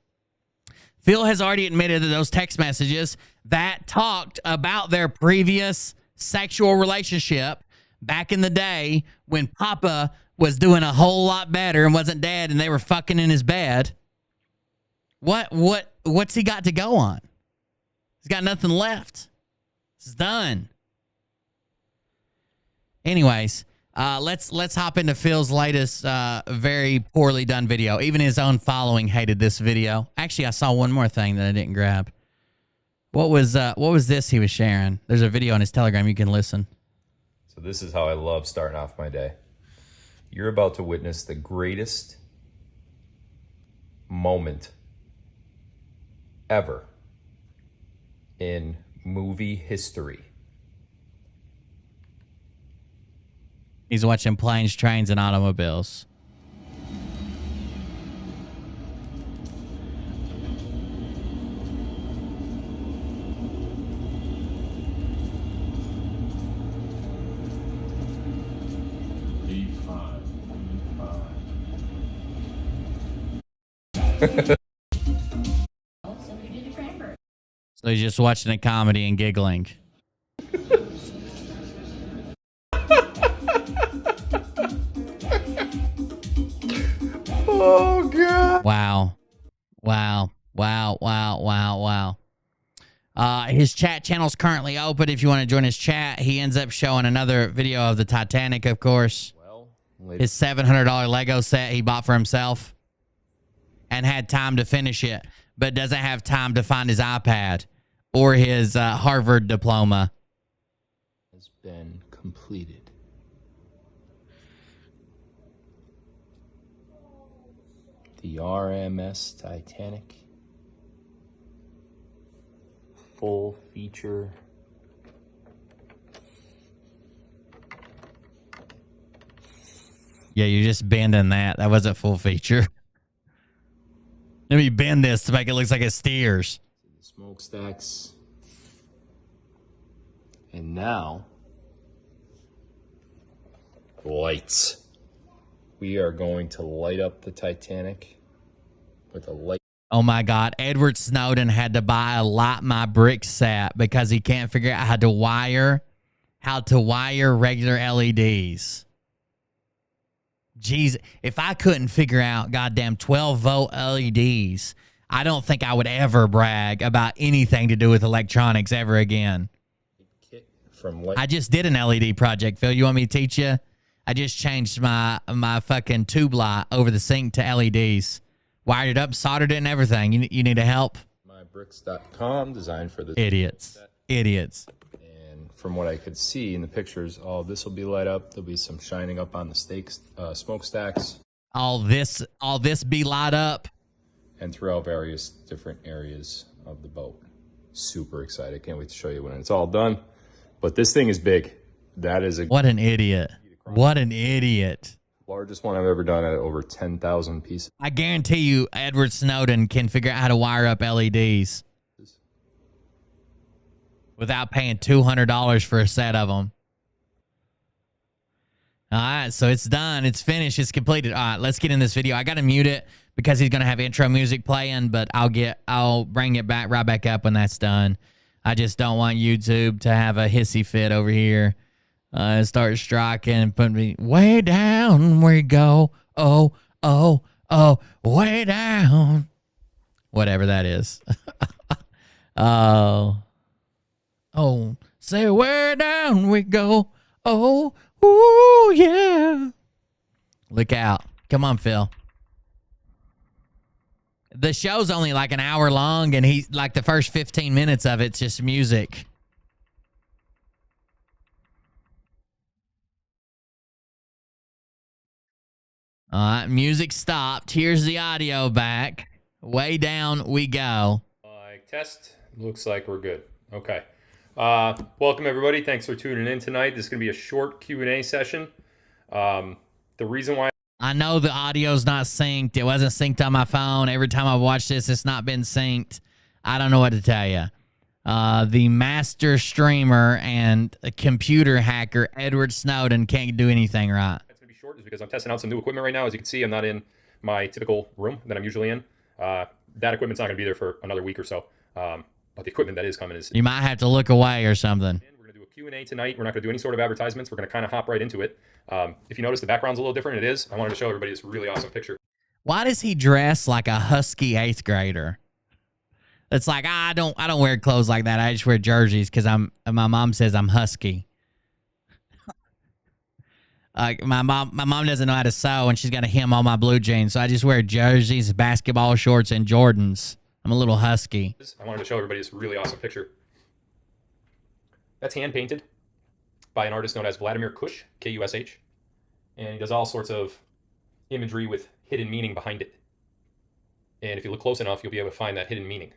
Phil has already admitted that those text messages that talked about their previous sexual relationship back in the day when Papa was doing a whole lot better and wasn't dead and they were fucking in his bed. What's he got to go on? He's got nothing left. It's done. Anyways, let's hop into Phil's latest very poorly done video. Even his own following hated this video. Actually, I saw one more thing that I didn't grab. What was this he was sharing? There's a video on his Telegram. You can listen. So this is how I love starting off my day. You're about to witness the greatest moment ever in movie history. He's watching Planes, Trains, and Automobiles. So he's just watching a comedy and giggling. Oh, God. Wow. Wow. Wow. Wow. Wow. Wow. His chat channel's currently open if you want to join his chat. He ends up showing another video of the Titanic, of course. His $700 Lego set he bought for himself and had time to finish it, but doesn't have time to find his iPad or his Harvard diploma. Has been completed. The RMS Titanic. Full feature. Yeah, you're just bending that. That wasn't full feature. Let me bend this to make it look like it steers. The smokestacks. And now, lights. We are going to light up the Titanic with a light. Oh my God. Edward Snowden had to buy a Light My Brick set because he can't figure out how to wire regular LEDs. Jeez, if I couldn't figure out goddamn 12-volt LEDs, I don't think I would ever brag about anything to do with electronics ever again. I just did an LED project, Phil. You want me to teach you? I just changed my fucking tube light over the sink to LEDs. Wired it up, soldered it, and everything. You need a help? mybricks.com, designed for the Idiots. Idiots. And from what I could see in the pictures, all this will be lit up. There'll be some shining up on the smokestacks. All this be light up. And throughout various different areas of the boat. Super excited. Can't wait to show you when it's all done. But this thing is big. That is What an idiot. What an idiot. Largest one I've ever done at over 10,000 pieces. I guarantee you Edward Snowden can figure out how to wire up LEDs without paying $200 for a set of them. All right, so it's done. It's finished. It's completed. All right, let's get in this video. I got to mute it because he's going to have intro music playing, but I'll bring it right back up when that's done. I just don't want YouTube to have a hissy fit over here. Start striking and put me way down we go. Oh, way down. Whatever that is. Oh, say way down we go. Oh, ooh, yeah. Look out. Come on, Phil. The show's only like an hour long, and he's like the first 15 minutes of it's just music. All right, music stopped. Here's the audio back. Way down we go. Test. Looks like we're good. Okay. Welcome, everybody. Thanks for tuning in tonight. This is going to be a short Q&A session. The reason why... I know the audio's not synced. It wasn't synced on my phone. Every time I've watched this, it's not been synced. I don't know what to tell you. The master streamer and a computer hacker, Edward Snowden, can't do anything right. It's going to be short is because I'm testing out some new equipment right now. As you can see, I'm not in my typical room that I'm usually in. That equipment's not going to be there for another week or so. But the equipment that is coming is... You might have to look away or something. We're going to do a Q&A tonight. We're not going to do any sort of advertisements. We're going to kind of hop right into it. If you notice, the background's a little different. It is. I wanted to show everybody this really awesome picture. Why does he dress like a husky 8th grader? It's like I don't wear clothes like that. I just wear jerseys because my mom says I'm husky. My mom doesn't know how to sew, and she's got to hem all my blue jeans. So I just wear jerseys, basketball shorts, and Jordans. I'm a little husky. I wanted to show everybody this really awesome picture. That's hand painted by an artist known as Vladimir Kush, K-U-S-H. And he does all sorts of imagery with hidden meaning behind it. And if you look close enough, you'll be able to find that hidden meaning.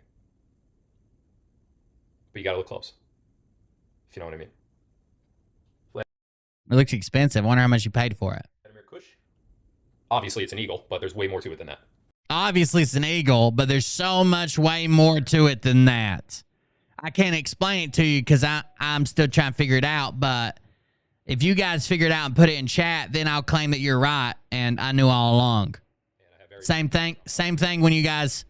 But you got to look close, if you know what I mean. It looks expensive. I wonder how much you paid for it. Vladimir Kush. Obviously, it's an eagle, but there's way more to it than that. Obviously, it's an eagle, but there's so much way more to it than that. I can't explain it to you because I'm still trying to figure it out. But if you guys figure it out and put it in chat, then I'll claim that you're right and I knew all along. Same thing when you guys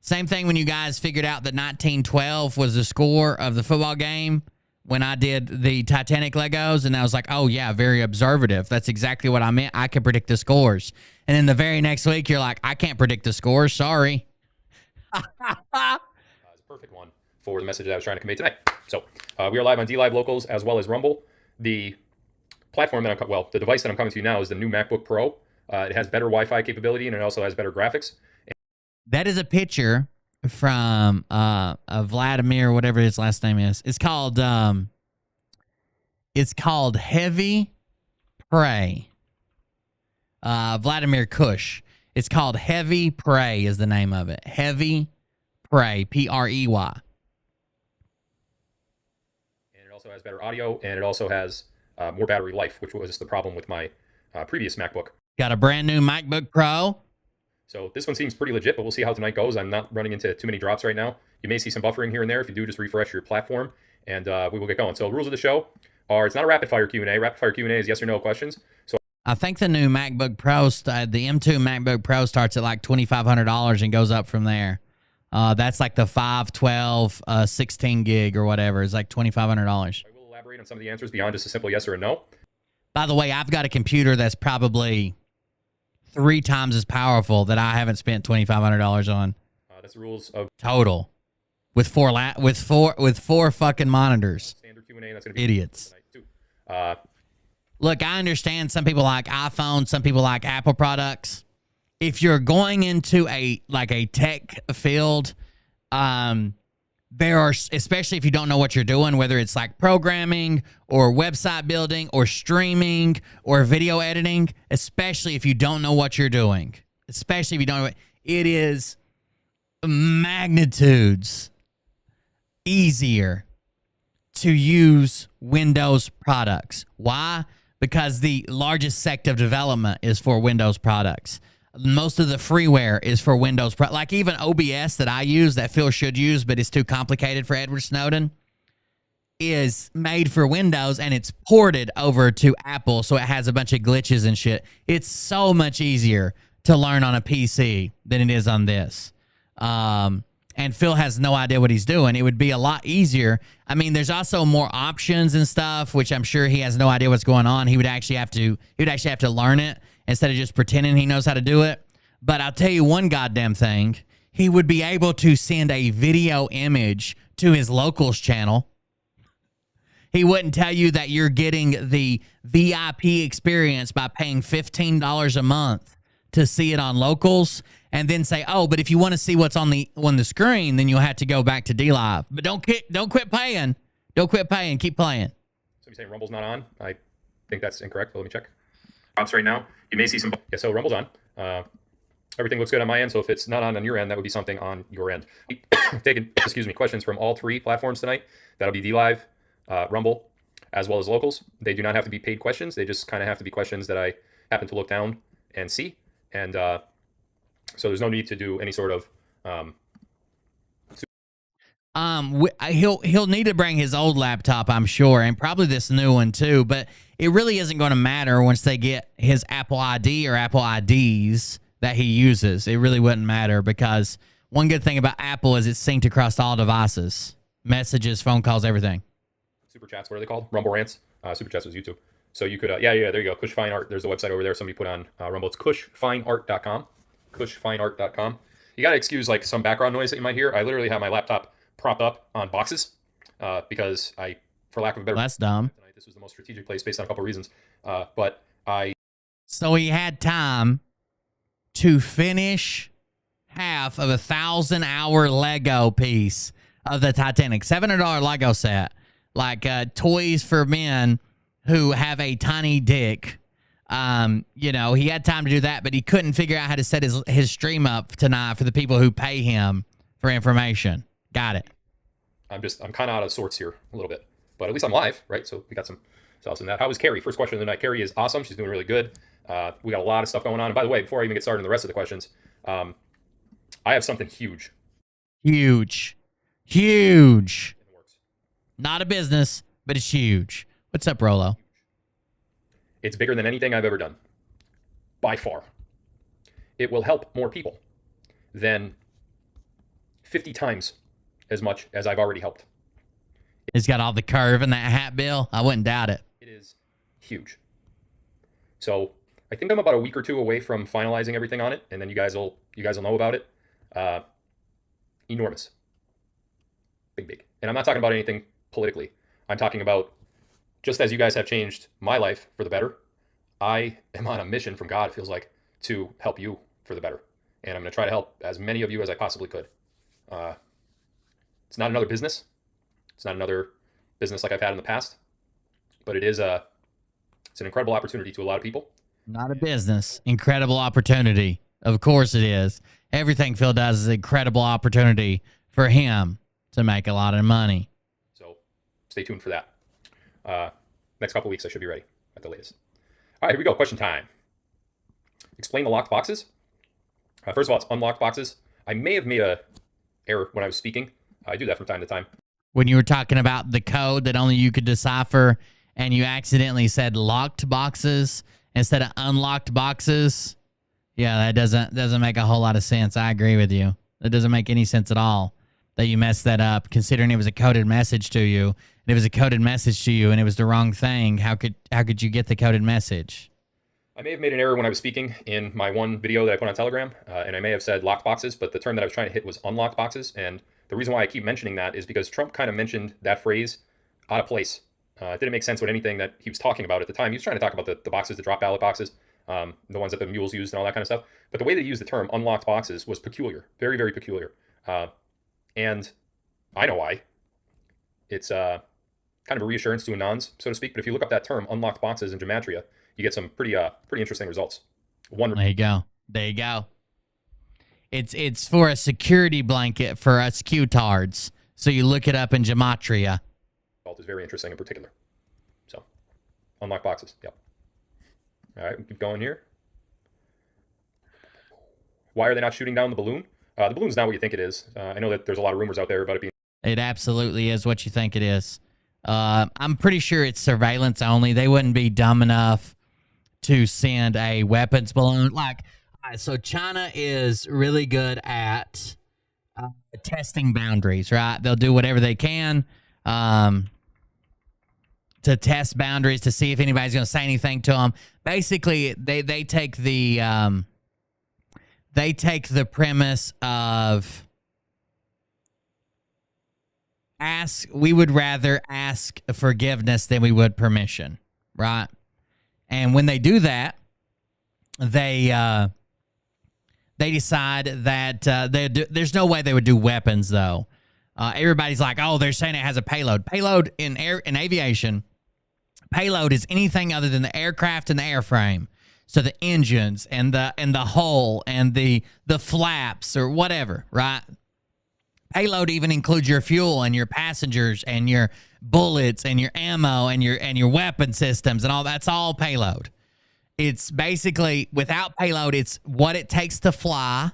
figured out that 1912 was the score of the football game when I did the Titanic Legos, and I was like, oh yeah, very observative. That's exactly what I meant. I can predict the scores. And then the very next week, you're like, I can't predict the scores. Sorry. It's a perfect one for the message that I was trying to convey tonight. So we are live on DLive Locals as well as Rumble. The platform that the device that I'm coming to now is the new MacBook Pro. It has better Wi-Fi capability, and it also has better graphics. That is a picture from Vladimir, whatever his last name is. It's called Heavy Prey. Vladimir Kush. It's called Heavy Prey is the name of it. Heavy Prey, P-R-E-Y. And it also has better audio, and it also has more battery life, which was the problem with my previous MacBook. Got a brand new MacBook Pro. So this one seems pretty legit, but we'll see how tonight goes. I'm not running into too many drops right now. You may see some buffering here and there. If you do, just refresh your platform, and we will get going. So rules of the show are it's not a rapid-fire Q&A. Rapid-fire Q&A is yes or no questions. So I think the new MacBook Pro, the M2 MacBook Pro starts at like $2,500 and goes up from there. That's like the 512, 16 gig or whatever. It's like $2,500. I will elaborate on some of the answers beyond just a simple yes or a no. By the way, I've got a computer that's probably 3 times as powerful that I haven't spent $2,500 on. That's the rules of total, with four fucking monitors. Standard Q&A. That's gonna be idiots. Look, I understand some people like iPhone, some people like Apple products. If you're going into a tech field, there are, especially if you don't know what you're doing, whether it's like programming or website building or streaming or video editing, especially if you don't know what you're doing, especially if you don't know it is magnitudes easier to use Windows products. Why? Because the largest sector of development is for Windows products. Most of the freeware is for Windows. Like even OBS that I use, that Phil should use, but it's too complicated for Edward Snowden, is made for Windows, and it's ported over to Apple, so it has a bunch of glitches and shit. It's so much easier to learn on a PC than it is on this. And Phil has no idea what he's doing. It would be a lot easier. I mean, there's also more options and stuff, which I'm sure he has no idea what's going on. He would actually have to learn it instead of just pretending he knows how to do it. But I'll tell you one goddamn thing. He would be able to send a video image to his locals channel. He wouldn't tell you that you're getting the VIP experience by paying $15 a month to see it on locals, and then say, oh, but if you want to see what's on the screen, then you'll have to go back to DLive. But don't quit paying. Don't quit paying. Keep playing. So you're saying Rumble's not on? I think that's incorrect. But let me check. Drops right now. You may see some. Yeah, so Rumble's on. Everything looks good on my end. So if it's not on your end, that would be something on your end. Taking questions from all 3 platforms tonight. That'll be DLive, Rumble, as well as locals. They do not have to be paid questions. They just kind of have to be questions that I happen to look down and see. And so there's no need to do any sort of he'll need to bring his old laptop, I'm sure, and probably this new one too, but it really isn't going to matter once they get his Apple ID or Apple IDs that he uses. It really wouldn't matter, because one good thing about Apple is it's synced across all devices. Messages, phone calls, everything. Super chats, what are they called? Rumble rants. Super chats was YouTube. So you could, yeah, there you go. Kush Fine Art. There's a website over there somebody put on Rumble. It's kushfineart.com. Kushfineart.com. You got to excuse like some background noise that you might hear. I literally have my laptop propped up on boxes because I, for lack of a better, that's dumb. Tonight, this was the most strategic place based on a couple of reasons. But I. So he had time to finish half of a 1,000-hour Lego piece of the Titanic, $700 Lego set, like toys for men who have a tiny dick. You know, he had time to do that, but he couldn't figure out how to set his stream up tonight for the people who pay him for information. Got it. I'm kind of out of sorts here a little bit, but at least I'm live, right? So we got some sauce in that. How was Carrie? First question of the night. Carrie is awesome. She's doing really good. We got a lot of stuff going on. And by the way, before I even get started on the rest of the questions, I have something huge. Huge. Huge. Not a business, but it's huge. What's up, Rolo? It's bigger than anything I've ever done. By far. It will help more people than 50 times as much as I've already helped. It's got all the curve in that hat, Bill. I wouldn't doubt it. It is huge. So I think I'm about a week or two away from finalizing everything on it, and then you guys will know about it. Enormous. Big. And I'm not talking about anything politically. I'm talking about, just as you guys have changed my life for the better, I am on a mission from God, it feels like, to help you for the better. And I'm going to try to help as many of you as I possibly could. It's not another business. It's not another business like I've had in the past. But it's an incredible opportunity to a lot of people. Not a business. Incredible opportunity. Of course it is. Everything Phil does is an incredible opportunity for him to make a lot of money. So stay tuned for that. Next couple weeks, I should be ready at the latest. All right, here we go. Question time. Explain the locked boxes. First of all, it's unlocked boxes. I may have made a error when I was speaking. I do that from time to time. When you were talking about the code that only you could decipher and you accidentally said locked boxes instead of unlocked boxes. Yeah, that doesn't make a whole lot of sense. I agree with you. That doesn't make any sense at all that you messed that up, considering it was a coded message to you. And it was a coded message to you and it was the wrong thing. How could you get the coded message? I may have made an error when I was speaking in my one video that I put on Telegram, and I may have said locked boxes, but the term that I was trying to hit was unlocked boxes. And the reason why I keep mentioning that is because Trump kind of mentioned that phrase out of place. It didn't make sense with anything that he was talking about at the time. He was trying to talk about the boxes, the drop ballot boxes, the ones that the mules used and all that kind of stuff. But the way that he used the term unlocked boxes was peculiar, very, very peculiar. And I know why. It's kind of a reassurance to anons, so to speak. But if you look up that term, unlocked boxes in gematria, you get some pretty interesting results. There you go. There you go. It's for a security blanket for us Q-tards. So you look it up in gematria. Is very interesting in particular. So, unlock boxes. Yep. All right, we keep going here. Why are they not shooting down the balloon? The balloon's not what you think it is. I know that there's a lot of rumors out there about it being. It absolutely is what you think it is. I'm pretty sure it's surveillance only. They wouldn't be dumb enough to send a weapons balloon. So China is really good at testing boundaries, right? They'll do whatever they can to test boundaries to see if anybody's going to say anything to them. Basically, they take the premise of we would rather ask forgiveness than we would permission, right? And when they do that, they decide that there's no way they would do weapons, though. Everybody's like, oh, they're saying it has a payload. Payload in aviation, payload is anything other than the aircraft and the airframe. So the engines and the hull and the flaps or whatever, right? Payload even includes your fuel and your passengers and your bullets and your ammo and your weapon systems and all. That's all payload. It's basically, without payload, it's what it takes to fly.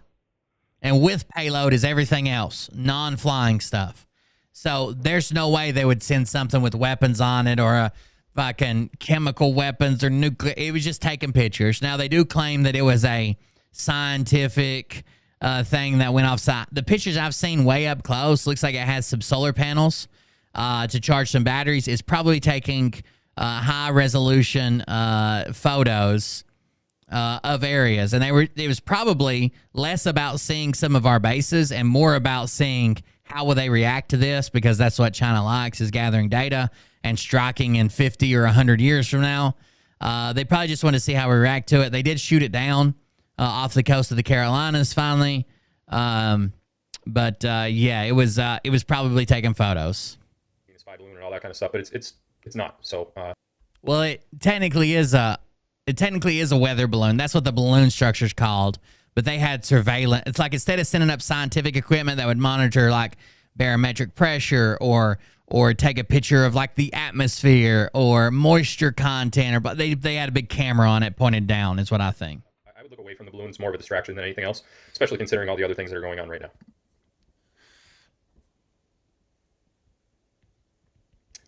And with payload is everything else, non-flying stuff. So there's no way they would send something with weapons on it or a fucking chemical weapons or nuclear. It was just taking pictures. Now, they do claim that it was a scientific thing that went offside. The pictures I've seen way up close looks like it has some solar panels to charge some batteries. It's probably taking high-resolution photos of areas, and it was probably less about seeing some of our bases and more about seeing how will they react to this, because that's what China likes, is gathering data and striking in 50 or 100 years from now. They probably just want to see how we react to it. They did shoot it down off the coast of the Carolinas finally. Yeah, it was probably taking photos. Spy balloon and all that kind of stuff, but it's not. So well, it technically is a weather balloon. That's what the balloon structure's called. But they had surveillance. It's like, instead of sending up scientific equipment that would monitor like barometric pressure or take a picture of like the atmosphere or moisture content, but they had a big camera on it pointed down, is what I think. I would look away from the balloon. It's more of a distraction than anything else, especially considering all the other things that are going on right now.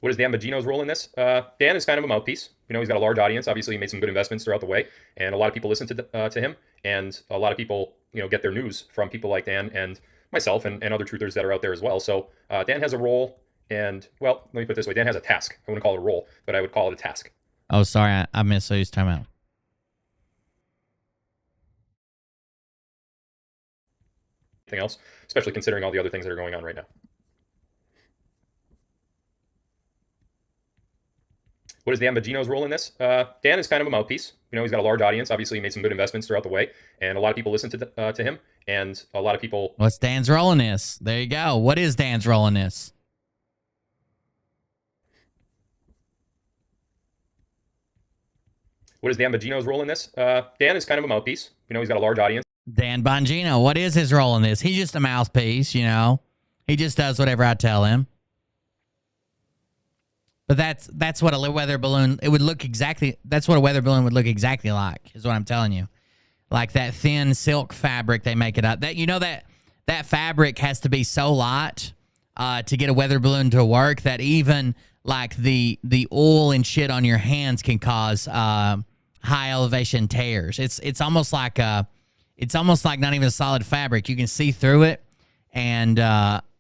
What is Dan Bongino's role in this? Dan is kind of a mouthpiece. You know, he's got a large audience. Obviously, he made some good investments throughout the way, and a lot of people listen to him, and a lot of people, you know, get their news from people like Dan and myself and other truthers that are out there as well. So Dan has a role, and, well, let me put it this way. Dan has a task. I wouldn't call it a role, but I would call it a task. Oh, sorry, I missed who's talking about. Anything else, especially considering all the other things that are going on right now. What is Dan Bongino's role in this? Dan is kind of a mouthpiece. You know, he's got a large audience. Obviously, he made some good investments throughout the way, and a lot of people listen to him, and a lot of people... What's Dan's role in this? There you go. What is Dan's role in this? What is Dan Bongino's role in this? Dan is kind of a mouthpiece. You know, he's got a large audience. Dan Bongino, what is his role in this? He's just a mouthpiece, you know. He just does whatever I tell him. But that's what a weather balloon, it would look exactly, that's what a weather balloon would look exactly like, is what I'm telling you. Like that thin silk fabric they make it up. That, you know, that fabric has to be so light to get a weather balloon to work, that even like the oil and shit on your hands can cause high elevation tears. It's almost like not even a solid fabric. You can see through it, and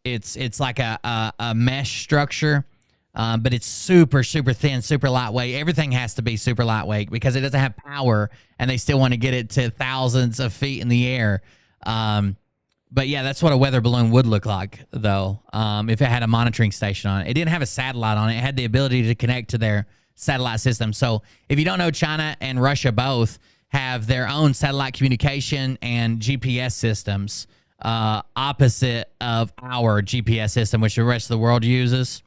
it's like a mesh structure. But it's super, super thin, super lightweight. Everything has to be super lightweight because it doesn't have power, and they still want to get it to thousands of feet in the air. But yeah, that's what a weather balloon would look like, though, if it had a monitoring station on it. It didn't have a satellite on it. It had the ability to connect to their satellite system. So if you don't know, China and Russia both have their own satellite communication and GPS systems, opposite of our GPS system, which the rest of the world uses.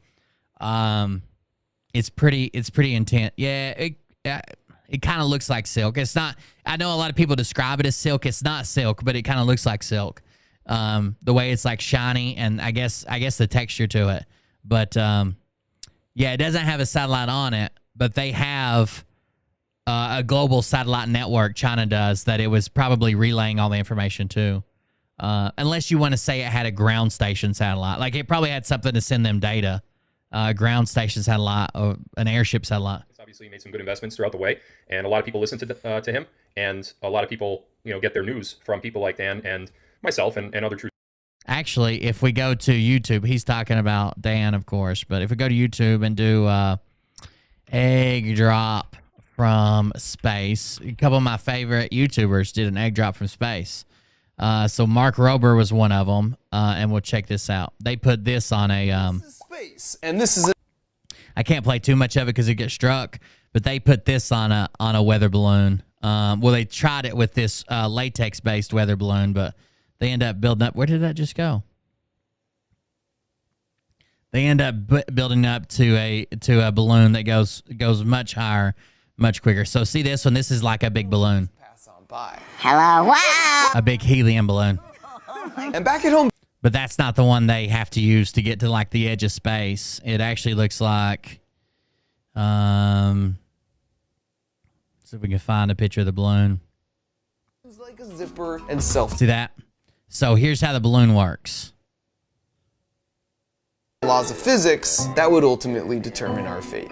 It's pretty intense. Yeah, it kind of looks like silk. It's not, I know a lot of people describe it as silk. It's not silk, but it kind of looks like silk. The way it's like shiny, and I guess the texture to it. But yeah, it doesn't have a satellite on it, but they have a global satellite network, China does, that it was probably relaying all the information to. Unless you want to say it had a ground station satellite. Like, it probably had something to send them data. Ground station satellite or an airship satellite. Obviously, he made some good investments throughout the way, and a lot of people listen to him, and a lot of people, you know, get their news from people like Dan and myself and other truthers. Actually, if we go to YouTube, he's talking about Dan, of course, but if we go to YouTube and do egg drop from space, a couple of my favorite YouTubers did an egg drop from space. So Mark Rober was one of them, and we'll check this out. They put this on a space, and this is I can't play too much of it because it gets struck, but they put this on a weather balloon. Well, they tried it with this latex based weather balloon, but they end up building up. Where did that just go? They end up building up to a balloon that goes much higher, much quicker. So see this one. This is like a big balloon. pass on by. Hello, wow! A big helium balloon. And back at home. But that's not the one they have to use to get to like the edge of space. It actually looks like, see if we can find a picture of the balloon. It's like a zipper and self. See that? So here's how the balloon works. Laws of physics that would ultimately determine our fate.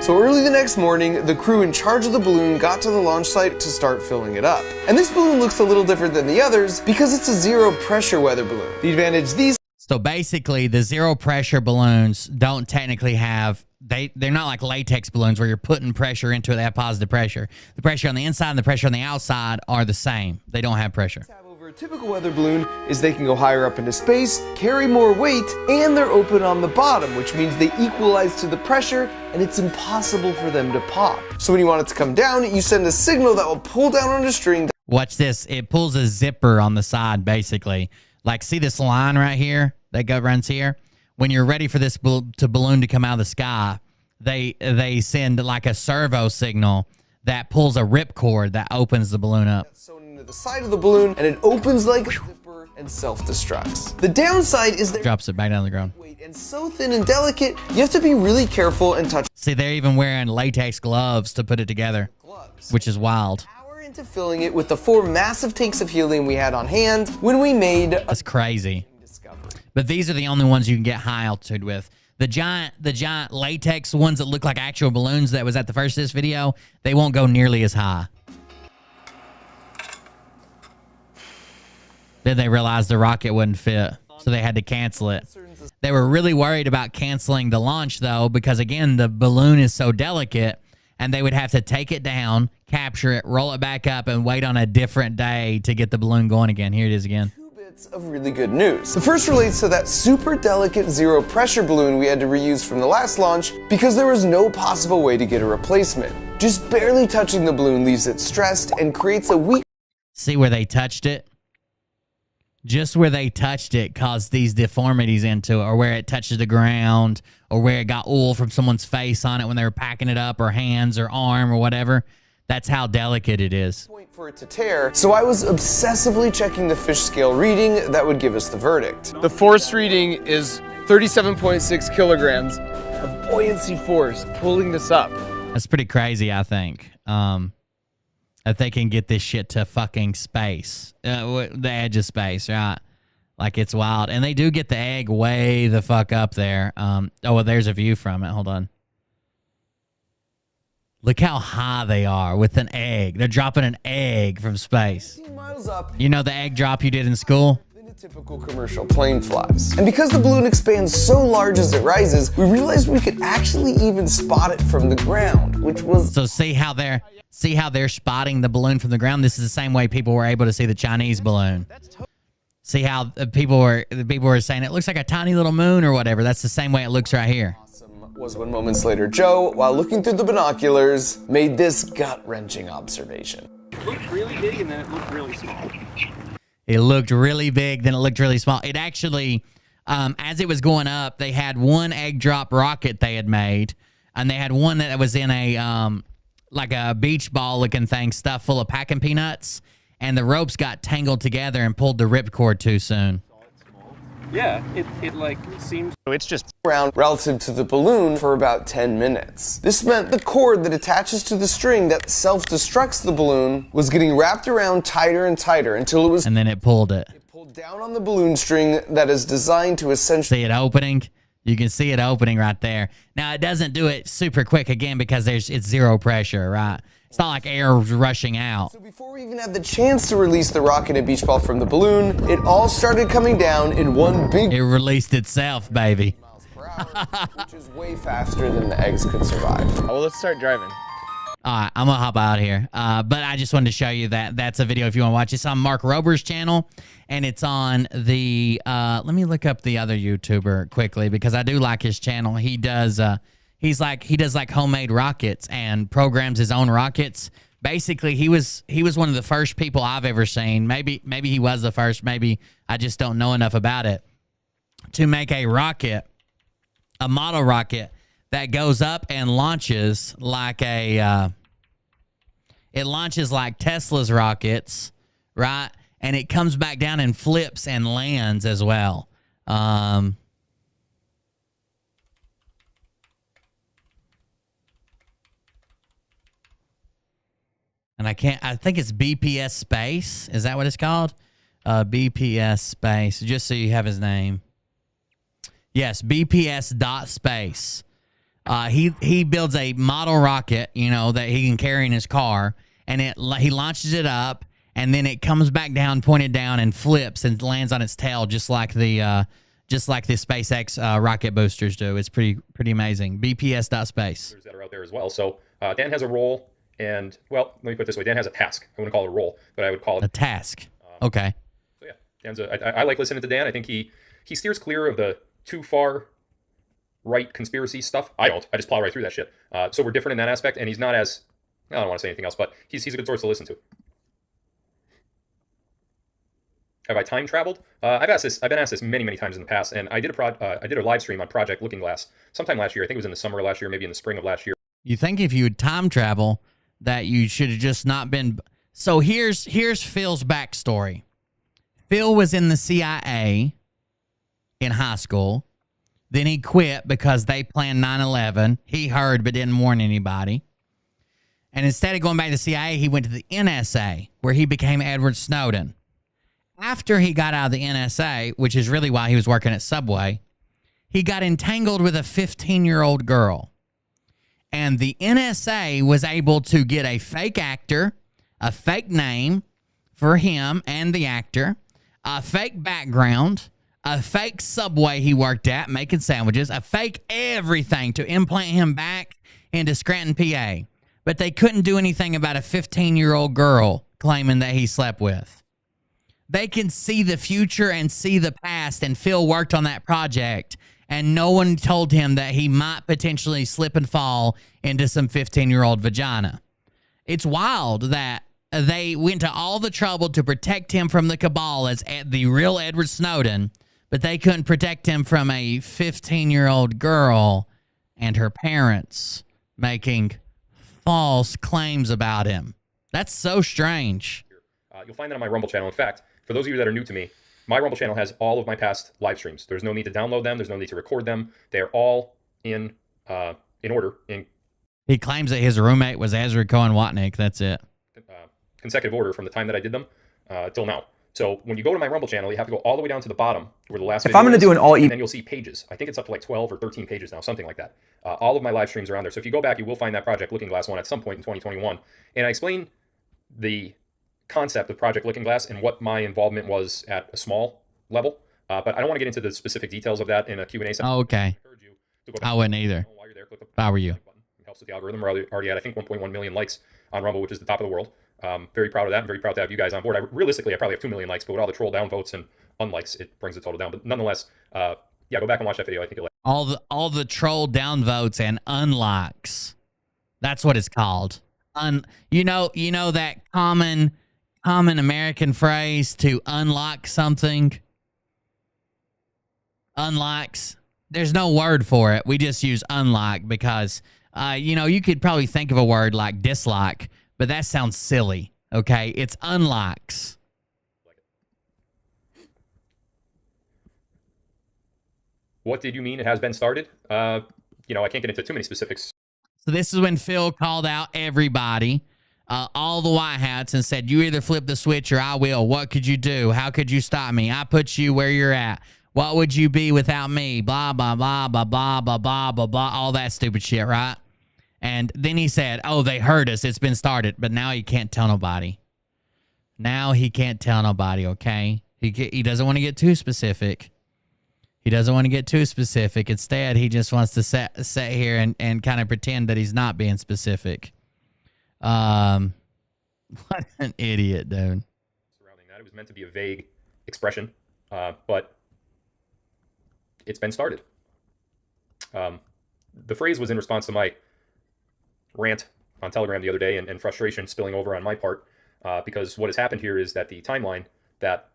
So early the next morning, the crew in charge of the balloon got to the launch site to start filling it up. And this balloon looks a little different than the others because it's a zero pressure weather balloon. The advantage these So basically, the zero pressure balloons don't technically have, they're not like latex balloons where you're putting pressure into it. They have positive pressure. The pressure on the inside and the pressure on the outside are the same. They don't have pressure. Over a typical weather balloon is they can go higher up into space, carry more weight, and they're open on the bottom, which means they equalize to the pressure and it's impossible for them to pop. So when you want it to come down, you send a signal that will pull down on a string. Watch this. It pulls a zipper on the side, basically. Like, see this line right here that runs here? When you're ready for this balloon to come out of the sky, they send like a servo signal that pulls a ripcord that opens the balloon up. Sewn into the side of the balloon, and it opens like a zipper and self-destructs. The downside is that drops it back down to the ground. And so thin and delicate, you have to be really careful and touch. See, they're even wearing latex gloves to put it together, which is wild. Into filling it with the 4 massive tanks of helium we had on hand when we made. That's crazy. But these are the only ones you can get high altitude with. The giant latex ones that look like actual balloons that was at the first of this video, they won't go nearly as high. Then they realized the rocket wouldn't fit, so they had to cancel it. They were really worried about canceling the launch, though, because, again, the balloon is so delicate, and they would have to take it down, capture it, roll it back up, and wait on a different day to get the balloon going again. Here it is again. Of really good news. The first relates to that super delicate zero pressure balloon we had to reuse from the last launch because there was no possible way to get a replacement. Just barely touching the balloon leaves it stressed and creates a weak. See where they touched it? Just where they touched it caused these deformities into it, or where it touches the ground, or where it got oil from someone's face on it when they were packing it up, or hands or arm or whatever. That's how delicate it is. For it to tear, so I was obsessively checking the fish scale reading that would give us the verdict. The force reading is 37.6 kilograms of buoyancy force pulling this up. That's pretty crazy, I think. That they can get this shit to fucking space, the edge of space, right? Like, it's wild. And they do get the egg way the fuck up there. Oh, well, there's a view from it. Hold on. Look how high they are with an egg. They're dropping an egg from space. Miles up. You know the egg drop you did in school? Than a typical commercial plane flies. And because the balloon expands so large as it rises, we realized we could actually even spot it from the ground, which was... So see how they're spotting the balloon from the ground? This is the same way people were able to see the Chinese balloon. See how people were saying it looks like a tiny little moon or whatever. That's the same way it looks right here. Was when moments later Joe, while looking through the binoculars, made this gut-wrenching observation. It looked really big and then it looked really small. It looked really big, then it looked really small. It actually, as it was going up, they had one egg drop rocket they had made, and they had one that was in a, like a beach ball looking thing stuffed full of packing peanuts, and the ropes got tangled together and pulled the ripcord too soon. Yeah, it like seems... So it's just around relative to the balloon for about 10 minutes. This meant the cord that attaches to the string that self-destructs the balloon was getting wrapped around tighter and tighter until it was... And then it pulled it. It pulled down on the balloon string that is designed to essentially... See it opening? You can see it opening right there. Now, it doesn't do it super quick, again, because it's zero pressure, right? It's not like air rushing out. So before we even had the chance to release the rocket and beach ball from the balloon, it all started coming down in one big... It released itself, baby. Which is way faster than the eggs could survive. Oh, well, let's start driving. All right, I'm going to hop out here. But I just wanted to show you that's a video if you want to watch. It's on Mark Rober's channel, and it's on the... let me look up the other YouTuber quickly, because I do like his channel. He does... he does like homemade rockets and programs his own rockets. Basically, he was one of the first people I've ever seen. Maybe he was the first. Maybe I just don't know enough about it to make a rocket, a model rocket that goes up and launches like it launches like Tesla's rockets, right? And it comes back down and flips and lands as well. And I think it's BPS Space. Is that what it's called? BPS Space, just so you have his name. Yes, BPS.Space. He builds a model rocket, that he can carry in his car, and he launches it up, and then it comes back down, pointed down, and flips and lands on its tail, just like the just like the SpaceX rocket boosters do. It's pretty amazing. BPS.space. That are out there as well. So Dan has a role, and well, let me put it this way: Dan has a task. I wouldn't call it a role, but I would call it a task. Okay. So yeah, Dan's I like listening to Dan. I think he steers clear of the too far right conspiracy stuff. I don't. I just plow right through that shit. So we're different in that aspect, and he's not as, I don't want to say anything else, but he's a good source to listen to. Have I time traveled? I've been asked this many times in the past, and I did a live stream on Project Looking Glass sometime last year. I think it was in the summer of last year, maybe in the spring of last year. You think if you would time travel that you should have just not been. So here's Phil's backstory. Phil was in the CIA in high school. Then he quit because they planned 9/11. He heard but didn't warn anybody. And instead of going back to the CIA, he went to the NSA, where he became Edward Snowden. After he got out of the NSA, which is really why he was working at Subway, he got entangled with a 15-year-old girl. And the NSA was able to get a fake actor, a fake name for him and the actor, a fake background, a fake Subway he worked at making sandwiches, a fake everything to implant him back into Scranton, PA. But they couldn't do anything about a 15-year-old girl claiming that he slept with. They can see the future and see the past, and Phil worked on that project, and no one told him that he might potentially slip and fall into some 15-year-old vagina. It's wild that they went to all the trouble to protect him from the cabal as the real Edward Snowden, but they couldn't protect him from a 15-year-old girl and her parents making false claims about him. That's so strange. You'll find that on my Rumble channel. In fact, for those of you that are new to me, my Rumble channel has all of my past live streams. There's no need to download them. There's no need to record them. They're all in order. He claims that his roommate was Ezra Cohen Watnick. That's it. Consecutive order from the time that I did them till now. So when you go to my Rumble channel, you have to go all the way down to the bottom where the last If I'm going to do an all and then you'll see pages. I think it's up to like 12 or 13 pages now, something like that. All of my live streams are on there. So if you go back, you will find that Project Looking Glass one at some point in 2021. And I explain the concept of Project Looking Glass and what my involvement was at a small level. But I don't want to get into the specific details of that in a Q&A session. Oh, okay. I wouldn't either. If I were you. It helps with the algorithm. We're already at, I think, 1.1 million likes on Rumble, which is the top of the world. Very proud of that. I'm very proud to have you guys on board. Realistically, I probably have 2 million likes, but with all the troll down votes and unlikes, it brings the total down. But nonetheless, yeah, go back and watch that video. I think you'll like all the troll down votes and unlikes. That's what it's called. You know that common American phrase to unlock something. Unlikes. There's no word for it. We just use unlike because you could probably think of a word like dislike, but that sounds silly. Okay, it's unlikes. What did you mean it has been started? I can't get into too many specifics. So this is when Phil called out everybody, all the white hats, and said, you either flip the switch or I will. What could you do? How could you stop me? I put you where you're at. What would you be without me? Blah, blah, blah, blah, blah, blah, blah, blah, blah, all that stupid shit, right? And then he said, oh, they heard us. It's been started. But now he can't tell nobody. Now he can't tell nobody, okay? He doesn't want to get too specific. He doesn't want to get too specific. Instead, he just wants to sit here and kind of pretend that he's not being specific. What an idiot, dude. Surrounding that, it was meant to be a vague expression, but it's been started. The phrase was in response to my rant on Telegram the other day and frustration spilling over on my part, because what has happened here is that the timeline that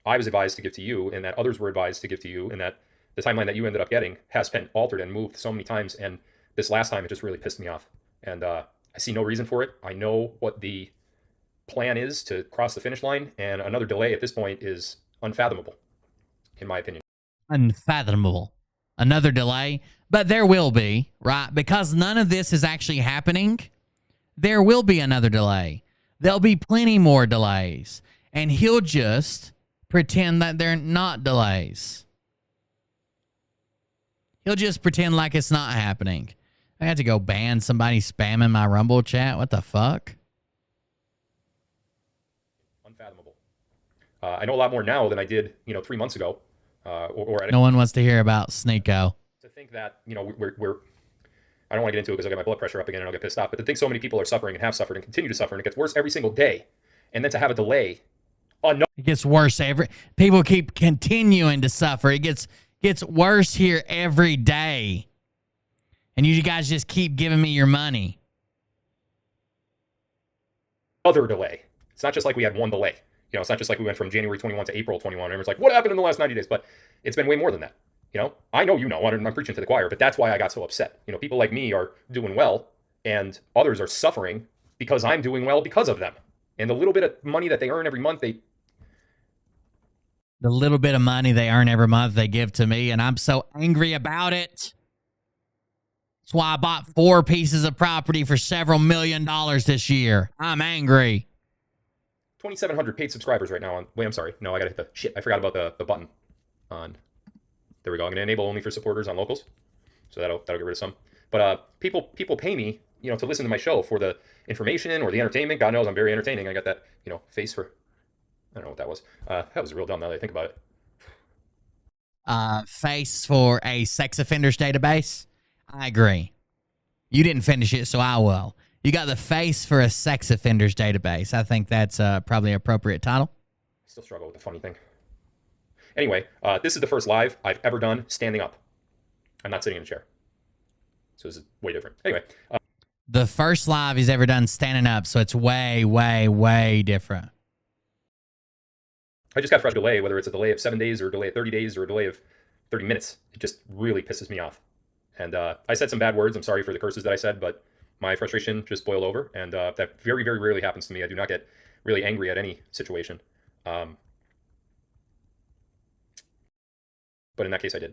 I was advised to give to you and that others were advised to give to you and that the timeline that you ended up getting has been altered and moved so many times. And this last time, it just really pissed me off. And I see no reason for it. I know what the plan is to cross the finish line, and another delay at this point is unfathomable, in my opinion. Unfathomable. Another delay. But there will be, right? Because none of this is actually happening, there will be another delay. There'll be plenty more delays. And he'll just pretend that they're not delays. He'll just pretend like it's not happening. I had to go ban somebody spamming my Rumble chat. What the fuck? Unfathomable. I know a lot more now than I did, 3 months ago. or at No one wants to hear about Sneeko. to think that, you know, we're I don't want to get into it because I get my blood pressure up again and I'll get pissed off. But to think so many people are suffering and have suffered and continue to suffer and it gets worse every single day, and then to have a delay on no. It gets worse every. People keep continuing to suffer. It gets worse here every day, and you guys just keep giving me your money. Other delay. It's not just like we had one delay. You know, it's not just like we went from January 21 to April 21. And it's like, what happened in the last 90 days? But it's been way more than that. You know, I know you know, I'm preaching to the choir, but that's why I got so upset. You know, people like me are doing well, and others are suffering because I'm doing well because of them. And the little bit of money that they earn every month, the little bit of money they earn every month, they give to me, and I'm so angry about it. That's why I bought 4 pieces of property for several $1 million this year. I'm angry. 2,700 paid subscribers right now on. Wait, I'm sorry. No, I gotta hit the shit. I forgot about the button on. There we go. I'm gonna enable only for supporters on locals, so that'll get rid of some. But people pay me, you know, to listen to my show for the information or the entertainment. God knows I'm very entertaining. I got that, you know, face for. I don't know what that was. That was real dumb now that I think about it. Face for a sex offenders database. I agree. You didn't finish it, so I will. You got the face for a sex offenders database. I think that's probably an appropriate title. I still struggle with the funny thing. Anyway, this is the first live I've ever done standing up. I'm not sitting in a chair. So this is way different. Anyway. The first live he's ever done standing up, so it's way, way, way different. I just got a fresh delay, whether it's a delay of 7 days or a delay of 30 days or a delay of 30 minutes. It just really pisses me off. And I said some bad words. I'm sorry for the curses that I said, but my frustration just boiled over. And that very, very rarely happens to me. I do not get really angry at any situation. But in that case, I did.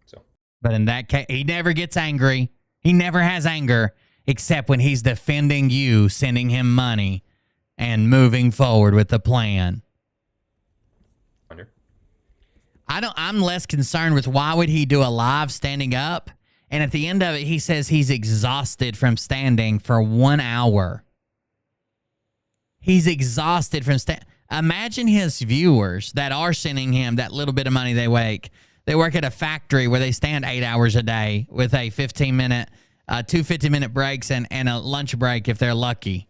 So. But in that case, he never gets angry. He never has anger, except when he's defending you, sending him money, and moving forward with the plan. I'm less concerned with why would he do a live standing up, and at the end of it, he says he's exhausted from standing for 1 hour. He's exhausted from standing. Imagine his viewers that are sending him that little bit of money they make. They work at a factory where they stand 8 hours a day with a 15-minute, 2 50-minute breaks and a lunch break if they're lucky.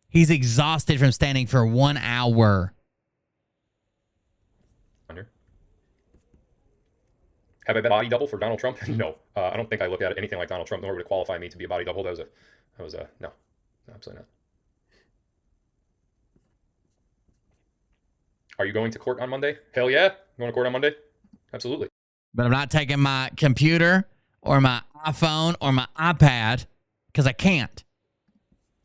He's exhausted from standing for 1 hour. Have I been body double for Donald Trump? No, I don't think I look at it anything like Donald Trump, nor would it qualify me to be a body double. That was a no, absolutely not. Are you going to court on Monday? Hell yeah. You going to court on Monday? Absolutely. But I'm not taking my computer or my iPhone or my iPad because I can't.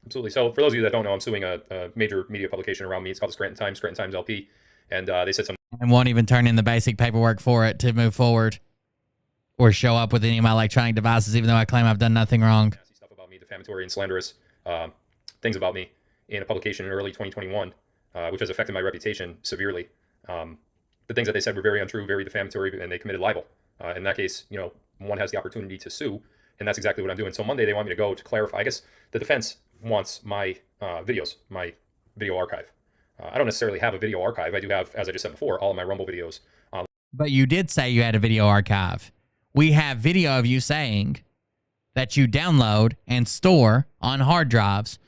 Absolutely. So for those of you that don't know, I'm suing a major media publication around me. It's called the Scranton Times LP. And they said some... And won't even turn in the basic paperwork for it to move forward or show up with any of my electronic devices, even though I claim I've done nothing wrong. Stuff about me, defamatory and slanderous things about me in a publication in early 2021. Which has affected my reputation severely. The things that they said were very untrue, very defamatory, and they committed libel. In that case, you know, one has the opportunity to sue, and that's exactly what I'm doing. So Monday, they want me to go to clarify. I guess the defense wants my videos, my video archive. I don't necessarily have a video archive. I do have, as I just said before, all of my Rumble videos. But you did say you had a video archive. We have video of you saying that you download and store on hard drives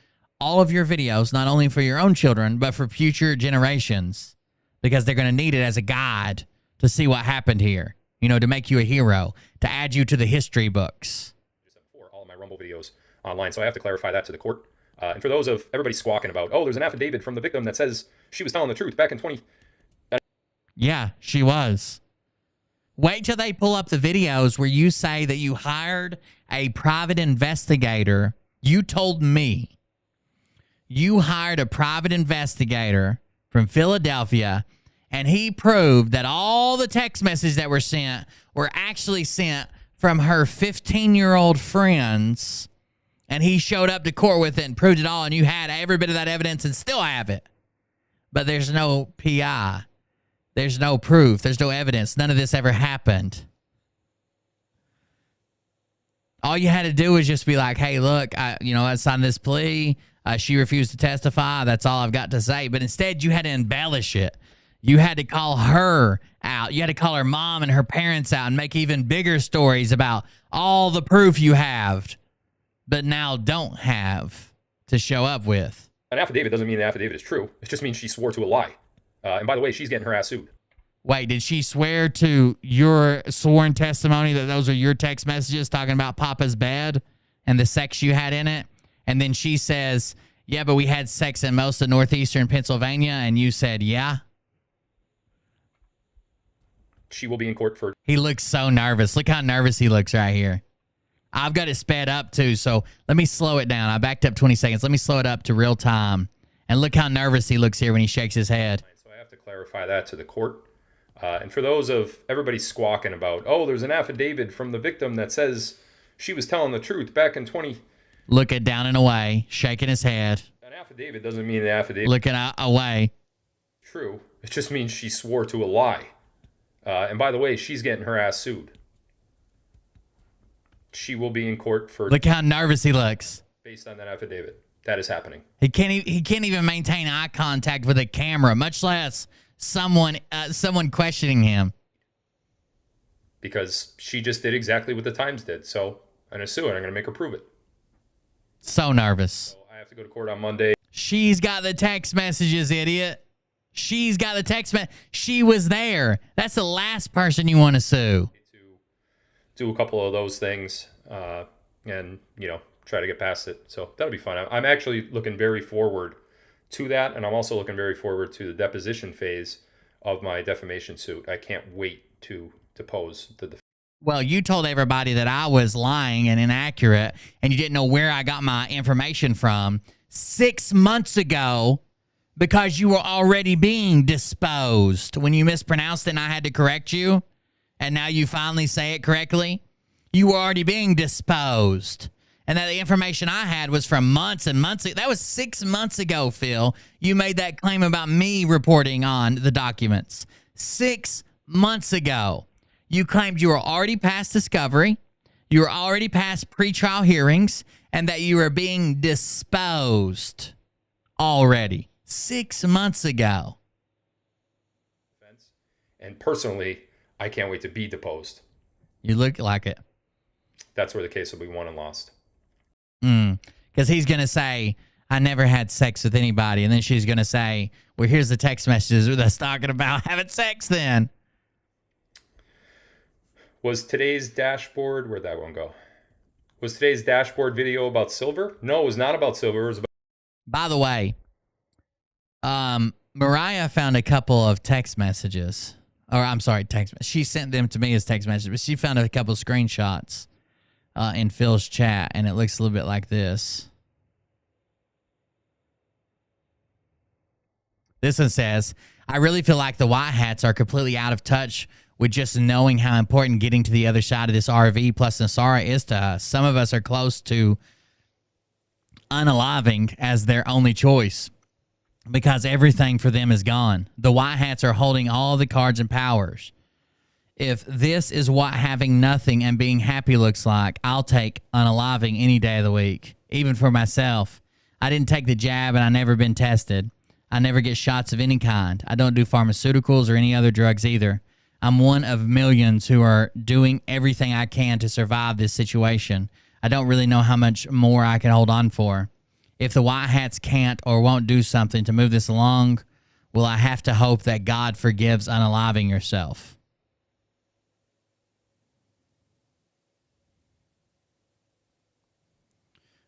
all of your videos, not only for your own children, but for future generations, because they're going to need it as a guide to see what happened here, you know, to make you a hero, to add you to the history books. For all of my Rumble videos online, so I have to clarify that to the court. And for those of everybody squawking about, oh, there's an affidavit from the victim that says she was telling the truth back in 20... Yeah, she was. Wait till they pull up the videos where you say that you hired a private investigator. You told me you hired a private investigator from Philadelphia, and he proved that all the text messages that were sent were actually sent from her 15-year-old friends, and he showed up to court with it and proved it all, and you had every bit of that evidence and still have it. But there's no PI. There's no proof. There's no evidence. None of this ever happened. All you had to do was just be like, hey, look, I signed this plea. She refused to testify. That's all I've got to say. But instead, you had to embellish it. You had to call her out. You had to call her mom and her parents out and make even bigger stories about all the proof you have, but now don't have to show up with. An affidavit doesn't mean the affidavit is true. It just means she swore to a lie. And by the way, she's getting her ass sued. Wait, did she swear to your sworn testimony that those are your text messages talking about Papa's bed and the sex you had in it? And then she says, yeah, but we had sex in most of northeastern Pennsylvania. And you said, yeah. She will be in court for... He looks so nervous. Look how nervous he looks right here. I've got it sped up too, so let me slow it down. I backed up 20 seconds. Let me slow it up to real time. And look how nervous he looks here when he shakes his head. So I have to clarify that to the court. And for those of everybody squawking about, oh, there's an affidavit from the victim that says she was telling the truth back in 20... Looking down and away, shaking his head. An affidavit doesn't mean the affidavit... Looking away. True. It just means she swore to a lie. And by the way, she's getting her ass sued. She will be in court for... Look how nervous he looks. Based on that affidavit. That is happening. He can't even maintain eye contact with a camera, much less someone questioning him. Because she just did exactly what the Times did. So I'm going to sue her. I'm going to make her prove it. So nervous. So I have to go to court on Monday. She's got the text messages, idiot. She's got the text message. She was there. That's the last person you want to sue. Do a couple of those things and, you know, try to get past it. So that'll be fun. I'm actually looking very forward to that. And I'm also looking very forward to the deposition phase of my defamation suit. I can't wait to depose the defense. Well, you told everybody that I was lying and inaccurate and you didn't know where I got my information from 6 months ago because you were already being disposed. When you mispronounced it and I had to correct you, and now you finally say it correctly, you were already being disposed. And that the information I had was from months and months ago. That was 6 months ago, Phil. You made that claim about me reporting on the documents. 6 months ago. You claimed you were already past discovery, you were already past pretrial hearings, and that you were being disposed already 6 months ago. And personally, I can't wait to be deposed. You look like it. That's where the case will be won and lost. Because he's going to say, I never had sex with anybody. And then she's going to say, well, here's the text messages with us talking about having sex then. Was today's dashboard, where'd that one go? Was today's dashboard video about silver? No, it was not about silver. It was about... By the way, Mariah found a couple of text messages. Or I'm sorry, she sent them to me as text messages, but she found a couple of screenshots in Phil's chat, and it looks a little bit like this. This one says, I really feel like the white hats are completely out of touch with just knowing how important getting to the other side of this RV plus Nasara is to us. Some of us are close to unaliving as their only choice because everything for them is gone. The white hats are holding all the cards and powers. If this is what having nothing and being happy looks like, I'll take unaliving any day of the week, even for myself. I didn't take the jab and I've never been tested. I never get shots of any kind. I don't do pharmaceuticals or any other drugs either. I'm one of millions who are doing everything I can to survive this situation. I don't really know how much more I can hold on for. If the white hats can't or won't do something to move this along, will I have to hope that God forgives unaliving yourself?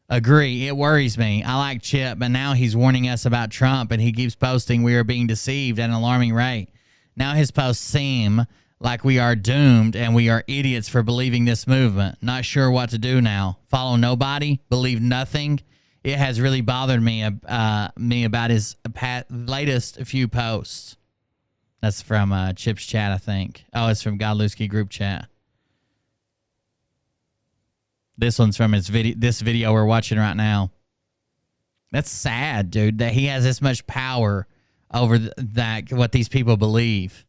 Agree. It worries me. I like Chip, but now he's warning us about Trump, and he keeps posting we are being deceived at an alarming rate. Now his posts seem like we are doomed and we are idiots for believing this movement. Not sure what to do now. Follow nobody? Believe nothing? It has really bothered me about his latest few posts. That's from Chip's chat, I think. Oh, it's from Godlewski group chat. This one's from his this video we're watching right now. That's sad, dude, that he has this much power over that what these people believe.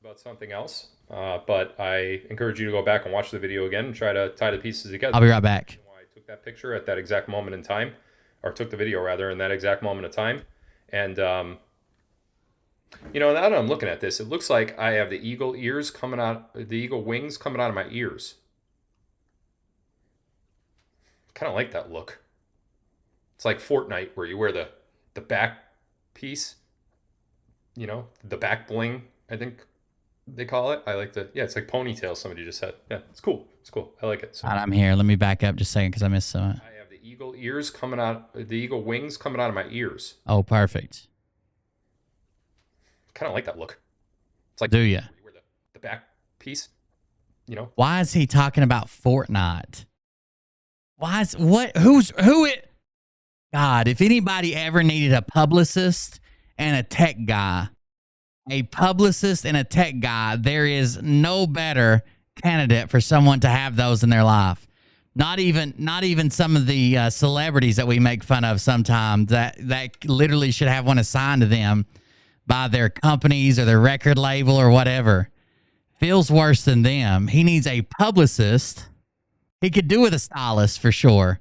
About something else, but I encourage you to go back and watch the video again and try to tie the pieces together. I'll be right back. Why I took that picture at that exact moment in time, or took the video rather in that exact moment of time, and You know, now that I'm looking at this, it looks like I have the eagle ears coming out, the eagle wings coming out of my ears. Kind of like that look. It's like Fortnite where you wear the back piece, you know, the back bling, I think they call it. I like the, yeah, it's like ponytail somebody just said. Yeah, it's cool. It's cool. I like it. So, All right, I'm here. Let me back up just a second because I missed some. I have the eagle ears coming out, the eagle wings coming out of my ears. Oh, perfect. Kind of like that look. It's like, do you? Wear the back piece, you know. Why is he talking about Fortnite? Why is who it? God, if anybody ever needed a publicist and a tech guy, there is no better candidate for someone to have those in their life. Not even some of the celebrities that we make fun of sometimes that literally should have one assigned to them by their companies or their record label or whatever. Feels worse than them. He needs a publicist. He could do with a stylist for sure,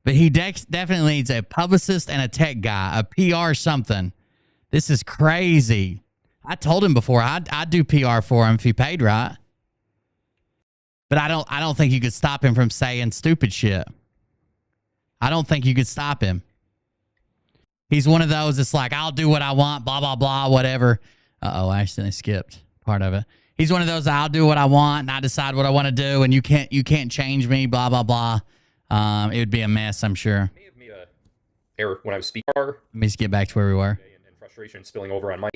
but he definitely needs a publicist and a tech guy, a PR something. This is crazy. I told him before I'd do PR for him if he paid right. But I don't think you could stop him from saying stupid shit. I don't think you could stop him. He's one of those that's like, I'll do what I want, blah, blah, blah, whatever. Uh-oh, I accidentally skipped part of it. He's one of those, I'll do what I want, and I decide what I want to do, and you can't change me, blah, blah, blah. It would be a mess, I'm sure. May have made an error when I was speaking. Let me just get back to where we were. And frustration spilling over on my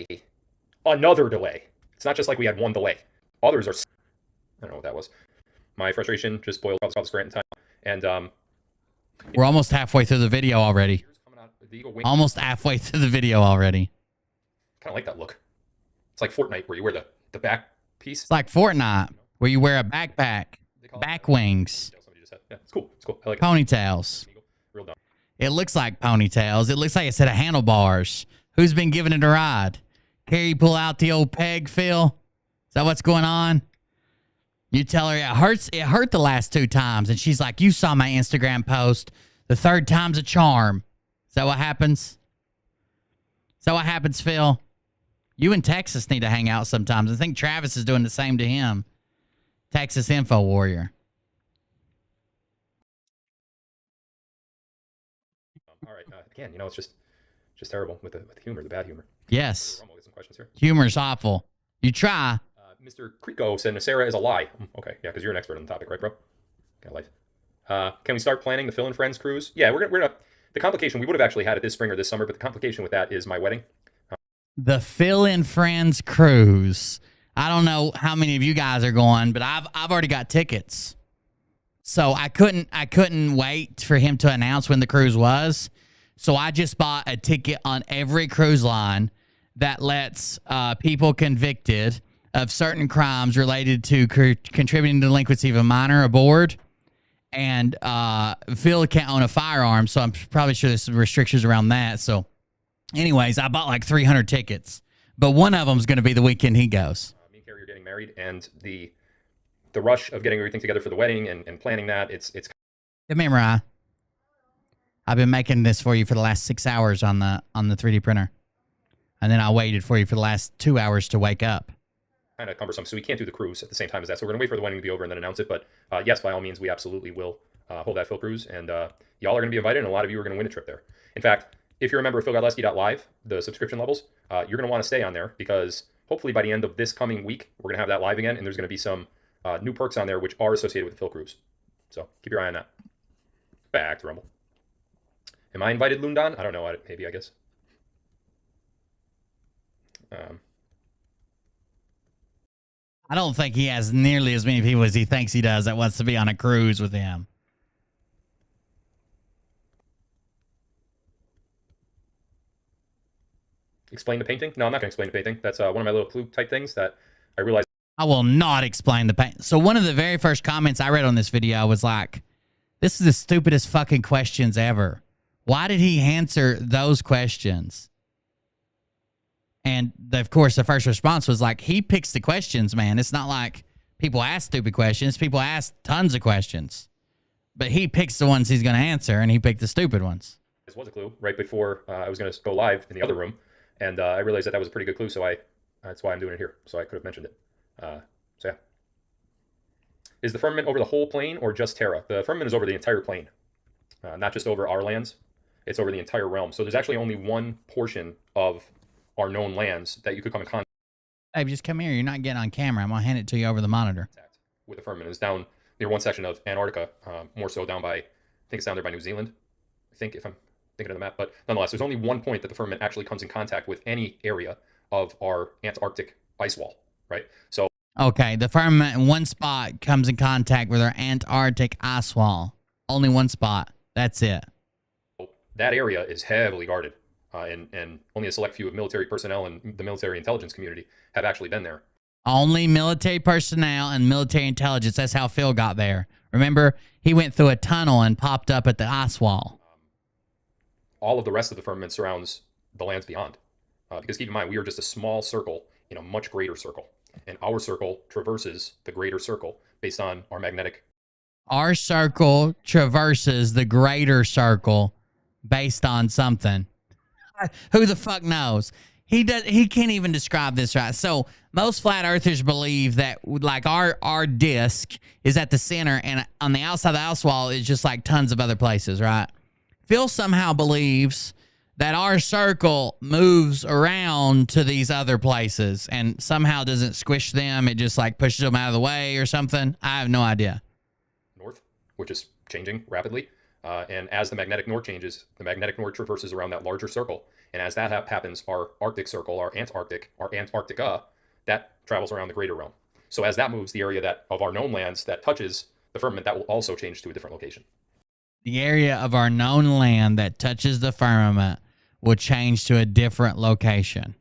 another delay. It's not just like we had one delay. Others are, I don't know what that was. My frustration just boiled out this grant in time. And we're almost halfway through the video already. Almost halfway through the video already. Kind of like that look. It's like Fortnite where you wear the back piece. It's like Fortnite where you wear a backpack, back wings. Yeah, it's cool. It's cool. I like it. Ponytails. Real dumb. It looks like ponytails. It looks like a set of handlebars. Who's been giving it a ride? Carrie, pull out the old peg, Phil. Is that what's going on? You tell her it hurts. It hurt the last 2 times, and she's like, "You saw my Instagram post. The 3rd time's a charm." Is that what happens? Is that what happens, Phil? You and Texas need to hang out sometimes. I think Travis is doing the same to him. Texas Info Warrior. All right. Again, you know, it's just terrible with the humor, the bad humor. Yes. We'll get some questions here. Humor's awful. You try. Mr. Creco said Sarah is a lie. Okay, yeah, because you're an expert on the topic, right, bro? Got life. Can we start planning the Phil and Friends cruise? Yeah, we're gonna. The complication, we would have actually had it this spring or this summer, but the complication with that is my wedding. The Phil and Friends cruise. I don't know how many of you guys are going, but I've already got tickets. So I couldn't wait for him to announce when the cruise was. So I just bought a ticket on every cruise line that lets people convicted of certain crimes related to contributing to delinquency of a minor aboard. And Phil can't own a firearm, so I'm probably sure there's some restrictions around that. So anyways, I bought like 300 tickets, but one of them is going to be the weekend he goes. Me and Carrie are getting married, and the rush of getting everything together for the wedding and planning that, it's Come here, Mariah. I've been making this for you for the last 6 hours on the 3D printer. And then I waited for you for the last 2 hours to wake up. kind of cumbersome, so we can't do the cruise at the same time as that. So we're going to wait for the wedding to be over and then announce it. But yes, by all means, we absolutely will hold that Phil cruise. And y'all are going to be invited, and a lot of you are going to win a trip there. In fact, if you're a member of PhilGodlewski.live, the subscription levels, you're going to want to stay on there because hopefully by the end of this coming week, we're going to have that live again, and there's going to be some new perks on there which are associated with the Phil cruise. So keep your eye on that. Back to Rumble. Am I invited, Lundan? I don't know. Maybe, I guess. I don't think he has nearly as many people as he thinks he does that wants to be on a cruise with him. Explain the painting? No, I'm not going to explain the painting. That's one of my little clue type things that I realized. I will not explain the paint. So one of the very first comments I read on this video was like, this is the stupidest fucking questions ever. Why did he answer those questions? And of course, the first response was like, he picks the questions, man. It's not like people ask stupid questions. People ask tons of questions. But he picks the ones he's going to answer, and he picked the stupid ones. This was a clue right before I was going to go live in the other room. And I realized that that was a pretty good clue, so that's why I'm doing it here. So I could have mentioned it. So yeah. Is the firmament over the whole plane or just Terra? The firmament is over the entire plane, not just over our lands. It's over the entire realm. So there's actually only one portion of our known lands that you could come in contact Hey, just come here. You're not getting on camera. I'm going to hand it to you over the monitor. with the firmament. It's down near one section of Antarctica, more so down by, I think it's down there by New Zealand, I think, if I'm thinking of the map. But nonetheless, there's only one point that the firmament actually comes in contact with any area of our Antarctic ice wall, right? So Okay, the firmament in one spot comes in contact with our Antarctic ice wall. Only one spot. That's it. that area is heavily guarded, and only a select few of military personnel and the military intelligence community have actually been there. Only military personnel and military intelligence. That's how Phil got there. Remember, he went through a tunnel and popped up at the ice wall. All of the rest of the firmament surrounds the lands beyond. Because keep in mind, we are just a small circle in a much greater circle. And our circle traverses the greater circle based on our magnetic. Our circle traverses the greater circle based on something. Who the fuck knows? He can't even describe this right. So most flat earthers believe that like our disc is at the center, and on the outside of the ice wall is just like tons of other places, right? Phil somehow believes that our circle moves around to these other places and somehow doesn't squish them. It just like pushes them out of the way or something. I have no idea. North, which is changing rapidly. And as the magnetic north changes, the magnetic north traverses around that larger circle. And as that happens, our Arctic circle, our Antarctica, that travels around the greater realm. So as that moves, the area that of our known lands that touches the firmament, that will also change to a different location. The area of our known land that touches the firmament will change to a different location.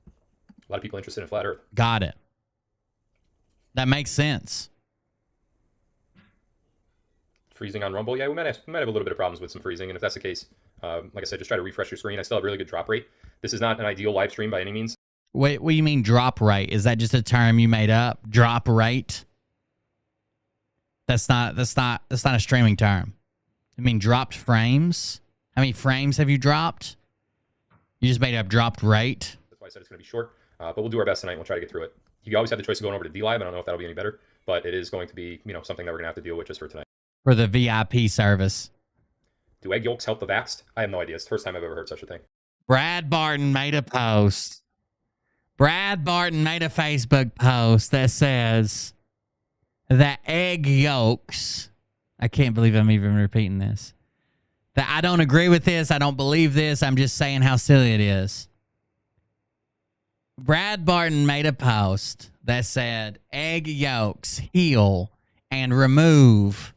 A lot of people interested in flat Earth. Got it. That makes sense. Freezing on Rumble, yeah, we might have a little bit of problems with some freezing, and if that's the case, like I said, just try to refresh your screen. I still have really good drop rate. This is not an ideal live stream by any means. Wait, what do you mean drop rate? Is that just a term you made up? Drop rate? That's not a streaming term. I mean dropped frames? How many frames have you dropped? You just made up dropped rate? That's why I said it's going to be short, but we'll do our best tonight and we'll try to get through it. You always have the choice of going over to DLive. I don't know if that'll be any better, but it is going to be, something that we're going to have to deal with just for tonight. For the VIP service. Do egg yolks help the vaxxed? I have no idea. It's the first time I've ever heard such a thing. Brad Barton made a post. Brad Barton made a Facebook post that says that egg yolks, I can't believe I'm even repeating this, that I don't agree with this, I don't believe this, I'm just saying how silly it is. Brad Barton made a post that said egg yolks heal and remove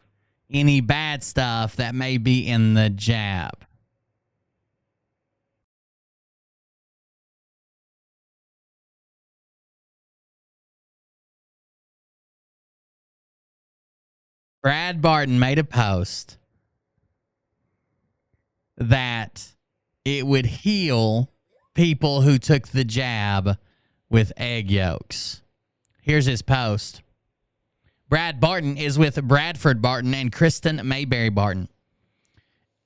any bad stuff that may be in the jab. Brad Barton made a post that it would heal people who took the jab with egg yolks. Here's his post. Brad Barton is with Bradford Barton and Kristen Mayberry Barton.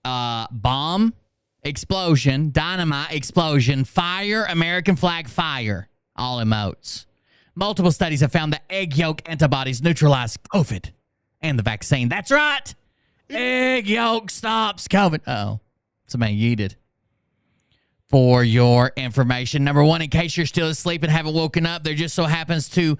Bomb, explosion, dynamite, explosion, fire, American flag, fire. All emotes. Multiple studies have found that egg yolk antibodies neutralize COVID and the vaccine. That's right. Egg yolk stops COVID. Uh-oh. Somebody yeeted. For your information, number one, in case you're still asleep and haven't woken up, there just so happens to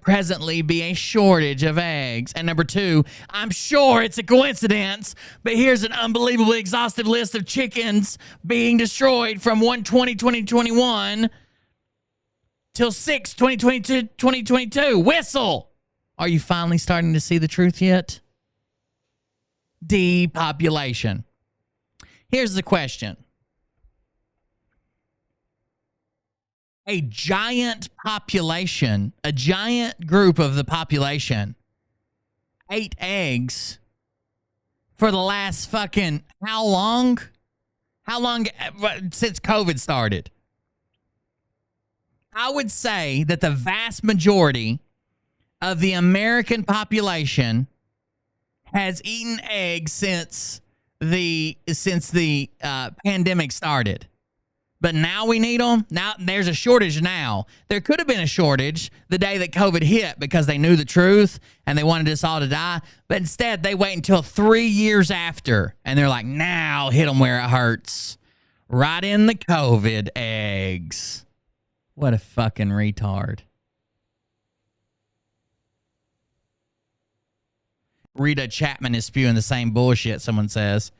presently be a shortage of eggs. And number two, I'm sure it's a coincidence, but here's an unbelievably exhaustive list of chickens being destroyed from 1/20/2021 till 6/2022. Whistle! Are you finally starting to see the truth yet? Depopulation. Here's the question. A giant population, a giant group of the population ate eggs for the last fucking how long? How long since COVID started? I would say that the vast majority of the American population has eaten eggs since since the pandemic started. But now we need them. Now there's a shortage now. There could have been a shortage the day that COVID hit because they knew the truth and they wanted us all to die. But instead, they wait until 3 years after. And they're like, now hit them where it hurts. Right in the COVID eggs. What a fucking retard. Rita Chapman is spewing the same bullshit, someone says.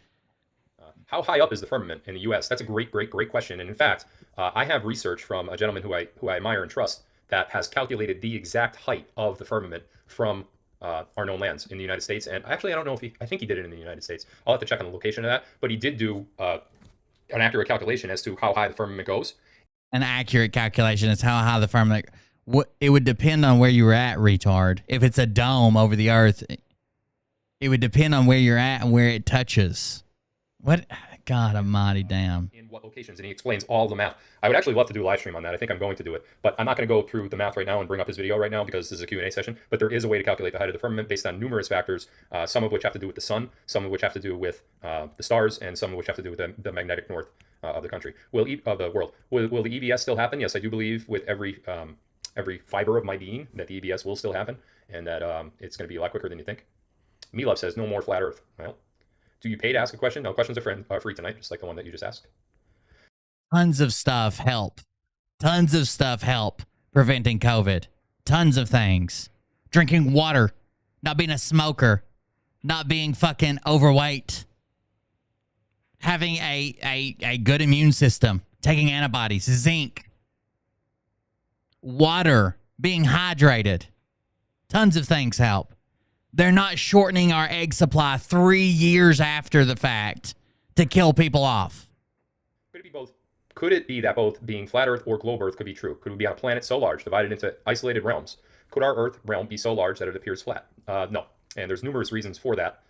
How high up is the firmament in the U.S.? That's a great question. And in fact, I have research from a gentleman who I admire and trust that has calculated the exact height of the firmament from our known lands in the United States. And actually, I don't know if I think he did it in the United States. I'll have to check on the location of that. But he did do an accurate calculation as to how high the firmament goes. An accurate calculation is how high the firmament. It would depend on where you were at, retard. If it's a dome over the earth, it would depend on where you're at and where it touches. What? God almighty damn. In what locations, and he explains all the math. I would actually love to do a live stream on that. I think I'm going to do it, but I'm not going to go through the math right now and bring up his video right now because this is a Q&A session, but there is a way to calculate the height of the firmament based on numerous factors, some of which have to do with the sun, some of which have to do with the stars, and some of which have to do with the magnetic north of the country. Of the world. Will the EBS still happen? Yes, I do believe with every fiber of my being that the EBS will still happen, and that it's going to be a lot quicker than you think. Milov says, no more flat earth. Well, do you pay to ask a question? No, questions are free tonight, just like the one that you just asked. Tons of stuff help. Tons of stuff help preventing COVID. Tons of things. Drinking water. Not being a smoker. Not being fucking overweight. Having a good immune system. Taking antibodies. Zinc. Water. Being hydrated. Tons of things help. They're not shortening our egg supply 3 years after the fact to kill people off. Could it be both? Could it be that both being flat Earth or globe Earth could be true? Could we be on a planet so large, divided into isolated realms? Could our Earth realm be so large that it appears flat? No. And there's numerous reasons for that,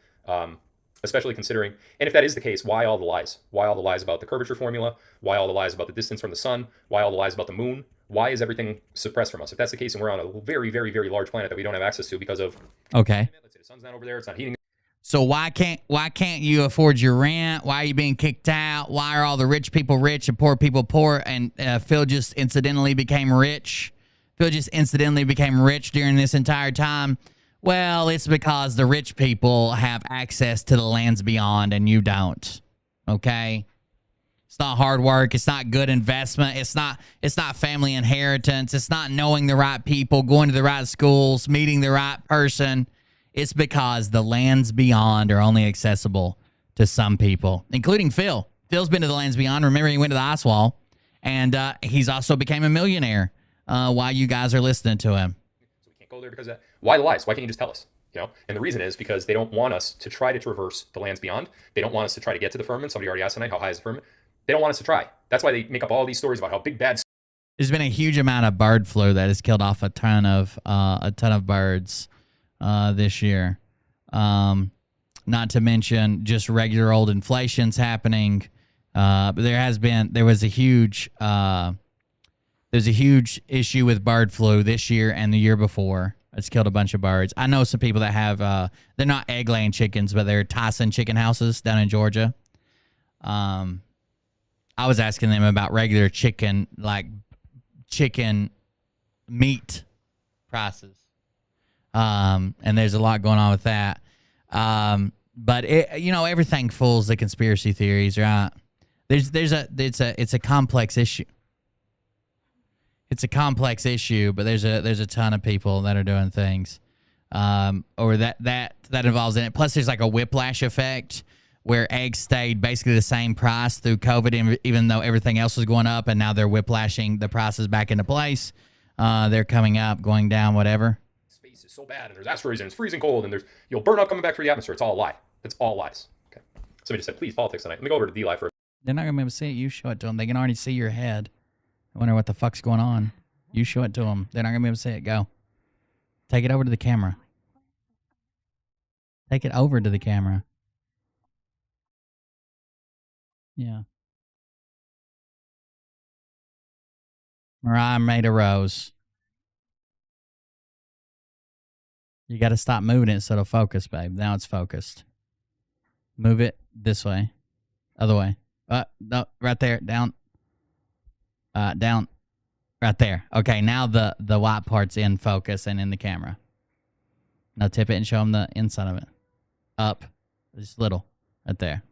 especially considering, and if that is the case, why all the lies? Why all the lies about the curvature formula? Why all the lies about the distance from the sun? Why all the lies about the moon? Why is everything suppressed from us? If that's the case and we're on a very, very, very large planet that we don't have access to because of... Okay. Let's say the sun's not over there, it's not heating. So why can't you afford your rent? Why are you being kicked out? Why are all the rich people rich and poor people poor? And Phil just incidentally became rich. Phil just incidentally became rich during this entire time. Well, it's because the rich people have access to the lands beyond and you don't. Okay? It's not hard work. It's not good investment. It's not family inheritance. It's not knowing the right people, going to the right schools, meeting the right person. It's because the lands beyond are only accessible to some people, including Phil. Phil's been to the lands beyond. Remember, he went to the ice wall, and he's also became a millionaire while you guys are listening to him. So we can't go there because of that. Why the lies? Why can't you just tell us? You know, and the reason is because they don't want us to try to traverse the lands beyond. They don't want us to try to get to the firmament. Somebody already asked tonight, how high is the firmament? They don't want us to try. That's why they make up all these stories about how big bad. There's been a huge amount of bird flu that has killed off a ton of birds this year. Not to mention just regular old inflation's happening. But there's a huge issue with bird flu this year and the year before. It's killed a bunch of birds. I know some people that have they're not egg laying chickens, but they're Tyson chicken houses down in Georgia. I was asking them about regular chicken, like chicken meat prices. And there's a lot going on with that. But everything fools the conspiracy theories, right? It's a complex issue. It's a complex issue, but there's a ton of people that are doing things, or that involves in it. Plus, there's like a whiplash effect where eggs stayed basically the same price through COVID, even though everything else was going up, and now they're whiplashing the prices back into place. They're coming up, going down, whatever. Space is so bad, and there's asteroids, and it's freezing cold, and you'll burn up coming back through the atmosphere. It's all a lie. It's all lies. Okay. Somebody just said, please, politics tonight. Let me go over to D-Live for a... They're not going to be able to see it. You show it to them. They can already see your head. I wonder what the fuck's going on. You show it to them. They're not going to be able to see it. Go. Take it over to the camera. Take it over to the camera. Yeah. Mariah made a rose. You got to stop moving it so it'll focus, babe. Now it's focused. Move it. This way. Other way. No, right there. Down. Down. Right there. Okay, now the white part's in focus and in the camera. Now tip it and show them the inside of it. Up. Just little. Right there.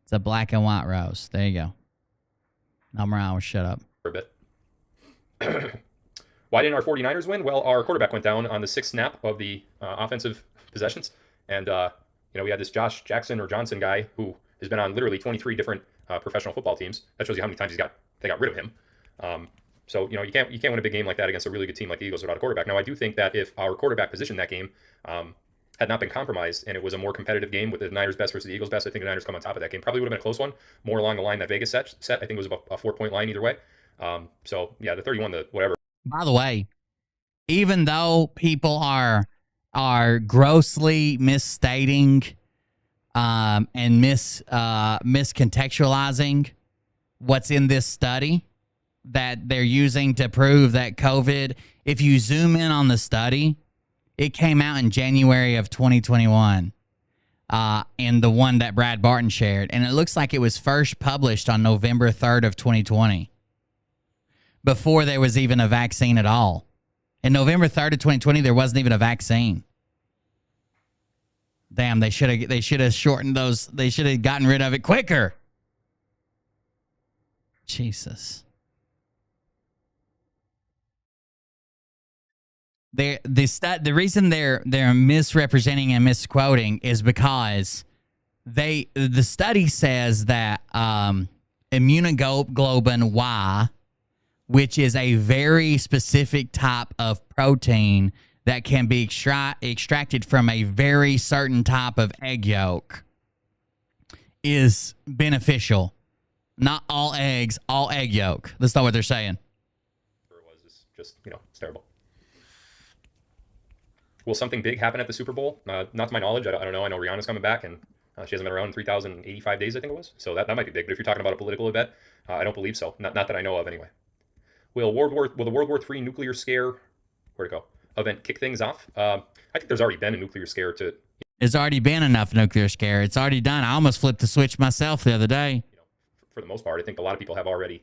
It's a black and white rose. There you go. Now Mariah, shut up. For a bit. Why didn't our 49ers win? Well, our quarterback went down on the 6th snap of the offensive possessions. And, we had this Josh Jackson or Johnson guy who has been on literally 23 different professional football teams. That shows you how many times they got rid of him. So, you can't win a big game like that against a really good team like the Eagles without a quarterback. Now, I do think that if our quarterback position that game had not been compromised and it was a more competitive game with the Niners best versus the Eagles best, I think the Niners come on top of that game. Probably would have been a close one, more along the line that Vegas set. I think it was about a 4-point line either way. So, yeah, the 31, the whatever. By the way, even though people are grossly misstating and miscontextualizing what's in this study that they're using to prove that COVID, if you zoom in on the study, it came out in January of 2021, and the one that Brad Barton shared, and it looks like it was first published on November 3rd of 2020, before there was even a vaccine at all. In November 3rd of 2020, there wasn't even a vaccine. Damn, they should have shortened those. They should have gotten rid of it quicker. Jesus. The reason they're misrepresenting and misquoting is because the study says that immunoglobulin Y, which is a very specific type of protein that can be extracted from a very certain type of egg yolk, is beneficial. Not all eggs, all egg yolk. That's not what they're saying. It's just, it's terrible. Will something big happen at the Super Bowl? Not to my knowledge. I don't know. I know Rihanna's coming back, and she hasn't been around in 3,085 days, I think it was. So that might be big. But if you're talking about a political event, I don't believe so. Not that I know of, anyway. Will the World War III nuclear scare, where'd it go, event kick things off? I think there's already been a nuclear scare to... There's already been enough nuclear scare. It's already done. I almost flipped the switch myself the other day. For the most part, I think a lot of people have already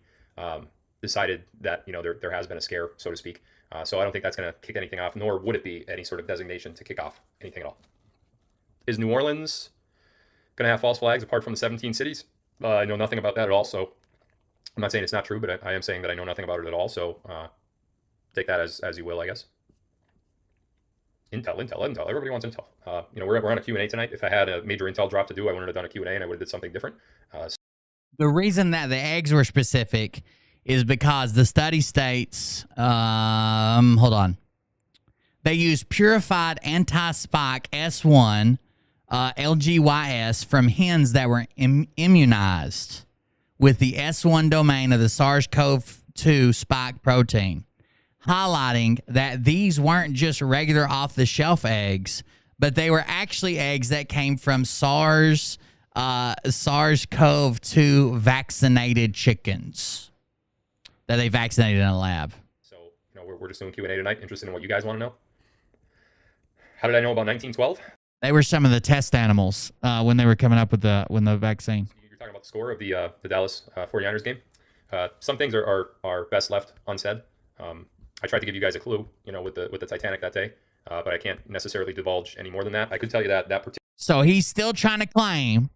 decided that, there has been a scare, so to speak. So I don't think that's going to kick anything off, nor would it be any sort of designation to kick off anything at all. Is New Orleans going to have false flags apart from the 17 cities? I know nothing about that at all, so I'm not saying it's not true, but I am saying that I know nothing about it at all, so take that as you will, I guess. Intel. Everybody wants Intel. We're on a Q&A tonight. If I had a major Intel drop to do, I wouldn't have done a Q&A and I would have did something different. The reason that the eggs were specific is because the study states, hold on. They used purified anti-spike S1 LGYS from hens that were immunized with the S1 domain of the SARS-CoV-2 spike protein, highlighting that these weren't just regular off-the-shelf eggs, but they were actually eggs that came from SARS-CoV-2 vaccinated chickens that they vaccinated in a lab. So, we're just doing Q&A tonight. Interested in what you guys want to know. How did I know about 1912? They were some of the test animals when they were coming up with the vaccine. You're talking about the score of the Dallas 49ers game. Some things are best left unsaid. I tried to give you guys a clue, with the Titanic that day, but I can't necessarily divulge any more than that. I could tell you that particular. So he's still trying to claim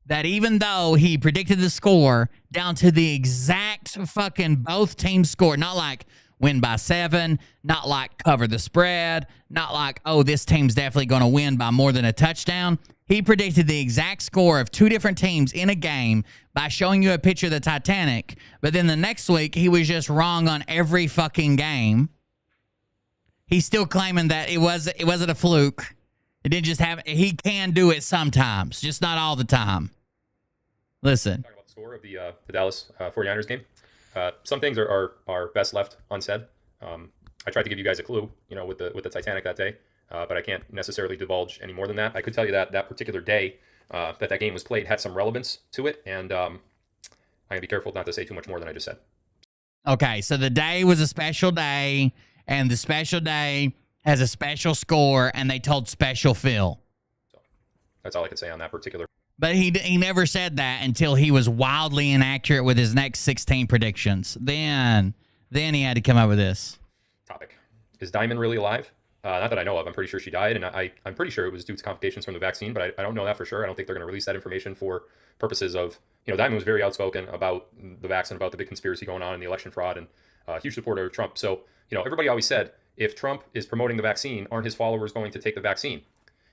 that even though he predicted the score down to the exact fucking both teams score, not like win by 7, not like cover the spread, not like, oh, this team's definitely going to win by more than a touchdown. He predicted the exact score of two different teams in a game by showing you a picture of the Titanic, but then the next week he was just wrong on every fucking game. He's still claiming that it wasn't a fluke. It didn't just happen. He can do it sometimes, just not all the time. Listen. Talking about the score of the Dallas 49ers game. Some things are best left unsaid. I tried to give you guys a clue, with the Titanic that day, but I can't necessarily divulge any more than that. I could tell you that particular day that game was played had some relevance to it, and I'm going to be careful not to say too much more than I just said. Okay, so the day was a special day, and the special day has a special score, and they told Special Phil. That's all I could say on that particular. But he never said that until he was wildly inaccurate with his next 16 predictions. Then he had to come up with this topic. Is Diamond really alive? Not that I know of. I'm pretty sure she died, and I'm pretty sure it was due to complications from the vaccine, but I don't know that for sure. I don't think they're going to release that information for purposes of, Diamond was very outspoken about the vaccine, about the big conspiracy going on in the election fraud, and a huge supporter of Trump. So, everybody always said, if Trump is promoting the vaccine, aren't his followers going to take the vaccine?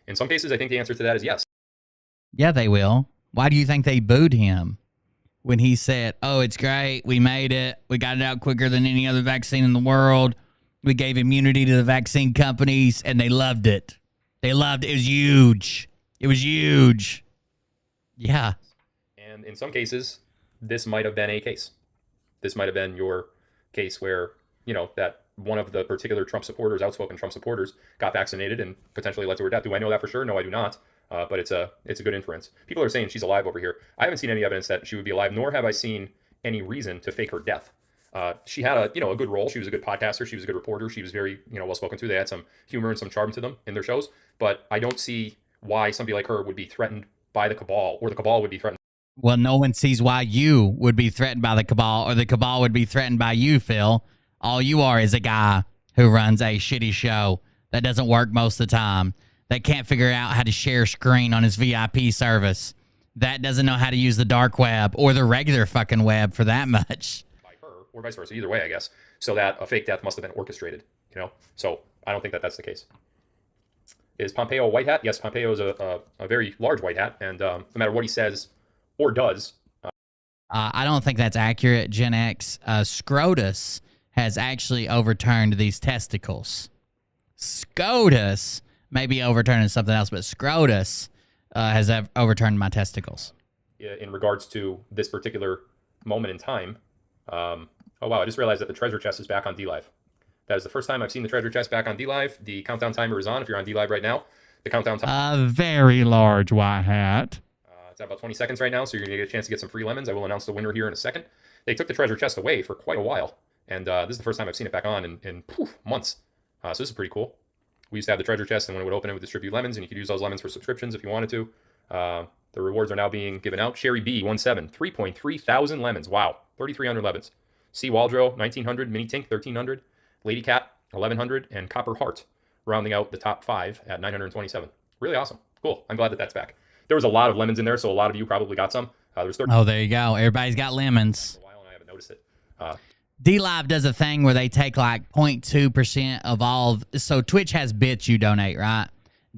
In some cases, I think the answer to that is yes. Yeah, they will. Why do you think they booed him when he said, oh, it's great, we made it, we got it out quicker than any other vaccine in the world, we gave immunity to the vaccine companies, and they loved it. They loved it. It was huge. It was huge. Yeah. And in some cases, this might have been a case. This might have been your case where, that one of the particular Trump supporters, outspoken Trump supporters, got vaccinated and potentially led to her death. Do I know that for sure? No, I do not. But it's a good inference. People are saying she's alive over here. I haven't seen any evidence that she would be alive, nor have I seen any reason to fake her death. She had a good role. She was a good podcaster. She was a good reporter. She was very well spoken to. They had some humor and some charm to them in their shows. But I don't see why somebody like her would be threatened by the cabal, or the cabal would be threatened. Well, no one sees why you would be threatened by the cabal, or the cabal would be threatened by you, Phil. All you are is a guy who runs a shitty show that doesn't work most of the time, that can't figure out how to share screen on his VIP service, that doesn't know how to use the dark web or the regular fucking web for that much. Or vice versa, either way, I guess. So that a fake death must have been orchestrated, So I don't think that that's the case. Is Pompeo a white hat? Yes, Pompeo is a very large white hat, and no matter what he says or does. I don't think that's accurate, Gen X. SCOTUS has actually overturned these testicles. SCOTUS may be overturning something else, but SCOTUS has overturned my testicles. In regards to this particular moment in time, oh wow, I just realized that the treasure chest is back on DLive. That is the first time I've seen the treasure chest back on DLive. The countdown timer is on. If you're on DLive right now, the countdown timer. A very large white hat. It's at about 20 seconds right now, so you're going to get a chance to get some free lemons. I will announce the winner here in a second. They took the treasure chest away for quite a while, and this is the first time I've seen it back on in months. So this is pretty cool. We used to have the treasure chest, and when it would open, it would distribute lemons, and you could use those lemons for subscriptions if you wanted to. The rewards are now being given out. Sherry B, 17, 3.3 thousand lemons. Wow, 3,300 lemons. C. Waldro, 1,900. Mini Tink, 1,300. Lady Cat, 1,100. And Copper Heart, rounding out the top 5 at 927. Really awesome. Cool. I'm glad that that's back. There was a lot of lemons in there, so a lot of you probably got some. There's 30. Oh, there you go. Everybody's got lemons. A while, and I haven't noticed it. DLive does a thing where they take like 0.2% of all. So Twitch has bits you donate, right?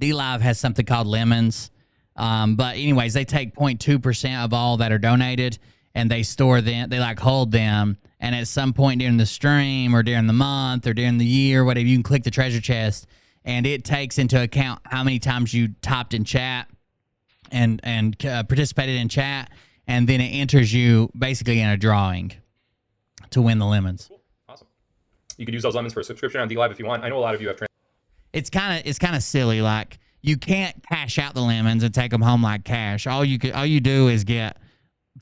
DLive has something called lemons. But anyways, they take 0.2% of all that are donated, and they store them. They like hold them. And at some point during the stream or during the month or during the year, whatever, you can click the treasure chest, and it takes into account how many times you typed in chat and participated in chat, and then it enters you basically in a drawing to win the lemons. Cool. Awesome. You could use those lemons for a subscription on DLive if you want. I know a lot of you have. It's kind of silly. Like, you can't cash out the lemons and take them home like cash. All you do is get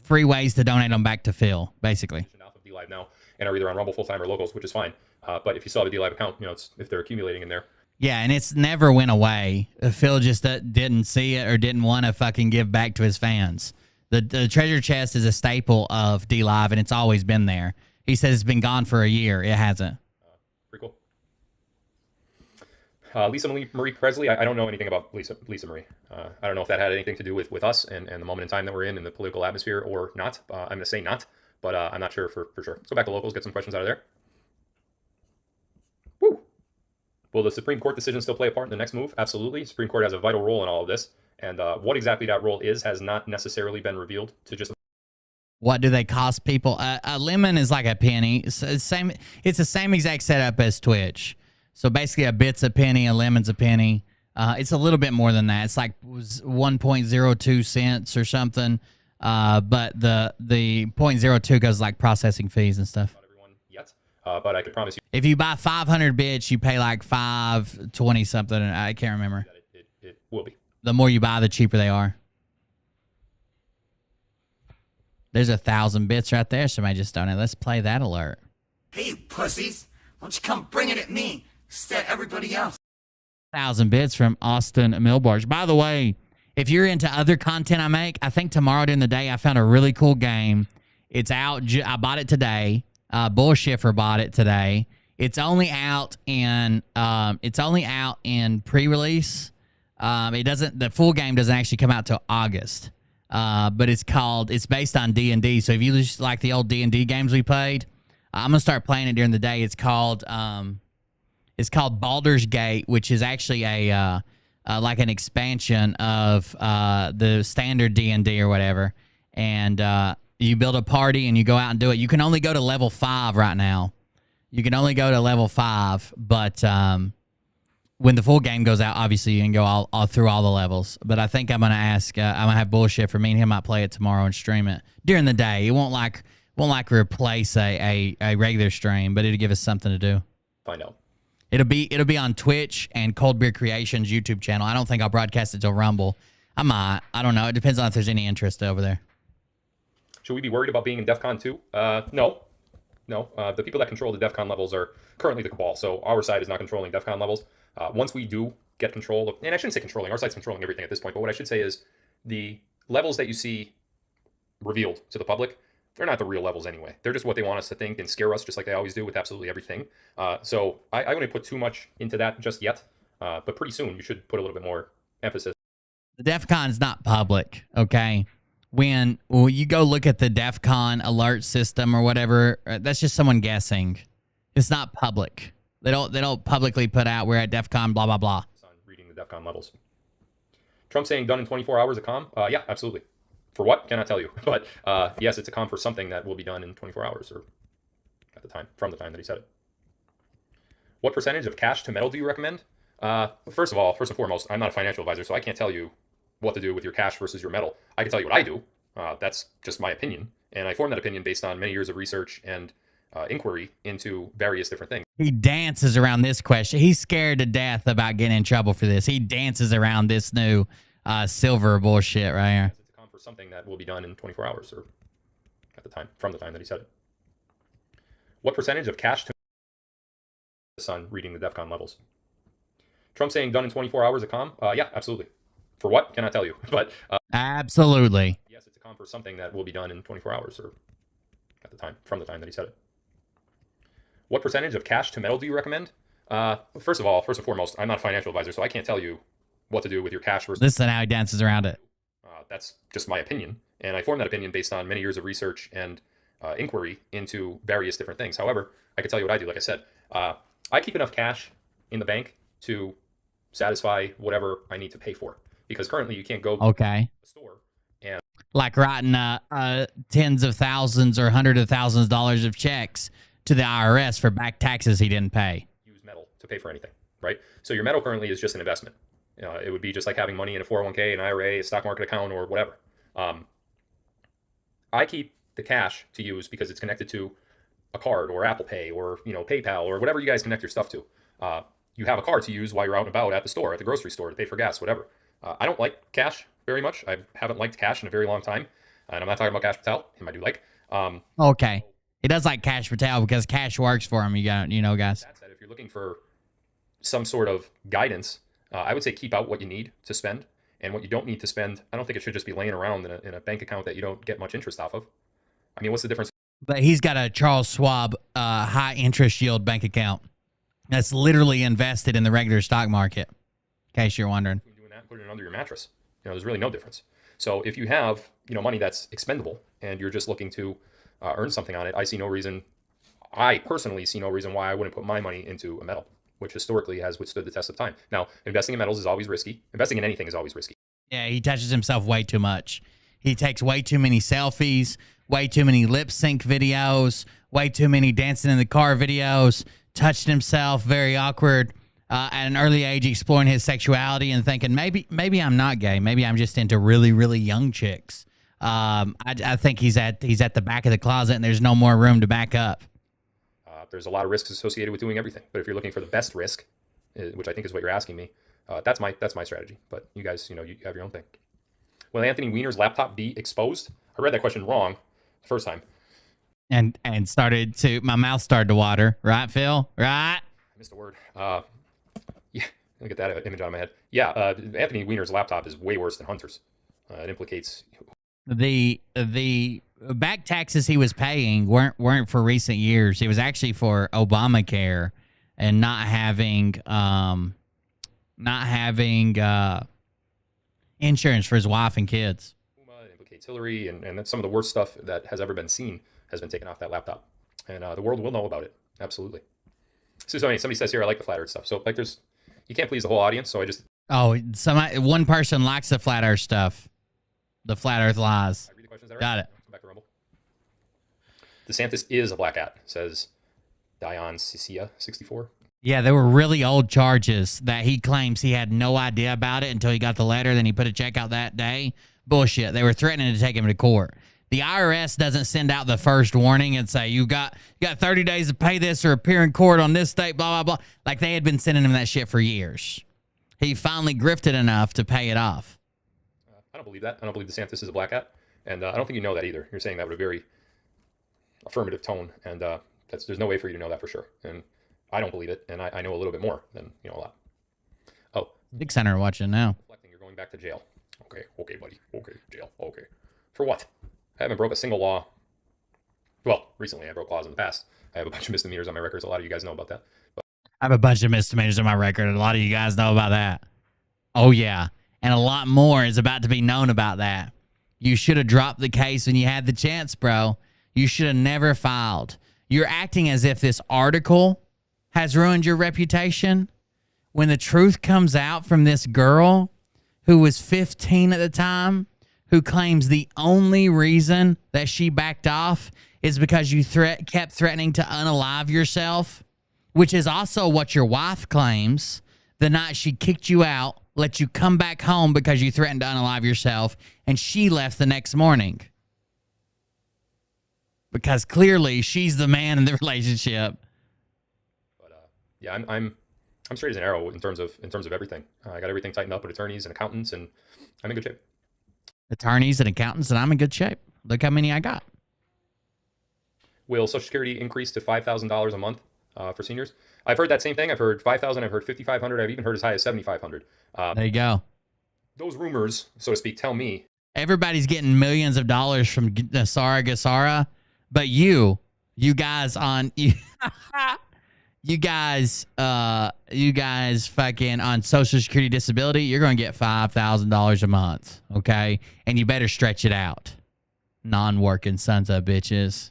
free ways to donate them back to Phil, basically. DLive now, and are either on Rumble full-time or locals, which is fine. But if you still have a DLive account, if they're accumulating in there. Yeah, and it's never went away. Phil just didn't see it or didn't want to fucking give back to his fans. The treasure chest is a staple of DLive, and it's always been there. He says it's been gone for a year. It hasn't. Pretty cool. Lisa Marie Presley, I don't know anything about Lisa Marie. I don't know if that had anything to do with us and the moment in time that we're in the political atmosphere or not. I'm going to say not, but I'm not sure for sure. Let's go back to locals, get some questions out of there. Woo! Will the Supreme Court decision still play a part in the next move? Absolutely. The Supreme Court has a vital role in all of this, and what exactly that role is has not necessarily been revealed to just... What do they cost people? A lemon is like a penny. It's the same exact setup as Twitch. So basically a bit's a penny, a lemon's a penny. It's a little bit more than that. It's like 1.02 cents or something. But the 0.02 goes like processing fees and stuff. Not everyone yet, but I could promise you. If you buy 500 bits, you pay like $5.20 something. I can't remember. It will be. The more you buy, the cheaper they are. There's 1,000 bits right there. Somebody just donated. Let's play that alert. Hey, you pussies. Why don't you come bring it at me instead of everybody else? 1,000 bits from Austin Milbarge. By the way, If you're into other content I make, I think tomorrow during the day I found a really cool game. It's out. I bought it today. Bullshiffer bought it today. It's only out in pre-release. The full game doesn't actually come out till August. But it's based on D&D. So if you just like the old D&D games we played, I'm gonna start playing it during the day. It's called Baldur's Gate, which is actually like an expansion of the standard D&D or whatever. And you build a party and you go out and do it. You can only go to level 5 right now. You can only go to level 5, but when the full game goes out, obviously you can go all through all the levels. But I think I'm gonna ask. I'm gonna have Bullshit for me and him. Might play it tomorrow and stream it during the day. It won't replace a regular stream, but it'll give us something to do. Find out. It'll be on Twitch and Cold Beer Creations YouTube channel. I don't think I'll broadcast it till Rumble. I might. I don't know. It depends on if there's any interest over there. Should we be worried about being in DEF CON 2? No. No. The people that control the DEF CON levels are currently the Cabal, so our side is not controlling DEF CON levels. Once we do get control of, and I shouldn't say controlling, our side's controlling everything at this point, but what I should say is the levels that you see revealed to the public, they're not the real levels anyway. They're just what they want us to think and scare us, just like they always do with absolutely everything. So I wouldn't put too much into that just yet, but pretty soon you should put a little bit more emphasis. The DEF CON's not public, okay? When you go look at the DEF CON alert system or whatever, that's just someone guessing. It's not public. They don't publicly put out we're at DEF CON, blah, blah, blah. Reading the DEF CON levels. Trump saying done in 24 hours of comm? Yeah, absolutely. For what? Cannot tell you. But yes, it's a comm for something that will be done in 24 hours or from the time that he said it. What percentage of cash to metal do you recommend? First and foremost, I'm not a financial advisor, so I can't tell you what to do with your cash versus your metal. I can tell you what I do. That's just my opinion. And I form that opinion based on many years of research and inquiry into various different things. He dances around this question. He's scared to death about getting in trouble for this. He dances around this new silver bullshit right here. It's a comm for something that will be done in 24 hours or from the time that he said it. What percentage of cash to on reading the DEF CON levels? Trump saying done in 24 hours of comm? Yeah, absolutely. For what? Cannot tell you. But absolutely. Yes, it's a comm for something that will be done in 24 hours or from the time that he said it. What percentage of cash to metal do you recommend? First and foremost, I'm not a financial advisor, so I can't tell you what to do with your cash versus... Listen how he dances around it. That's just my opinion. And I form that opinion based on many years of research and inquiry into various different things. However, I can tell you what I do. Like I said, I keep enough cash in the bank to satisfy whatever I need to pay for. Because currently you can't go to the store and... Like writing tens of thousands or hundreds of thousands of dollars of checks to the IRS for back taxes he didn't pay. Use metal to pay for anything, right? So your metal currently is just an investment. It would be just like having money in a 401k, an IRA, a stock market account, or whatever. I keep the cash to use because it's connected to a card or Apple Pay or PayPal or whatever you guys connect your stuff to. You have a card to use while you're out and about at the store, at the grocery store, to pay for gas, whatever. I don't like cash very much. I haven't liked cash in a very long time. And I'm not talking about Cash Patel. Him I do like. Okay. He does like Cash Patel because cash works for him, guys. That said, if you're looking for some sort of guidance, I would say keep out what you need to spend. And what you don't need to spend, I don't think it should just be laying around in a bank account that you don't get much interest off of. I mean, what's the difference? But he's got a Charles Schwab high interest yield bank account that's literally invested in the regular stock market, in case you're wondering. Doing that, put it under your mattress. There's really no difference. So if you have, money that's expendable and you're just looking to earn something on it, I personally see no reason why I wouldn't put my money into a metal, which historically has withstood the test of time. Now, investing in metals is always risky. Investing in anything is always risky. Yeah, he touches himself way too much. He takes way too many selfies, way too many lip sync videos, way too many dancing in the car videos, touched himself, very awkward. At an early age, exploring his sexuality and thinking, maybe I'm not gay. Maybe I'm just into really, really young chicks. I think he's at the back of the closet and there's no more room to back up. There's a lot of risks associated with doing everything. But if you're looking for the best risk, which I think is what you're asking me, that's my strategy. But you guys, you have your own thing. Will Anthony Weiner's laptop be exposed? I read that question wrong the first time. And my mouth started to water. Right, Phil? Right? I missed a word. Let me get that image out of my head. Yeah, Anthony Weiner's laptop is way worse than Hunter's. It implicates the back taxes he was paying weren't for recent years. It was actually for Obamacare and not having insurance for his wife and kids. It implicates Hillary, and that's some of the worst stuff that has ever been seen has been taken off that laptop, and the world will know about it. Absolutely. So somebody says here, I like the flat Earth stuff. So like, you can't please the whole audience. So I just one person likes the flat Earth stuff, the flat Earth lies. read the questions. Right? Got it. Come back to Rumble. DeSantis is a black hat, says Dion Cicia 64. Yeah, they were really old charges that he claims he had no idea about it until he got the letter. Then he put a check out that day. Bullshit. They were threatening to take him to court. The IRS doesn't send out the first warning and say, you got 30 days to pay this or appear in court on this date, blah, blah, blah. Like they had been sending him that shit for years. He finally grifted enough to pay it off. I don't believe that. I don't believe DeSantis is a black hat. And I don't think you know that either. You're saying that with a very affirmative tone. And there's no way for you to know that for sure. And I don't believe it. And I know a little bit more than a lot. Oh. Dick Center watching now. You're going back to jail. Okay, buddy. Okay, jail. Okay. For what? I haven't broke a single law. Well, recently I broke laws in the past. I have a bunch of misdemeanors on my records. A lot of you guys know about that. But I have a bunch of misdemeanors on my record, and a lot of you guys know about that. Oh, yeah. And a lot more is about to be known about that. You should have dropped the case when you had the chance, bro. You should have never filed. You're acting as if this article has ruined your reputation. When the truth comes out from this girl who was 15 at the time, who claims the only reason that she backed off is because you kept threatening to unalive yourself, which is also what your wife claims, the night she kicked you out, let you come back home because you threatened to unalive yourself, and she left the next morning. Because clearly she's the man in the relationship. But yeah, I'm straight as an arrow in terms of everything. I got everything tightened up with attorneys and accountants, and I'm in good shape. Attorneys and accountants, and I'm in good shape. Look how many I got. Will Social Security increase to $5,000 a month for seniors? I've heard that same thing. I've heard 5,000. I've heard 5,500. I've even heard as high as 7,500. There you go. Those rumors, so to speak, tell me. Everybody's getting millions of dollars from Sara Gasara, but you guys fucking on Social Security disability, you're going to get $5,000 a month, okay? And you better stretch it out. Non-working sons of bitches.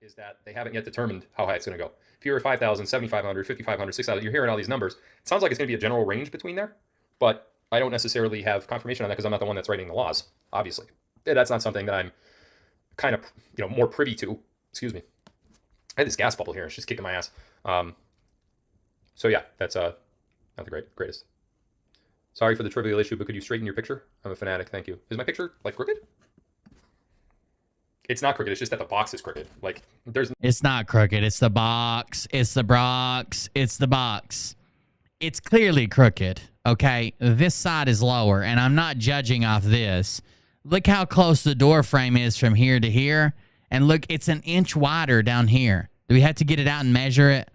Is that they haven't yet determined how high it's going to go. If you're 5,000, 7,500, 5,500, 6,000, you're hearing all these numbers. It sounds like it's going to be a general range between there, but I don't necessarily have confirmation on that because I'm not the one that's writing the laws, obviously. That's not something that I'm kind of, more privy to. Excuse me. I had this gas bubble here. It's just kicking my ass. So yeah, that's not the greatest. Sorry for the trivial issue, but could you straighten your picture? I'm a fanatic. Thank you. Is my picture like crooked? It's not crooked. It's just that the box is crooked. Like there's. It's not crooked. It's the box. It's the box. It's the box. It's clearly crooked. Okay, this side is lower, and I'm not judging off this. Look how close the door frame is from here to here, and look, it's an inch wider down here. Do we have to get it out and measure it?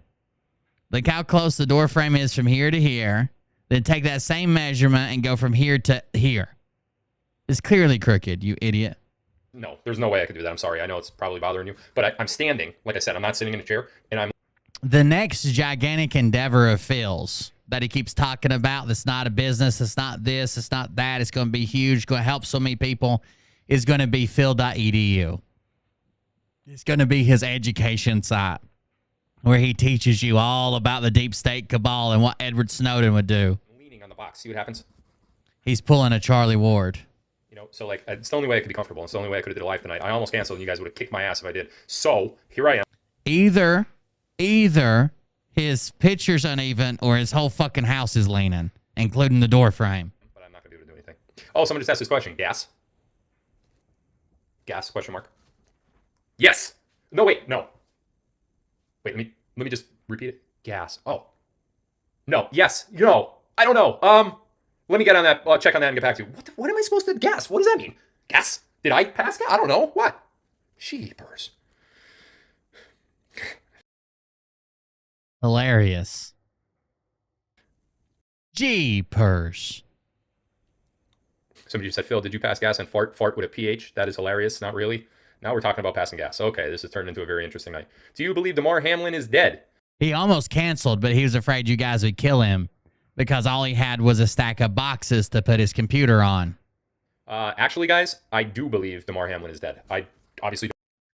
Look how close the door frame is from here to here. Then take that same measurement and go from here to here. It's clearly crooked, you idiot. No, there's no way I could do that. I'm sorry. I know it's probably bothering you, but I'm standing. Like I said, I'm not sitting in a chair, and I'm. The next gigantic endeavor of Phil's that he keeps talking about, that's not a business, it's not this, it's not that, it's going to be huge, going to help so many people, is going to be phil.edu. It's going to be his education site where he teaches you all about the deep state cabal and what Edward Snowden would do. Leaning on the box. See what happens? He's pulling a Charlie Ward. So like, it's the only way I could be comfortable. It's the only way I could have did a live tonight. I almost canceled, and you guys would have kicked my ass if I did. So here I am. Either his picture's uneven or his whole fucking house is leaning, including the door frame. But I'm not going to be able to do anything. Oh, someone just asked this question. Gas? Gas, question mark. Yes. No, wait, no. Wait, let me just repeat it. Gas. Oh. No, yes, no. I don't know. Let me get on that, check on that and get back to you. What am I supposed to guess? What does that mean? Guess? Did I pass? I don't know. What? Sheepers. Hilarious. Jeepers. Somebody just said, Phil, did you pass gas and fart? Fart with a PH? That is hilarious. Not really. Now we're talking about passing gas. Okay, this has turned into a very interesting night. Do you believe Damar Hamlin is dead? He almost canceled, but he was afraid you guys would kill him because all he had was a stack of boxes to put his computer on. Actually, guys, I do believe Damar Hamlin is dead. I obviously don't.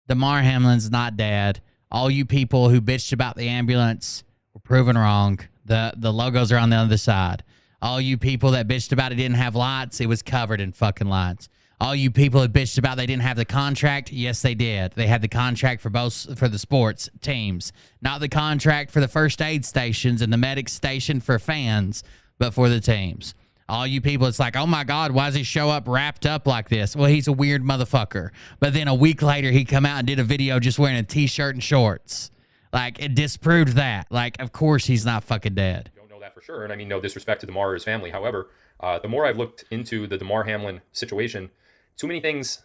Damar Hamlin's not dead. All you people who bitched about the ambulance were proven wrong. The logos are on the other side. All you people that bitched about it didn't have lights, it was covered in fucking lights. All you people that bitched about they didn't have the contract, yes, they did. They had the contract for the sports teams. Not the contract for the first aid stations and the medic station for fans, but for the teams. All you people, it's like, oh my God, why does he show up wrapped up like this? Well, he's a weird motherfucker. But then a week later, he come out and did a video just wearing a t-shirt and shorts. Like, it disproved that. Like, of course he's not fucking dead. Don't know that for sure, and I mean no disrespect to Damar or his family. However, the more I've looked into the Damar Hamlin situation, too many things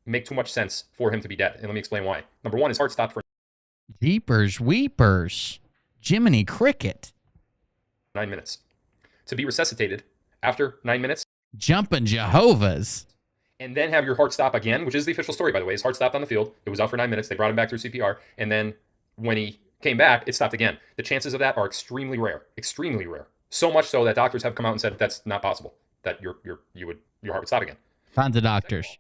make too much sense for him to be dead. And let me explain why. Number one, his heart stopped for Jeepers weepers. Jiminy Cricket. 9 minutes. To be resuscitated after 9 minutes. Jumping Jehovah's. And then have your heart stop again, which is the official story, by the way. His heart stopped on the field. It was out for 9 minutes. They brought him back through CPR. And then when he came back, it stopped again. The chances of that are extremely rare. Extremely rare. So much so that doctors have come out and said that's not possible. That your heart would stop again. Tons of doctors.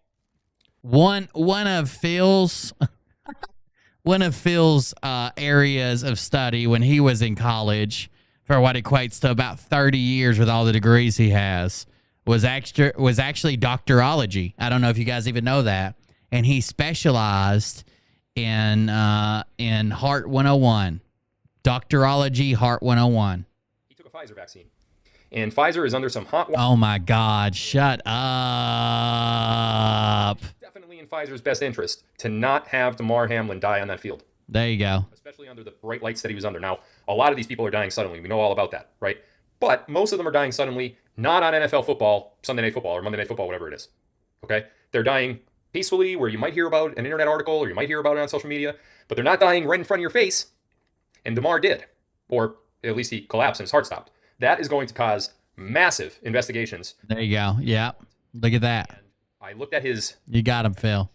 One of Phil's areas of study when he was in college, for what equates to about 30 years with all the degrees he has, was actually doctorology. I don't know if you guys even know that. And he specialized in Heart 101. Doctorology, Heart 101. He took a Pfizer vaccine. And Pfizer is under some hot water. Oh my God, shut up. Definitely in Pfizer's best interest to not have Damar Hamlin die on that field. There you go. Especially under the bright lights that he was under. Now, a lot of these people are dying suddenly. We know all about that, right? But most of them are dying suddenly, not on NFL football, Sunday Night Football, or Monday Night Football, whatever it is. Okay? They're dying peacefully, where you might hear about an internet article, or you might hear about it on social media, but they're not dying right in front of your face. And Damar did. Or at least he collapsed and his heart stopped. That is going to cause massive investigations. There you go. Yeah. Look at that. And I looked at his... You got him, Phil.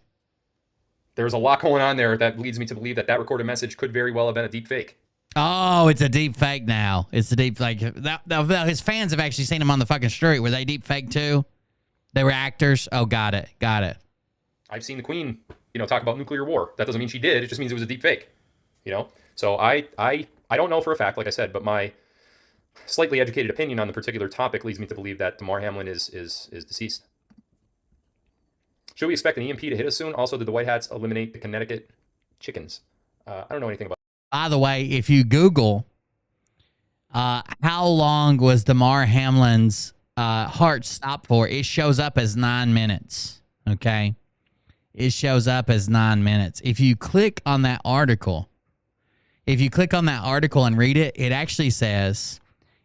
There's a lot going on there that leads me to believe that that recorded message could very well have been a deep fake. Oh, it's a deep fake now. It's a deep fake. His fans have actually seen him on the fucking street. Were they deep fake too? They were actors? Oh, got it. Got it. I've seen the Queen, talk about nuclear war. That doesn't mean she did. It just means it was a deep fake. So I don't know for a fact, like I said, but my slightly educated opinion on the particular topic leads me to believe that Damar Hamlin is deceased. Should we expect an EMP to hit us soon? Also, did the White Hats eliminate the Connecticut chickens? I don't know anything about. By the way, if you Google how long was Damar Hamlin's heart stop for, it shows up as 9 minutes. Okay, it shows up as 9 minutes. If you click on that article, and read it, it actually says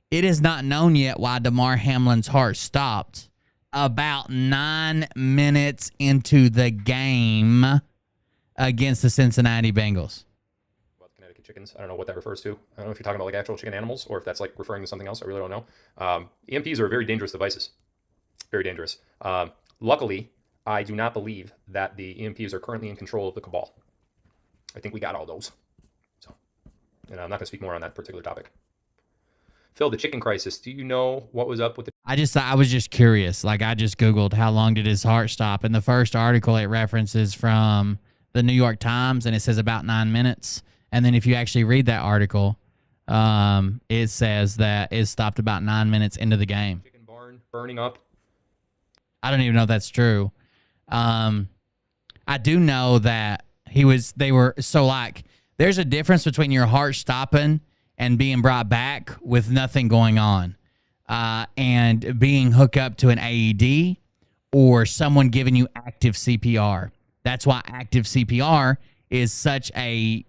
it is not known yet why Damar Hamlin's heart stopped about 9 minutes into the game against the Cincinnati Bengals. About Connecticut chickens, I don't know what that refers to. I don't know if you're talking about like actual chicken animals or if that's like referring to something else. I really don't know. EMPs are very dangerous devices. Very dangerous. Luckily, I do not believe that the EMPs are currently in control of the cabal. I think we got all those. And I'm not going to speak more on that particular topic. Phil, the chicken crisis. Do you know what was up with the... I was just curious. Like, I just Googled how long did his heart stop. And the first article it references from the New York Times, and it says about 9 minutes. And then if you actually read that article, it says that it stopped about 9 minutes into the game. Chicken barn burning up. I don't even know if that's true. I do know that there's a difference between your heart stopping and being brought back with nothing going on, and being hooked up to an AED or someone giving you active CPR. That's why active CPR is such a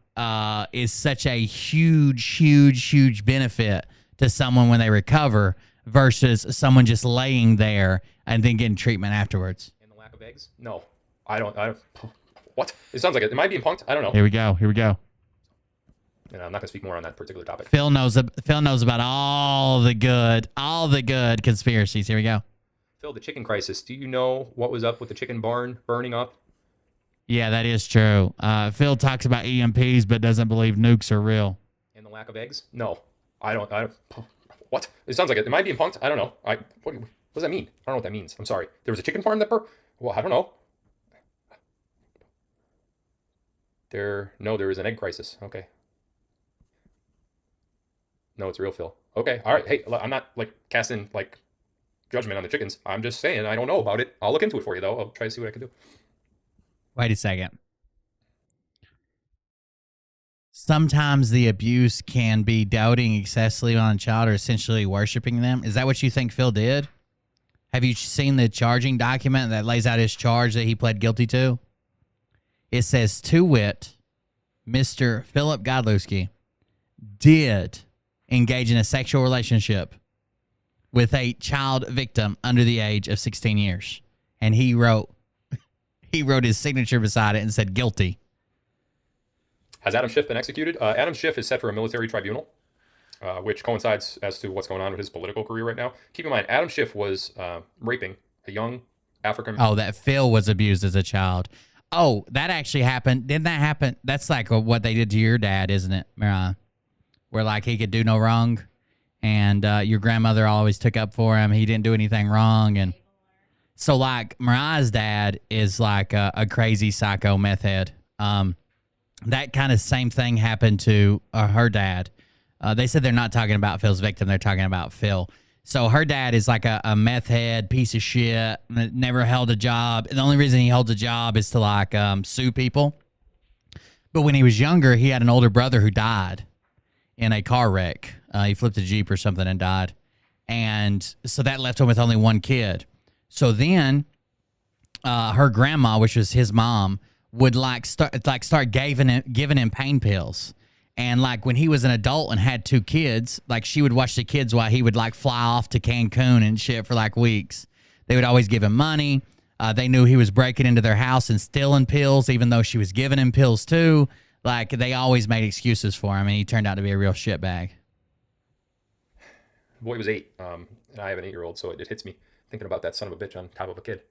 huge benefit to someone when they recover versus someone just laying there and then getting treatment afterwards. And the lack of eggs? No, I don't. What? It sounds like it might be in punked. I don't know. Here we go. And I'm not going to speak more on that particular topic. Phil knows about all the good conspiracies. Here we go. Phil, the chicken crisis. Do you know what was up with the chicken barn burning up? Yeah, that is true. Phil talks about EMPs, but doesn't believe nukes are real. And the lack of eggs? No, I don't. What? It sounds like it. Am I being punked? I don't know. What does that mean? I don't know what that means. I'm sorry. There was a chicken farm that burned? Well, I don't know. There was an egg crisis. Okay. No, it's real, Phil. Okay, all right. Hey, I'm not like casting like judgment on the chickens. I'm just saying I don't know about it. I'll look into it for you though. I'll try to see what I can do. Wait a second. Sometimes the abuse can be doting excessively on a child or essentially worshiping them. Is that what you think Phil did? Have you seen the charging document that lays out his charge that he pled guilty to? It says, to wit, Mr. Philip Godlewski did engage in a sexual relationship with a child victim under the age of 16 years. And he wrote his signature beside it and said guilty. Has Adam Schiff been executed? Adam Schiff is set for a military tribunal, which coincides as to what's going on with his political career right now. Keep in mind, Adam Schiff was raping a young African... Oh, that Phil was abused as a child. Oh, that actually happened. Didn't that happen? That's like what they did to your dad, isn't it, Mariah? Where like he could do no wrong, and your grandmother always took up for him. He didn't do anything wrong, and so like Mariah's dad is like a crazy psycho meth head. That kind of same thing happened to her dad. They said they're not talking about Phil's victim. They're talking about Phil. So her dad is like a meth head, piece of shit, never held a job. And the only reason he holds a job is to like sue people. But when he was younger, he had an older brother who died in a car wreck. He flipped a Jeep or something and died. And so that left him with only one kid. So then her grandma, which was his mom, would start giving him pain pills. And like when he was an adult and had two kids, like she would watch the kids while he would like fly off to Cancun and shit for like weeks. They would always give him money. They knew he was breaking into their house and stealing pills, even though she was giving him pills too. Like they always made excuses for him, and he turned out to be a real shitbag. The boy was 8, and I have an 8-year-old, so it hits me thinking about that son of a bitch on top of a kid.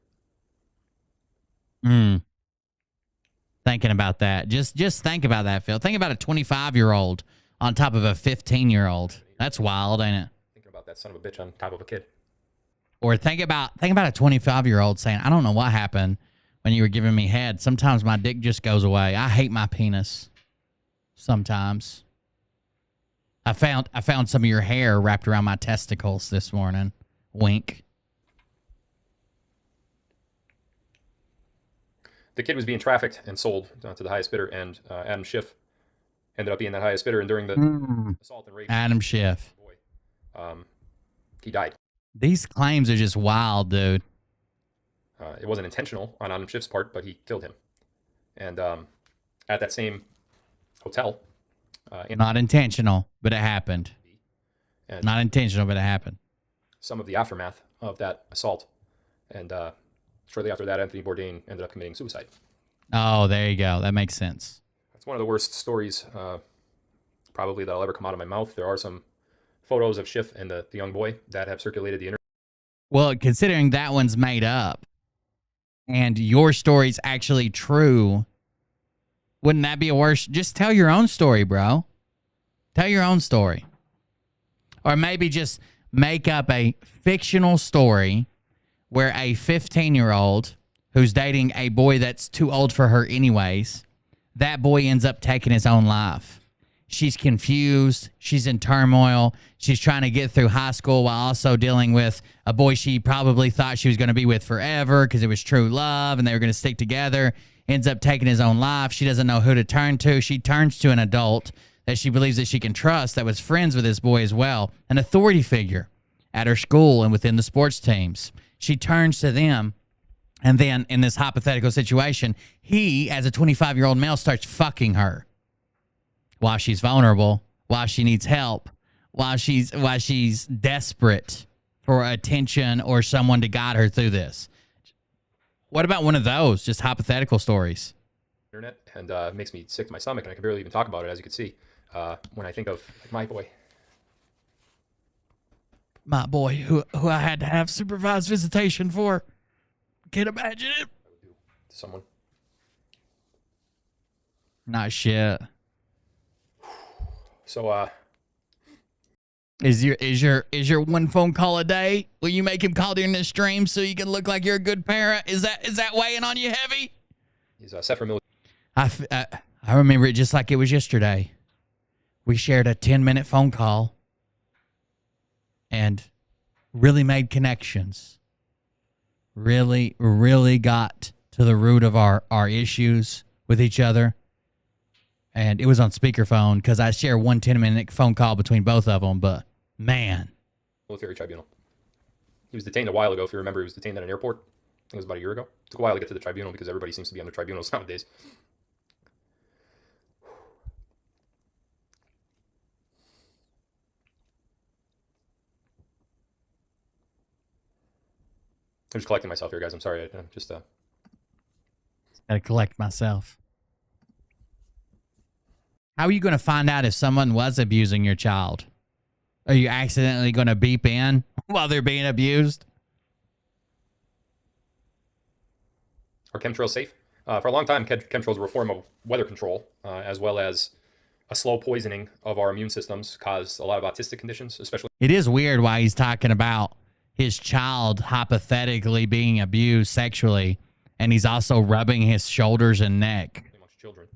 Thinking about that. Just think about that, Phil. Think about a 25-year-old on top of a 15-year-old. That's wild, ain't it? Thinking about that son of a bitch on top of a kid. Or think about a 25-year-old saying, I don't know what happened when you were giving me head. Sometimes my dick just goes away. I hate my penis. Sometimes. I found some of your hair wrapped around my testicles this morning. Wink. The kid was being trafficked and sold to the highest bidder, and Adam Schiff ended up being that highest bidder. And during the assault and rape, Adam Schiff, he died. These claims are just wild, dude. It wasn't intentional on Adam Schiff's part, but he killed him. And at that same hotel, not intentional, but it happened. And not intentional, but it happened. Some of the aftermath of that assault, and shortly after that, Anthony Bourdain ended up committing suicide. Oh, there you go. That makes sense. It's one of the worst stories probably that I'll ever come out of my mouth. There are some photos of Schiff and the young boy that have circulated the internet. Well, considering that one's made up and your story's actually true, wouldn't that be a worse? Just tell your own story, bro. Tell your own story. Or maybe just make up a fictional story where a 15-year-old who's dating a boy that's too old for her anyways, that boy ends up taking his own life. She's confused. She's in turmoil. She's trying to get through high school while also dealing with a boy she probably thought she was going to be with forever because it was true love and they were going to stick together. Ends up taking his own life. She doesn't know who to turn to. She turns to an adult that she believes that she can trust that was friends with this boy as well, an authority figure at her school and within the sports teams. She turns to them, and then in this hypothetical situation, he, as a 25-year-old male, starts fucking her while she's vulnerable, while she needs help, while she's desperate for attention or someone to guide her through this. What about one of those, just hypothetical stories? Internet, and it makes me sick to my stomach, and I can barely even talk about it, as you can see. when I think of my boy. My boy, who I had to have supervised visitation for. Can't imagine it. Someone. Not shit. So, Is your one phone call a day? Will you make him call during the stream so you can look like you're a good parent? Is that weighing on you heavy? he's set for military. I remember it just like it was yesterday. We shared a 10-minute phone call and really made connections. Really, really got to the root of our issues with each other. And it was on speakerphone because I share one 10-minute phone call between both of them. But, man. Military tribunal. He was detained a while ago. If you remember, he was detained at an airport. I think it was about a year ago. It took a while to get to the tribunal because everybody seems to be under tribunals nowadays. I'm just collecting myself here, guys. I'm sorry. I'm just Gotta collect myself. How are you going to find out if someone was abusing your child? Are you accidentally going to beep in while they're being abused? Are chemtrails safe? For a long time, chemtrails were a form of weather control, as well as a slow poisoning of our immune systems, caused a lot of autistic conditions, especially. It is weird why he's talking about his child hypothetically being abused sexually, and he's also rubbing his shoulders and neck. Amongst children.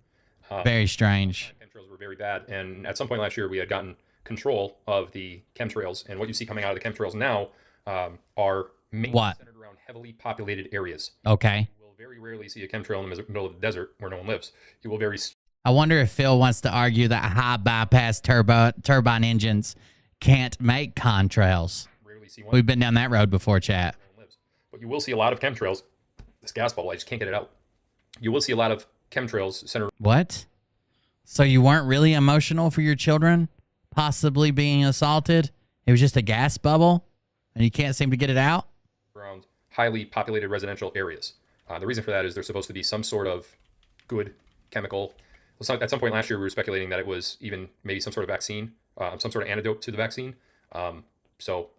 Very strange. Chemtrails were very bad, and at some point last year, we had gotten control of the chemtrails, and what you see coming out of the chemtrails now are mainly centered around heavily populated areas. Okay. You will very rarely see a chemtrail in the middle of the desert where no one lives. You will very... I wonder if Phil wants to argue that high bypass turbine engines can't make contrails. We've been down that road before, chat. But you will see a lot of chemtrails. This gas bubble, I just can't get it out. You will see a lot of chemtrails centered... What? So you weren't really emotional for your children possibly being assaulted? It was just a gas bubble, and you can't seem to get it out? Around highly populated residential areas. The reason for that is there's supposed to be some sort of good chemical... At some point last year, we were speculating that it was even maybe some sort of vaccine, some sort of antidote to the vaccine. So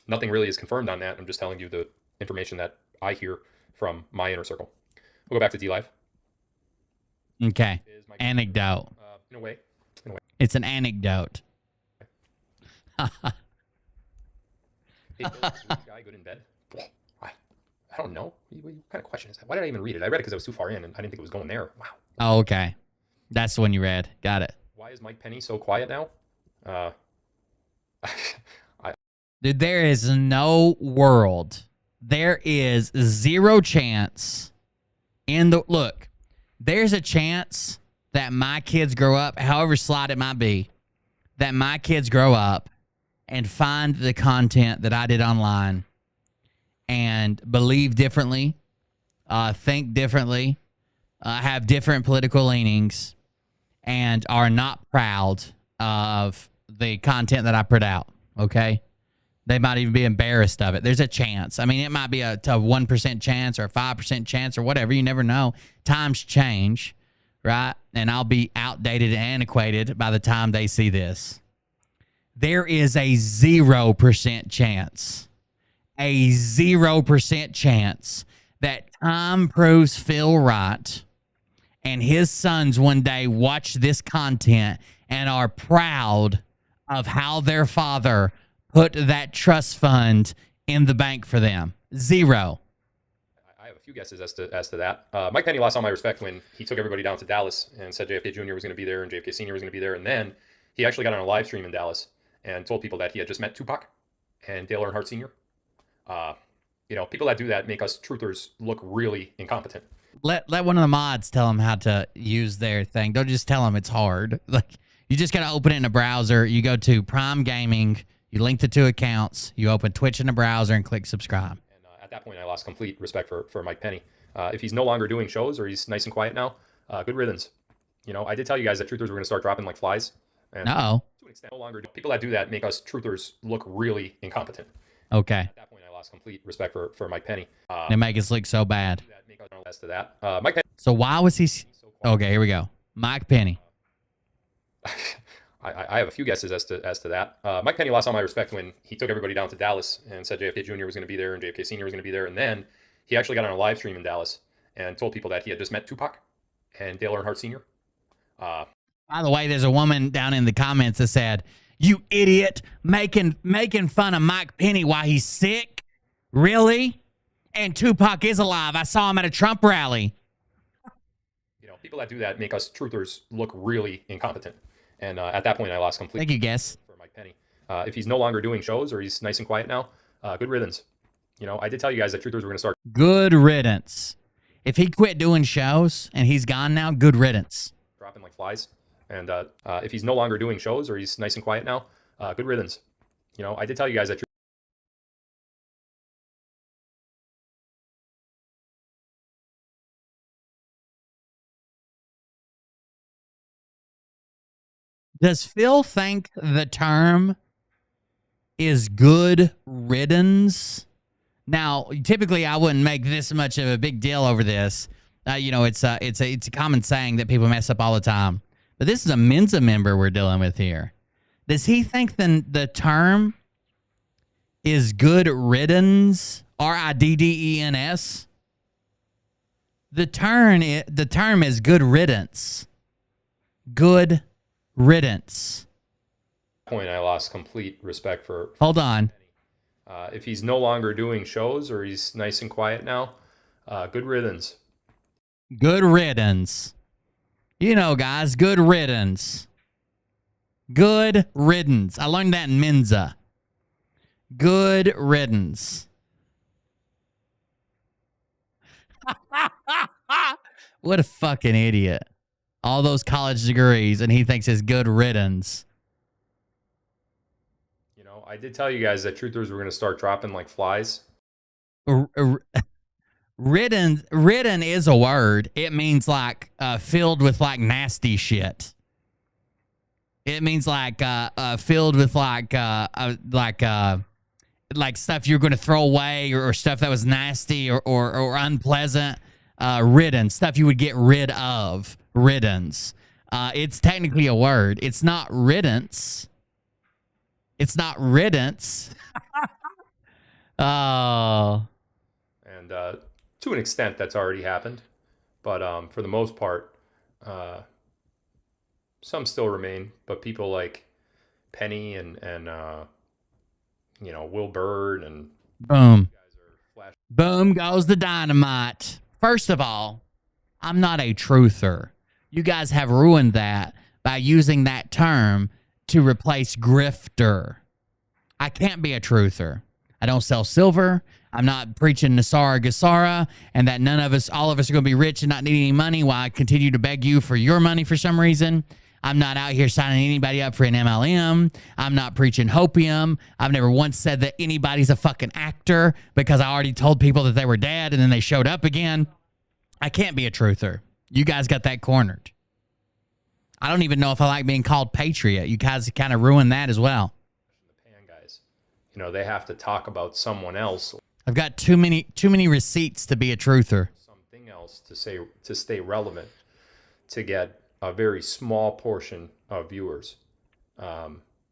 nothing really is confirmed on that. I'm just telling you the information that I hear from my inner circle. We'll go back to D-Live. Okay. Anecdote. In a way. It's an anecdote. Hey, Bill, is this guy good in bed? I don't know. What kind of question is that? Why did I even read it? I read it because I was too far in, and I didn't think it was going there. Wow. Oh, okay. That's the one you read. Got it. Why is Mike Penny so quiet now? Dude, there is no world. There is zero chance in the... Look, there's a chance that my kids grow up, however slight it might be, that my kids grow up and find the content that I did online and believe differently, think differently, have different political leanings, and are not proud of the content that I put out, okay? They might even be embarrassed of it. There's a chance. I mean, it might be a 1% chance or a 5% chance or whatever. You never know. Times change, right? And I'll be outdated and antiquated by the time they see this. There is a 0% chance, a 0% chance that time proves Phil right and his sons one day watch this content and are proud of how their father put that trust fund in the bank for them. 0. I have a few guesses as to that. Mike Penny lost all my respect when he took everybody down to Dallas and said JFK Jr. was going to be there and JFK Sr. was going to be there. And then he actually got on a live stream in Dallas and told people that he had just met Tupac and Dale Earnhardt Sr. People that do that make us truthers look really incompetent. Let one of the mods tell them how to use their thing. Don't just tell them it's hard. Like, you just got to open it in a browser. You go to Prime Gaming. You link the 2 accounts. You open Twitch in the browser and click subscribe. And at that point, I lost complete respect for Mike Penny. If he's no longer doing shows or he's nice and quiet now, good riddance. I did tell you guys that truthers were going to start dropping like flies. And Uh-oh. To an extent, no longer. People that do that make us truthers look really incompetent. Okay. At that point, I lost complete respect for Mike Penny. They make us look so bad. As to that, Mike Penny. So why was he... Okay, here we go. Mike Penny. I have a few guesses as to that. Mike Penny lost all my respect when he took everybody down to Dallas and said JFK Jr. was going to be there and JFK Sr. was going to be there. And then he actually got on a live stream in Dallas and told people that he had just met Tupac and Dale Earnhardt Sr. By the way, there's a woman down in the comments that said, "You idiot, making fun of Mike Penny while he's sick? Really? And Tupac is alive. I saw him at a Trump rally." You know, people that do that make us truthers look really incompetent. And at that point, I lost completely. Thank you, guess. For Mike Penny. If he's no longer doing shows or he's nice and quiet now, good riddance. You know, I did tell you guys that truthers were going to start. Good riddance. If he quit doing shows and he's gone now, good riddance. Dropping like flies. And if he's no longer doing shows or he's nice and quiet now, good riddance. You know, I did tell you guys that. Does Phil think the term is good riddance? Now, typically, I wouldn't make this much of a big deal over this. You know, it's a common saying that people mess up all the time. But this is a Mensa member we're dealing with here. Does he think the term is good riddance? RIDDENS? The term is good riddance. Good riddance. Point, I lost complete respect for. Hold on. If he's no longer doing shows or he's nice and quiet now, good riddance. Good riddance. You know, guys, good riddance. Good riddance. I learned that in Mensa. Good riddance. What a fucking idiot. All those college degrees, and he thinks it's good riddance. You know, I did tell you guys that truthers were going to start dropping like flies. Ridden is a word. It means like filled with like nasty shit. It means like filled with like stuff you're going to throw away or stuff that was nasty or unpleasant. Ridden, stuff you would get rid of. Riddance. It's technically a word. It's not riddance. It's not riddance. Oh. And to an extent, that's already happened. But for the most part, some still remain. But people like Penny and you know, Will Bird and boom. Boom goes the dynamite. First of all, I'm not a truther. You guys have ruined that by using that term to replace grifter. I can't be a truther. I don't sell silver. I'm not preaching Nasara Gasara and that all of us are going to be rich and not need any money while I continue to beg you for your money for some reason. I'm not out here signing anybody up for an MLM. I'm not preaching hopium. I've never once said that anybody's a fucking actor because I already told people that they were dead and then they showed up again. I can't be a truther. You guys got that cornered. I don't even know if I like being called patriot. You guys kind of ruined that as well. you know, they have to talk about someone else. I've got too many receipts to be a truther. Something else to stay relevant, to get a very small portion of viewers.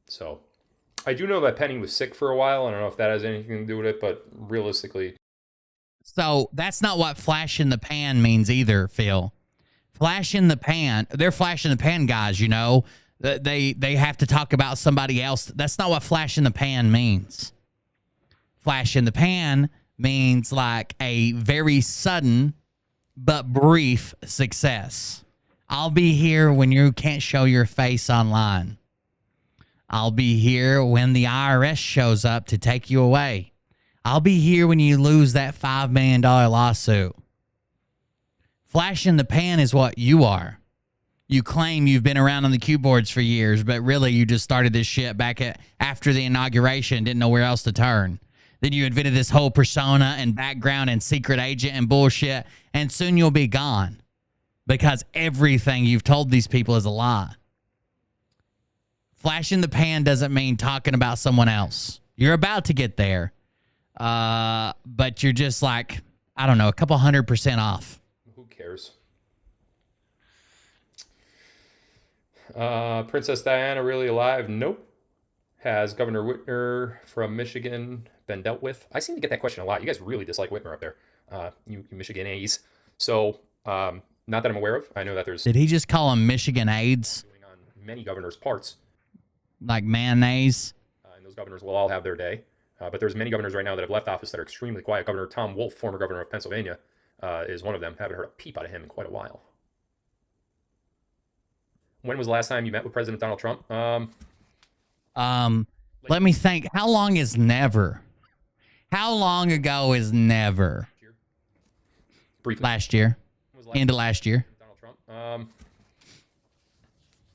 So I do know that Penny was sick for a while. I don't know if that has anything to do with it, but realistically. So that's not what flash in the pan means either, Phil. Flash in the pan. They're flash in the pan guys, you know. They have to talk about somebody else. That's not what flash in the pan means. Flash in the pan means like a very sudden but brief success. I'll be here when you can't show your face online. I'll be here when the IRS shows up to take you away. I'll be here when you lose that $5 million lawsuit. Flash in the pan is what you are. You claim you've been around on the cue boards for years, but really you just started this shit back after the inauguration, didn't know where else to turn. Then you invented this whole persona and background and secret agent and bullshit, and soon you'll be gone because everything you've told these people is a lie. Flash in the pan doesn't mean talking about someone else. You're about to get there, but you're just like, I don't know, a couple 100% off. Who cares? Princess Diana really alive? Nope. Has Governor Whitmer from Michigan been dealt with? I seem to get that question a lot. You guys really dislike Whitmer up there, you Michiganese. So, not that I'm aware of. I know that there's Did he just call him Michigan AIDS? many governors' parts. Like mayonnaise? And those governors will all have their day. But there's many governors right now that have left office that are extremely quiet. Governor Tom Wolf, former governor of Pennsylvania, is one of them. Haven't heard a peep out of him in quite a while. When was the last time you met with President Donald Trump? Let me think. How long is never? How long ago is never? Last year. End of last year. Donald Trump.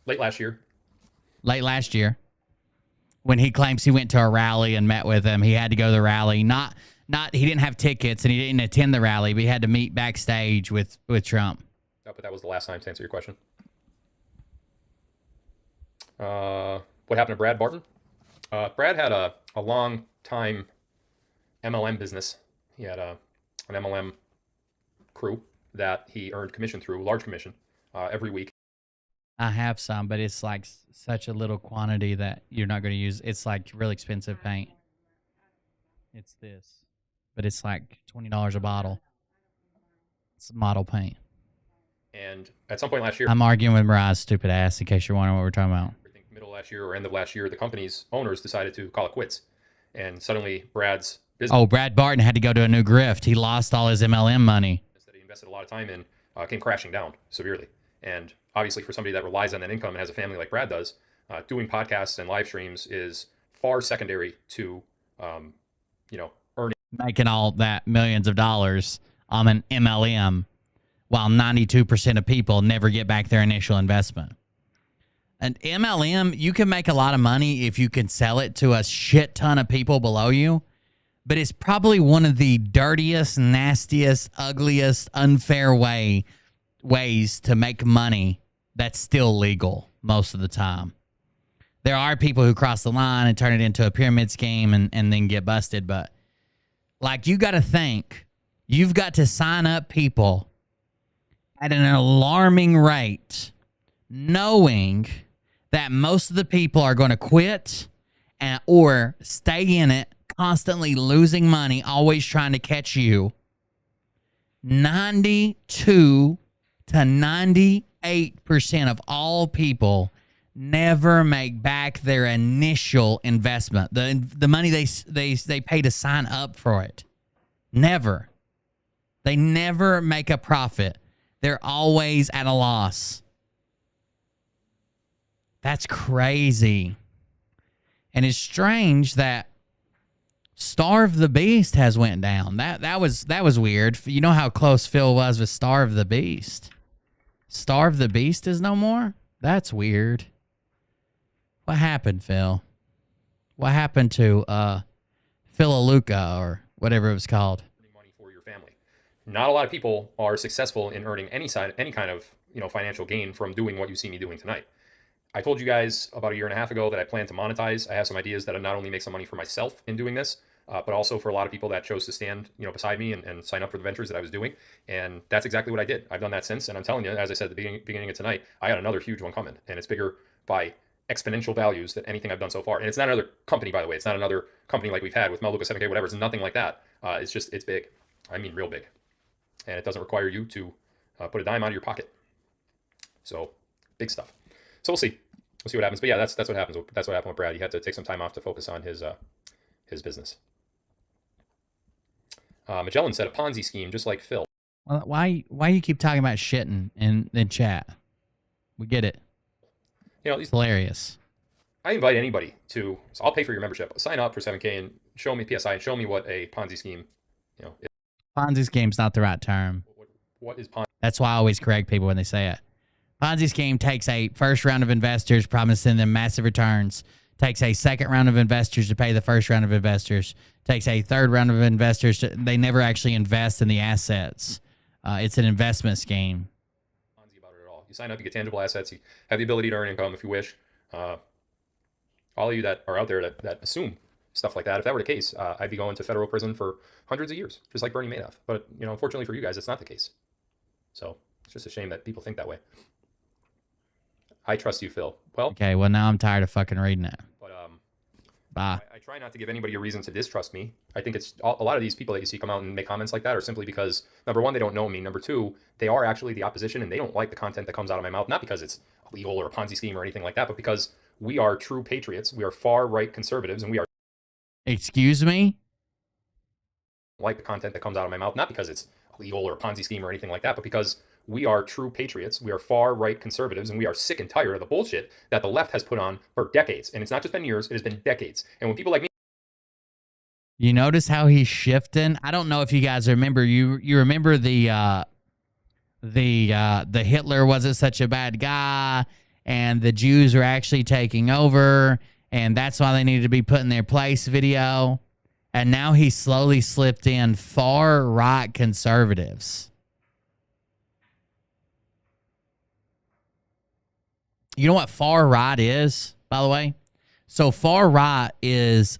Late last year. Late last year. When he claims he went to a rally and met with him. He had to go to the rally. Not he didn't have tickets and he didn't attend the rally, but he had to meet backstage with Trump. Oh, but that was the last time to answer your question. What happened to Brad Barton? Brad had a long time MLM business. He had an MLM crew that he earned commission through, large commission, every week. I have some, but it's like such a little quantity that you're not going to use. It's like really expensive paint. It's this, but it's like $20 a bottle. It's model paint. And at some point last year, I'm arguing with Mariah's stupid ass in case you're wondering what we're talking about. I think middle of last year or end of last year, the company's owners decided to call it quits. And suddenly Brad's business. Oh, Brad Barton had to go to a new grift. He lost all his MLM money. That he invested a lot of time in came crashing down severely. And obviously for somebody that relies on that income and has a family like Brad does, doing podcasts and live streams is far secondary to, earning. Making all that millions of dollars on an MLM while 92% of people never get back their initial investment. An MLM, you can make a lot of money if you can sell it to a shit ton of people below you, but it's probably one of the dirtiest, nastiest, ugliest, unfair ways to make money that's still legal most of the time. There are people who cross the line and turn it into a pyramid scheme and then get busted, but like you got to think, you've got to sign up people at an alarming rate, knowing that most of the people are going to quit or stay in it, constantly losing money, always trying to catch you. 92 to 98% of all people never make back their initial investment. The money they pay to sign up for it. Never. They never make a profit. They're always at a loss. That's crazy. And it's strange that Starve the Beast has went down. That was weird. You know how close Phil was with Starve the Beast. Starve the Beast is no more? That's weird. What happened, Phil? What happened to Philaluka or whatever it was called? Money for your family. Not a lot of people are successful in earning any kind of financial gain from doing what you see me doing tonight. I told you guys about a year and a half ago that I plan to monetize. I have some ideas that not only make some money for myself in doing this, but also for a lot of people that chose to stand, beside me and sign up for the ventures that I was doing. And that's exactly what I did. I've done that since. And I'm telling you, as I said at the beginning of tonight, I got another huge one coming, and it's bigger by exponential values than anything I've done so far. And it's not another company, by the way. It's not another company like we've had with Mel Lucas 7K, whatever. It's nothing like that. It's big. I mean, real big. And it doesn't require you to put a dime out of your pocket. So big stuff. So we'll see. We'll see what happens. But yeah, that's what happens. That's what happened with Brad. He had to take some time off to focus on his business. Magellan said a Ponzi scheme, just like Phil. Well, why you keep talking about shitting in chat? We get it. It's hilarious. I invite anybody to. So I'll pay for your membership. Sign up for 7K and show me PSI and show me what a Ponzi scheme. Is. Ponzi scheme's not the right term. What is Ponzi? That's why I always correct people when they say it. Ponzi scheme takes a first round of investors, promising them massive returns. Takes a second round of investors to pay the first round of investors. Takes a third round of investors. They never actually invest in the assets. It's an investment scheme. Ponzi about it at all. You sign up, you get tangible assets. You have the ability to earn income if you wish. All of you that are out there that assume stuff like that, if that were the case, I'd be going to federal prison for hundreds of years, just like Bernie Madoff. But unfortunately for you guys, it's not the case. So it's just a shame that people think that way. I trust you, Phil. Well, Okay, well, now I'm tired of fucking reading it. but Bye. I try not to give anybody a reason to distrust me. I think it's a lot of these people that you see come out and make comments like that are simply because, number one, they don't know me. Number two, they are actually the opposition and they don't like the content that comes out of my mouth. Not because it's illegal or a Ponzi scheme or anything like that, but because we are true patriots. We are far right conservatives and we are. Excuse me? Like the content that comes out of my mouth, not because it's illegal or a Ponzi scheme or anything like that, but because we are true patriots. We are far right conservatives, and we are sick and tired of the bullshit that the left has put on for decades. And it's not just been years; it has been decades. And when people like me, You notice how he's shifting? I don't know if you guys remember. You remember the Hitler wasn't such a bad guy, and the Jews were actually taking over, and that's why they needed to be put in their place video. And now he slowly slipped in far right conservatives. You know what far right is, by the way? So far right is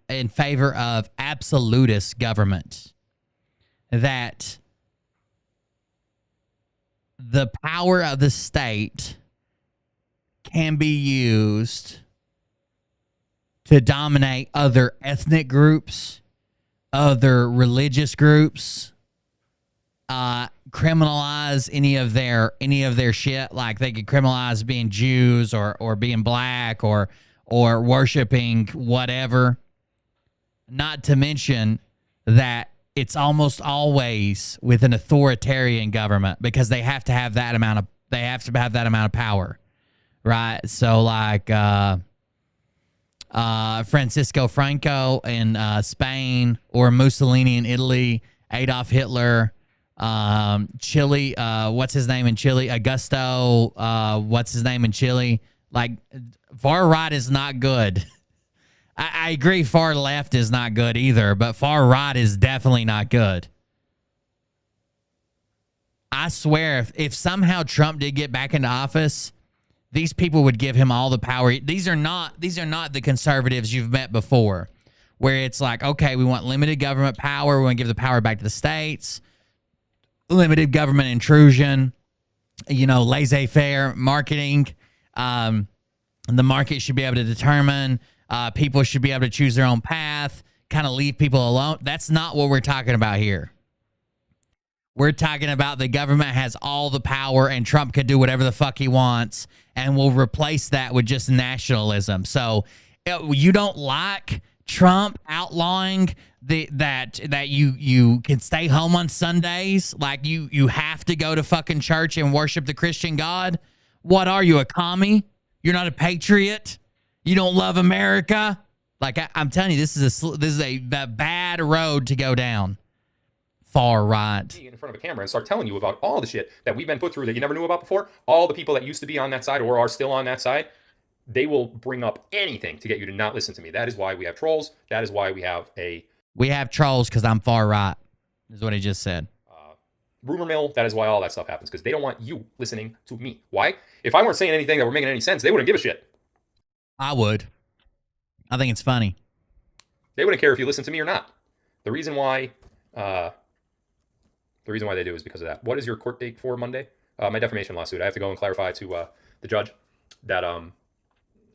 in favor of absolutist government. That the power of the state can be used to dominate other ethnic groups, other religious groups, criminalize any of their shit. Like they could criminalize being Jews or being black or worshiping whatever. Not to mention that it's almost always with an authoritarian government because they have to have that amount of power, right? So like Francisco Franco in Spain, or Mussolini in Italy, Adolf Hitler, Chile, what's his name in Chile? Augusto, what's his name in Chile? Like, far right is not good. I agree far left is not good either, but far right is definitely not good. I swear, if somehow Trump did get back into office, these people would give him all the power. These are not the conservatives you've met before, where it's like, okay, we want limited government power. We want to give the power back to the states. Limited government intrusion, laissez-faire marketing. The market should be able to determine. People should be able to choose their own path, kind of leave people alone. That's not what we're talking about here. We're talking about the government has all the power and Trump could do whatever the fuck he wants, and we'll replace that with just nationalism. So you don't like Trump outlawing that you can stay home on Sundays, like you have to go to fucking church and worship the Christian God? What are you, a commie? You're not a patriot? You don't love America? Like I'm telling you, this is a bad road to go down. Far right. in front of a camera and start telling you about all the shit that we've been put through that you never knew about before, all the people that used to be on that side or are still on that side, they will bring up anything to get you to not listen to me. That is why we have trolls. That is why we have trolls, because I'm far right, is what he just said. Rumor mill. That is why all that stuff happens, because they don't want you listening to me. Why? If I weren't saying anything that were making any sense, they wouldn't give a shit. I would. I think it's funny. They wouldn't care if you listen to me or not. The reason why they do is because of that. What is your court date for Monday? My defamation lawsuit. I have to go and clarify to the judge that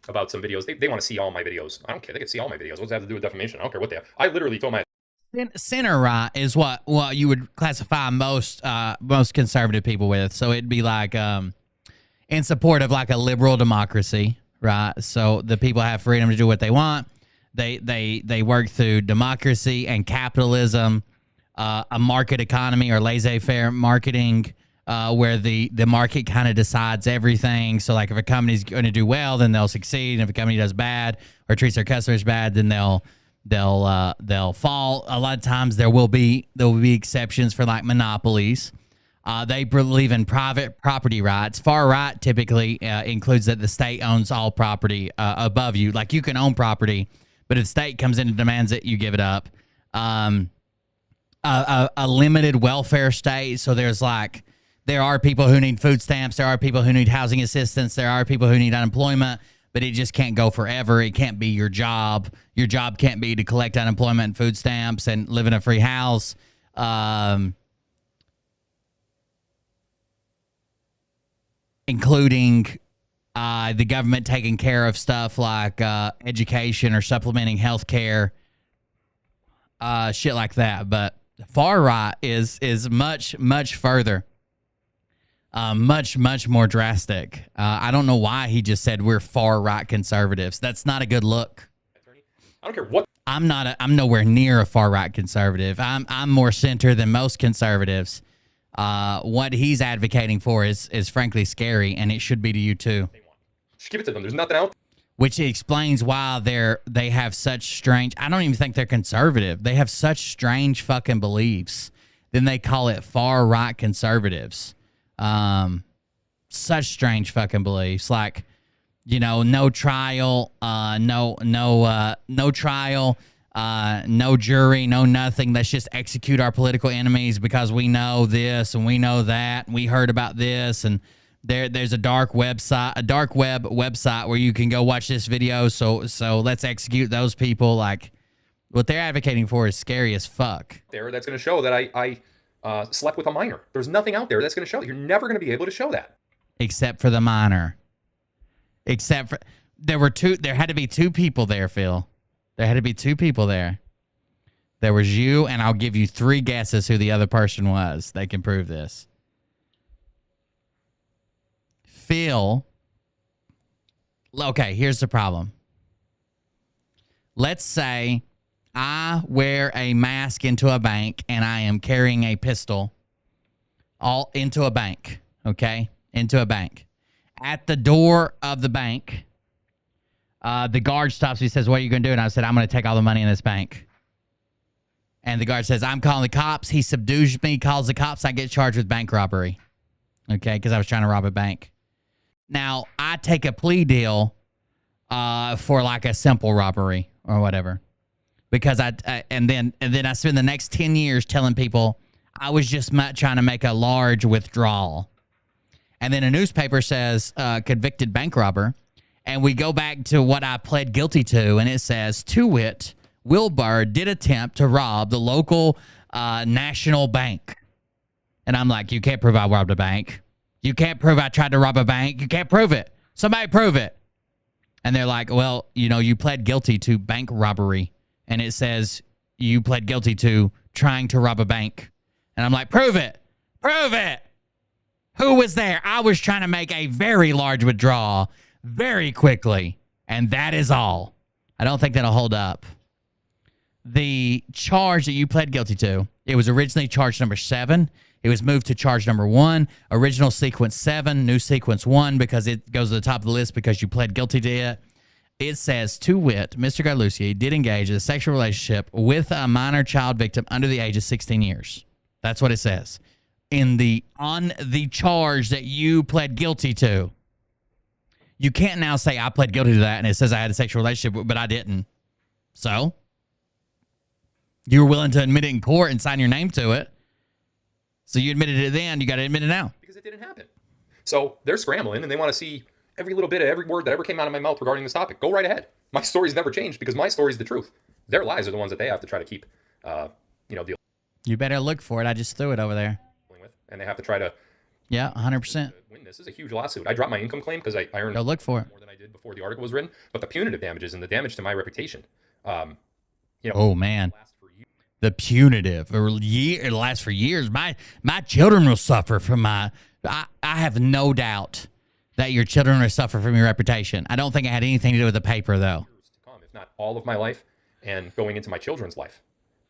about some videos. They want to see all my videos. I don't care. They can see all my videos. What's that have to do with defamation? I don't care what they have. I literally told my center right is what you would classify most conservative people with. So it'd be like in support of like a liberal democracy, right? So the people have freedom to do what they want. They work through democracy and capitalism, a market economy or laissez-faire marketing, where the market kind of decides everything. So like if a company's going to do well, then they'll succeed. And if a company does bad or treats their customers bad, then they'll fall. A lot of times there will be exceptions for like monopolies. They believe in private property rights. Far right typically includes that the state owns all property above you. Like you can own property, but if the state comes in and demands it, you give it up. A limited welfare state. So there are people who need food stamps. There are people who need housing assistance. There are people who need unemployment, but it just can't go forever. It can't be your job. Your job can't be to collect unemployment and food stamps and live in a free house. Including the government taking care of stuff like education or supplementing health care, shit like that. But far right is much, much further, much, much more drastic. I don't know why he just said we're far right conservatives. That's not a good look. I don't care what. I'm nowhere near a far right conservative. I'm more center than most conservatives. What he's advocating for is frankly scary, and it should be to you too. Just give it to them. There's nothing out there. Which explains why they have such strange. I don't even think they're conservative. They have such strange fucking beliefs. Then they call it far right conservatives. Such strange fucking beliefs, like, you know, no trial, no trial, no jury, no nothing. Let's just execute our political enemies because we know this and we know that. And we heard about this, and there's a dark web website where you can go watch this video. So let's execute those people. Like, what they're advocating for is scary as fuck. There, that's going to show that I slept with a minor. There's nothing out there that's going to show. You're never going to be able to show that. Except for the minor. Except for there had to be two people there, Phil. There had to be two people there. There was you, and I'll give you 3 guesses who the other person was. They can prove this. Phil. Okay, here's the problem. Let's say I wear a mask into a bank and I am carrying a pistol all into a bank, okay? Into a bank. At the door of the bank, the guard stops me, says, "What are you going to do?" And I said, "I'm going to take all the money in this bank." And the guard says, "I'm calling the cops." He subdues me, calls the cops. I get charged with bank robbery, okay, because I was trying to rob a bank. Now, I take a plea deal for like a simple robbery or whatever, because and then I spend the next 10 years telling people I was just trying to make a large withdrawal. And then a newspaper says convicted bank robber, and we go back to what I pled guilty to, and it says, to wit, Will Byrd did attempt to rob the local national bank. And I'm like, you can't prove I robbed a bank. You can't prove I tried to rob a bank. You can't prove it. Somebody prove it. And they're like, well, you know, you pled guilty to bank robbery. And it says you pled guilty to trying to rob a bank. And I'm like, prove it. Prove it. Who was there? I was trying to make a very large withdrawal very quickly. And that is all. I don't think that'll hold up. The charge that you pled guilty to, it was originally charge number 7. It was moved to charge number 1. Original sequence 7, new sequence 1, because it goes to the top of the list because you pled guilty to it. It says, to wit, Mr. Godlewski did engage in a sexual relationship with a minor child victim under the age of 16 years. That's what it says. On the charge that you pled guilty to. You can't now say I pled guilty to that and it says I had a sexual relationship, but I didn't. So? You were willing to admit it in court and sign your name to it. So you admitted it then, you got to admit it now. Because it didn't happen. So they're scrambling and they want to see every little bit of every word that ever came out of my mouth regarding this topic. Go right ahead. My story's never changed because my story's the truth. Their lies are the ones that they have to try to keep, dealing. You better look for it. I just threw it over there. With, and they have to try to. Yeah, 100%. Win. This is a huge lawsuit. I dropped my income claim because I earned Go look for it. more than I did before the article was written. But the punitive damages and the damage to my reputation, oh man, the punitive it lasts for years. My children will suffer from I have no doubt that your children will suffer from your reputation. I don't think it had anything to do with the paper though. If not all of my life and going into my children's life,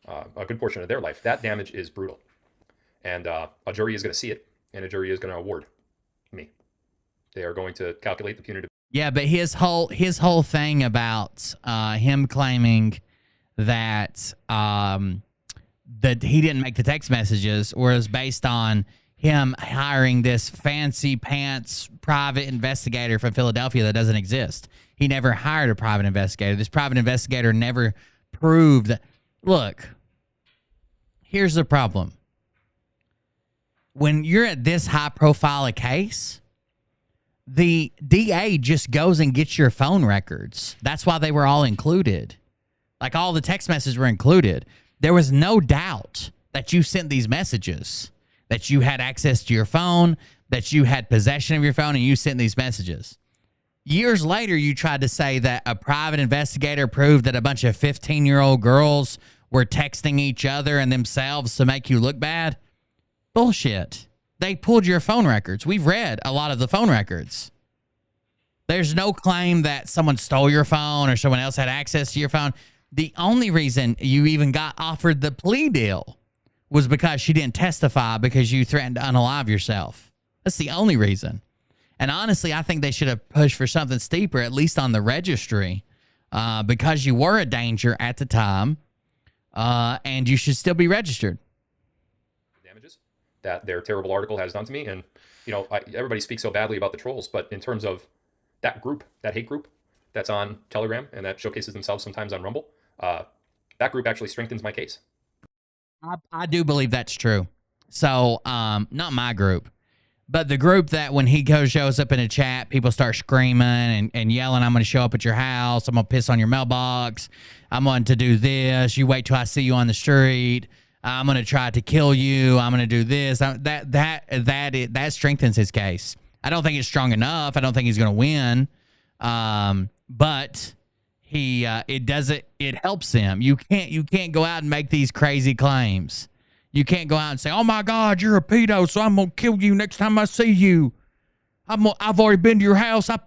a good portion of their life, that damage is brutal. And a jury is going to see it, and a jury is going to award me. They are going to calculate the punitive. Yeah, but his whole thing about him claiming that that he didn't make the text messages was based on him hiring this fancy pants private investigator from Philadelphia that doesn't exist. He never hired a private investigator. This private investigator never proved that. Look, here's the problem. When you're at this high profile a case, the DA just goes and gets your phone records. That's why they were all included. Like all the text messages were included. There was no doubt that you sent these messages, that you had access to your phone, that you had possession of your phone, and you sent these messages. Years later, you tried to say that a private investigator proved that a bunch of 15-year-old girls were texting each other and themselves to make you look bad. Bullshit. They pulled your phone records. We've read a lot of the phone records. There's no claim that someone stole your phone or someone else had access to your phone. The only reason you even got offered the plea deal was because she didn't testify because you threatened to unalive yourself. That's the only reason. And honestly, I think they should have pushed for something steeper, at least on the registry, because you were a danger at the time, and you should still be registered. Damages that their terrible article has done to me. And, you know, everybody speaks so badly about the trolls, but in terms of that group, that hate group that's on Telegram and that showcases themselves sometimes on Rumble, that group actually strengthens my case. I do believe that's true. So, not my group, but the group that when he shows up in a chat, people start screaming and yelling, I'm going to show up at your house. I'm going to piss on your mailbox. I'm going to do this. You wait till I see you on the street. I'm going to try to kill you. I'm going to do this. That strengthens his case. I don't think it's strong enough. I don't think he's going to win. But it helps him. You can't go out and make these crazy claims. You can't go out and say, oh my God, you're a pedo, so I'm going to kill you next time I see you. I've already been to your house. I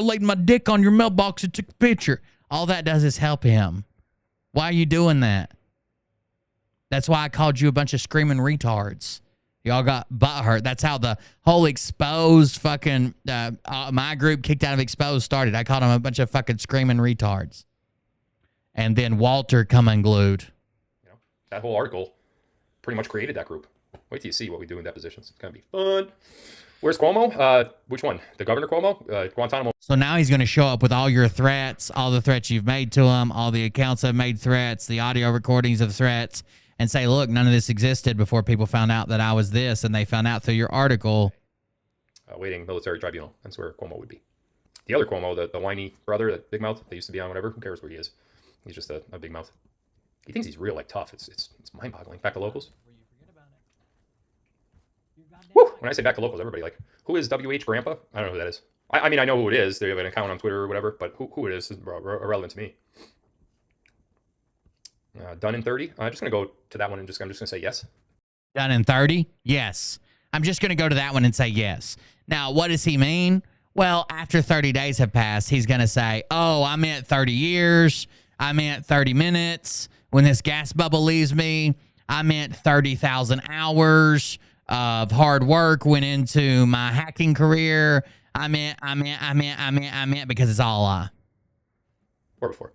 laid my dick on your mailbox and took a picture. All that does is help him. Why are you doing that? That's why I called you a bunch of screaming retards. Y'all got butthurt. That's how the whole exposed fucking, my group kicked out of exposed started. I called them a bunch of fucking screaming retards. And then Walter come unglued. You know, that whole article pretty much created that group. Wait till you see what we do in depositions. It's going to be fun. Where's Cuomo? Which one? The Governor Cuomo? Guantanamo. So now he's going to show up with all your threats, all the threats you've made to him, all the accounts that made threats, the audio recordings of threats, and say, look, none of this existed before people found out that I was this, and they found out through your article. Waiting military tribunal. That's where Cuomo would be. The other Cuomo, the whiny brother, that big mouth, they used to be on whatever. Who cares where he is? He's just a big mouth. He thinks he's real, like, tough. It's mind-boggling. Back to locals. Woo! When I say back to locals, everybody like, who is WH Grandpa? I don't know who that is. I mean, I know who it is. They have an account on Twitter or whatever, but who it is irrelevant to me. Done in 30. I'm just going to go to that one and I'm just going to say yes. Done in 30? Yes. I'm just going to go to that one and say yes. Now, what does he mean? Well, after 30 days have passed, he's going to say, oh, I meant 30 years. I meant 30 minutes. When this gas bubble leaves me, I meant 30,000 hours of hard work went into my hacking career. I meant, because it's all a lie. Or before.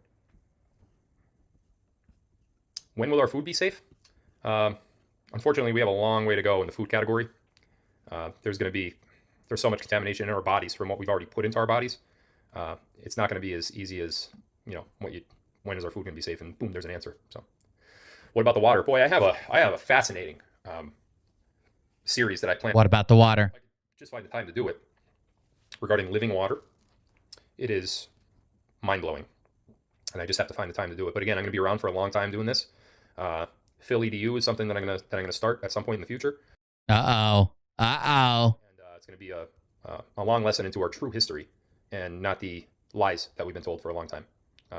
When will our food be safe? Unfortunately, we have a long way to go in the food category. There's so much contamination in our bodies from what we've already put into our bodies. It's not going to be as easy as, you know, when is our food going to be safe? And boom, there's an answer. So, what about the water? Boy, I have a fascinating series that I plan. What about the water? I just find the time to do it. Regarding living water, it is mind-blowing, and I just have to find the time to do it. But again, I'm going to be around for a long time doing this. Phil EDU is something that I'm going to start at some point in the future. And it's going to be a long lesson into our true history and not the lies that we've been told for a long time.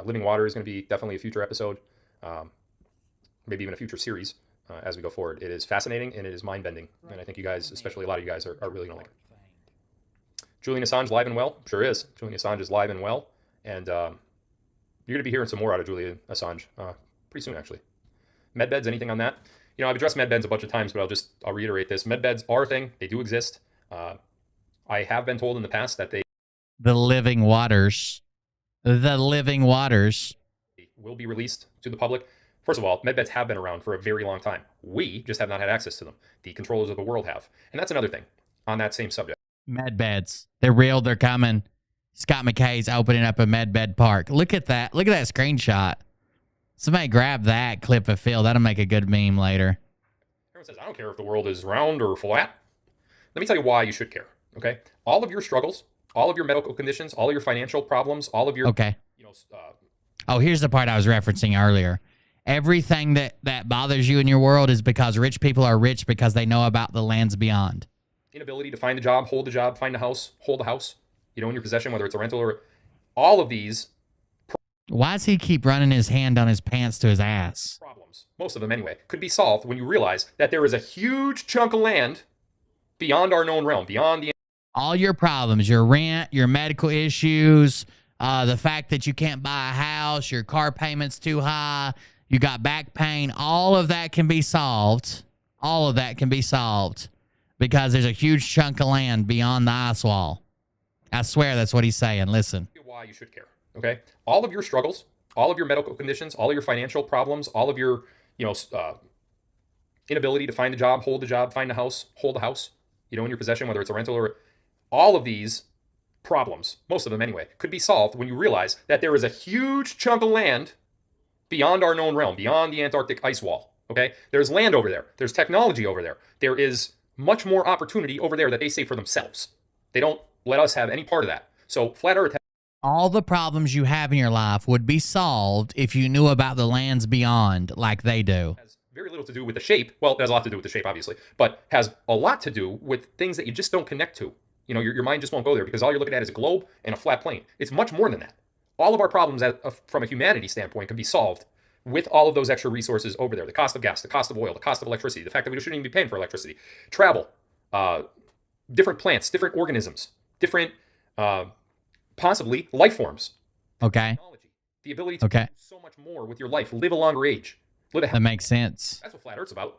Living water is going to be definitely a future episode, maybe even a future series as we go forward. It is fascinating and it is mind-bending, and I think you guys, especially a lot of you guys, are really going to like it. Julian Assange live and well? Sure is. Julian Assange is live and well, and you're going to be hearing some more out of Julian Assange pretty soon, actually. Medbeds, anything on that? You know, I've addressed medbeds a bunch of times, but I'll reiterate this. Medbeds are a thing. They do exist. I have been told in the past that they... The living waters. The living waters. Will be released to the public. First of all, medbeds have been around for a very long time. We just have not had access to them. The controllers of the world have. And that's another thing on that same subject. Medbeds. They're real. They're coming. Scott McKay's opening up a medbed park. Look at that. Look at that screenshot. Somebody grab that clip of Phil. That'll make a good meme later. Everyone says, I don't care if the world is round or flat. Let me tell you why you should care, okay? All of your struggles, all of your medical conditions, all of your financial problems, all of your... Okay. Oh, here's the part I was referencing earlier. Everything that bothers you in your world is because rich people are rich because they know about the lands beyond. Inability to find a job, hold a job, find a house, hold a house. you know, in your possession, whether it's a rental or all of these Why does he keep running his hand on his pants to his ass? problems, most of them anyway, could be solved when you realize that there is a huge chunk of land beyond our known realm, beyond the All your problems, your rent, your medical issues, the fact that you can't buy a house, your car payment's too high, you got back pain, all of that can be solved. All of that can be solved because there's a huge chunk of land beyond the ice wall. I swear that's what he's saying. Listen. why you should care. Okay, all of your struggles, all of your medical conditions, all of your financial problems, all of your, you know, inability to find a job, hold a job, find a house, hold a house, you know, in your possession, whether it's a rental or all of these problems, most of them anyway, could be solved when you realize that there is a huge chunk of land beyond our known realm, beyond the Antarctic ice wall. Okay, there's land over there. There's technology over there. There is much more opportunity over there that they say for themselves. They don't let us have any part of that. So flat Earth. All the problems you have in your life would be solved if you knew about the lands beyond like they do. Has very little to do with the shape. Well, it has a lot to do with the shape, obviously, but has a lot to do with things that you just don't connect to. You know, your mind just won't go there because all you're looking at is a globe and a flat plane. It's much more than that. All of our problems from a humanity standpoint can be solved with all of those extra resources over there. The cost of gas, the cost of oil, the cost of electricity, the fact that we shouldn't even be paying for electricity, travel, different plants, different organisms, different possibly life forms. Okay. Technology, the ability to do so much more with your life, live a longer age. That makes sense. That's what flat Earth's about.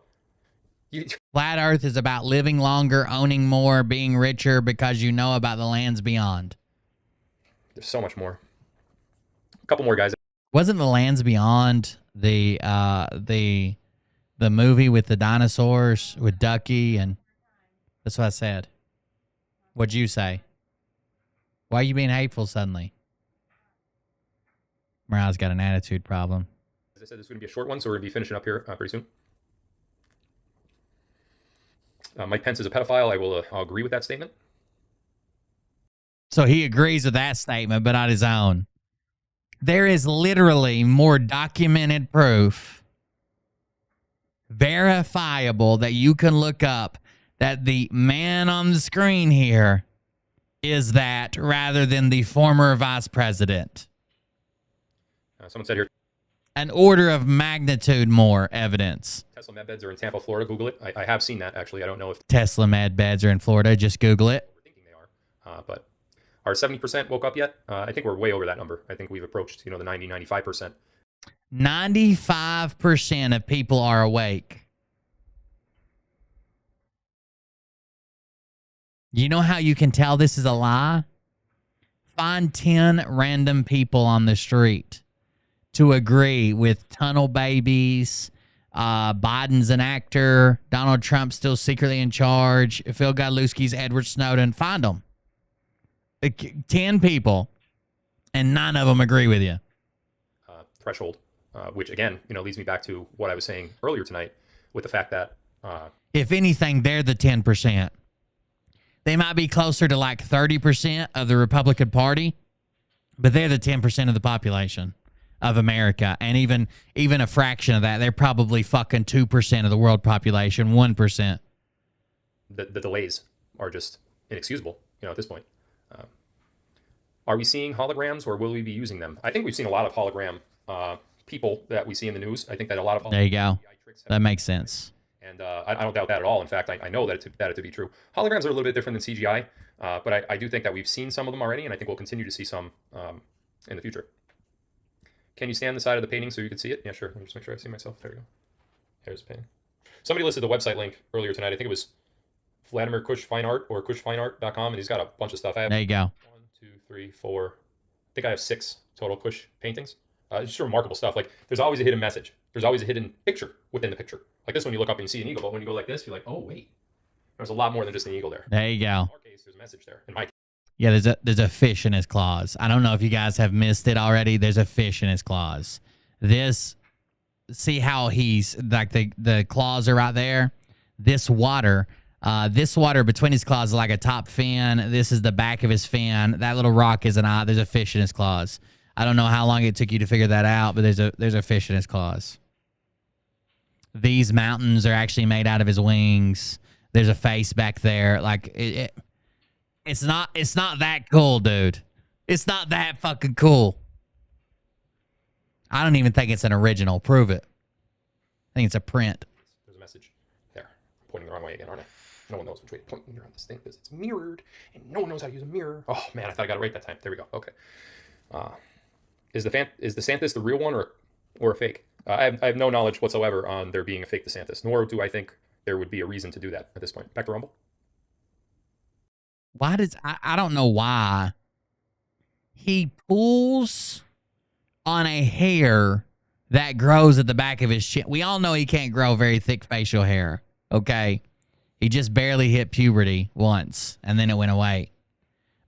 Flat Earth is about living longer, owning more, being richer because you know about the lands beyond. There's so much more. A couple more guys. Wasn't the lands beyond the movie with the dinosaurs with Ducky and that's what I said. What'd you say? Why are you being hateful suddenly? Morale's got an attitude problem. As I said, this is going to be a short one, so we're going to be finishing up here pretty soon. Mike Pence is a pedophile. I'll agree with that statement. So he agrees with that statement, but not his own. There is literally more documented proof, verifiable, that you can look up that the man on the screen here is that rather than the former vice president. Someone said here, an order of magnitude more evidence. Tesla med beds are in Tampa, Florida. Google it. I have seen that, actually. I don't know if Tesla med beds are in Florida. Just Google it. But are 70% woke up yet? I think we're way over that number. I think we've approached, you know, the 90, 95%. 95% of people are awake. You know how you can tell this is a lie? Find 10 random people on the street to agree with tunnel babies, Biden's an actor, Donald Trump's still secretly in charge, Phil Godlewski's Edward Snowden. Find them. 10 people, and 9 of them agree with you. Threshold, which again, you know, leads me back to what I was saying earlier tonight with the fact that if anything, they're the 10%. They might be closer to like 30% of the Republican Party, but they're the 10% of the population of America. And even a fraction of that, they're probably fucking 2% of the world population, 1%. the delays are just inexcusable, you know, at this point. Are we seeing holograms or will we be using them? I think we've seen a lot of hologram people that we see in the news. I think that a lot of there you go. That makes sense. And I don't doubt that at all. In fact, I know that it to be true. Holograms are a little bit different than CGI, but I do think that we've seen some of them already, and I think we'll continue to see some in the future. Can you stand the side of the painting so you can see it? Yeah, sure. Let me just make sure I see myself. There we go. Here's the painting. Somebody listed the website link earlier tonight. I think it was Vladimir Kush Fine Art or kushfineart.com, and he's got a bunch of stuff. I have there you go. 1, 2, 3, 4. I think I have 6 total Kush paintings. It's just remarkable stuff. Like, there's always a hidden message. There's always a hidden picture within the picture. Like this one, you look up and you see an eagle, but when you go like this, you're like, oh, wait. There's a lot more than just an eagle there. There you go. In our case, there's a message there. In my case, yeah, there's a fish in his claws. I don't know if you guys have missed it already. There's a fish in his claws. See how he's, like, the claws are right there? This water between his claws is like a top fin. This is the back of his fin. That little rock is an eye. There's a fish in his claws. I don't know how long it took you to figure that out, but there's a fish in his claws. These mountains are actually made out of his wings. There's a face back there. Like It's not that cool, dude. It's not that fucking cool. I don't even think it's an original. Prove it. I think it's a print. There's a message there. I'm pointing the wrong way again, aren't I? No one knows which way to point when you're on this thing because it's mirrored, and no one knows how to use a mirror. Oh man, I thought I got it right that time. There we go. Okay. Is the DeSantis the real one or a fake? I have no knowledge whatsoever on there being a fake DeSantis, nor do I think there would be a reason to do that at this point. Back to Rumble. Why does I don't know why he pulls on a hair that grows at the back of his chin. We all know he can't grow very thick facial hair. Okay. He just barely hit puberty once and then it went away.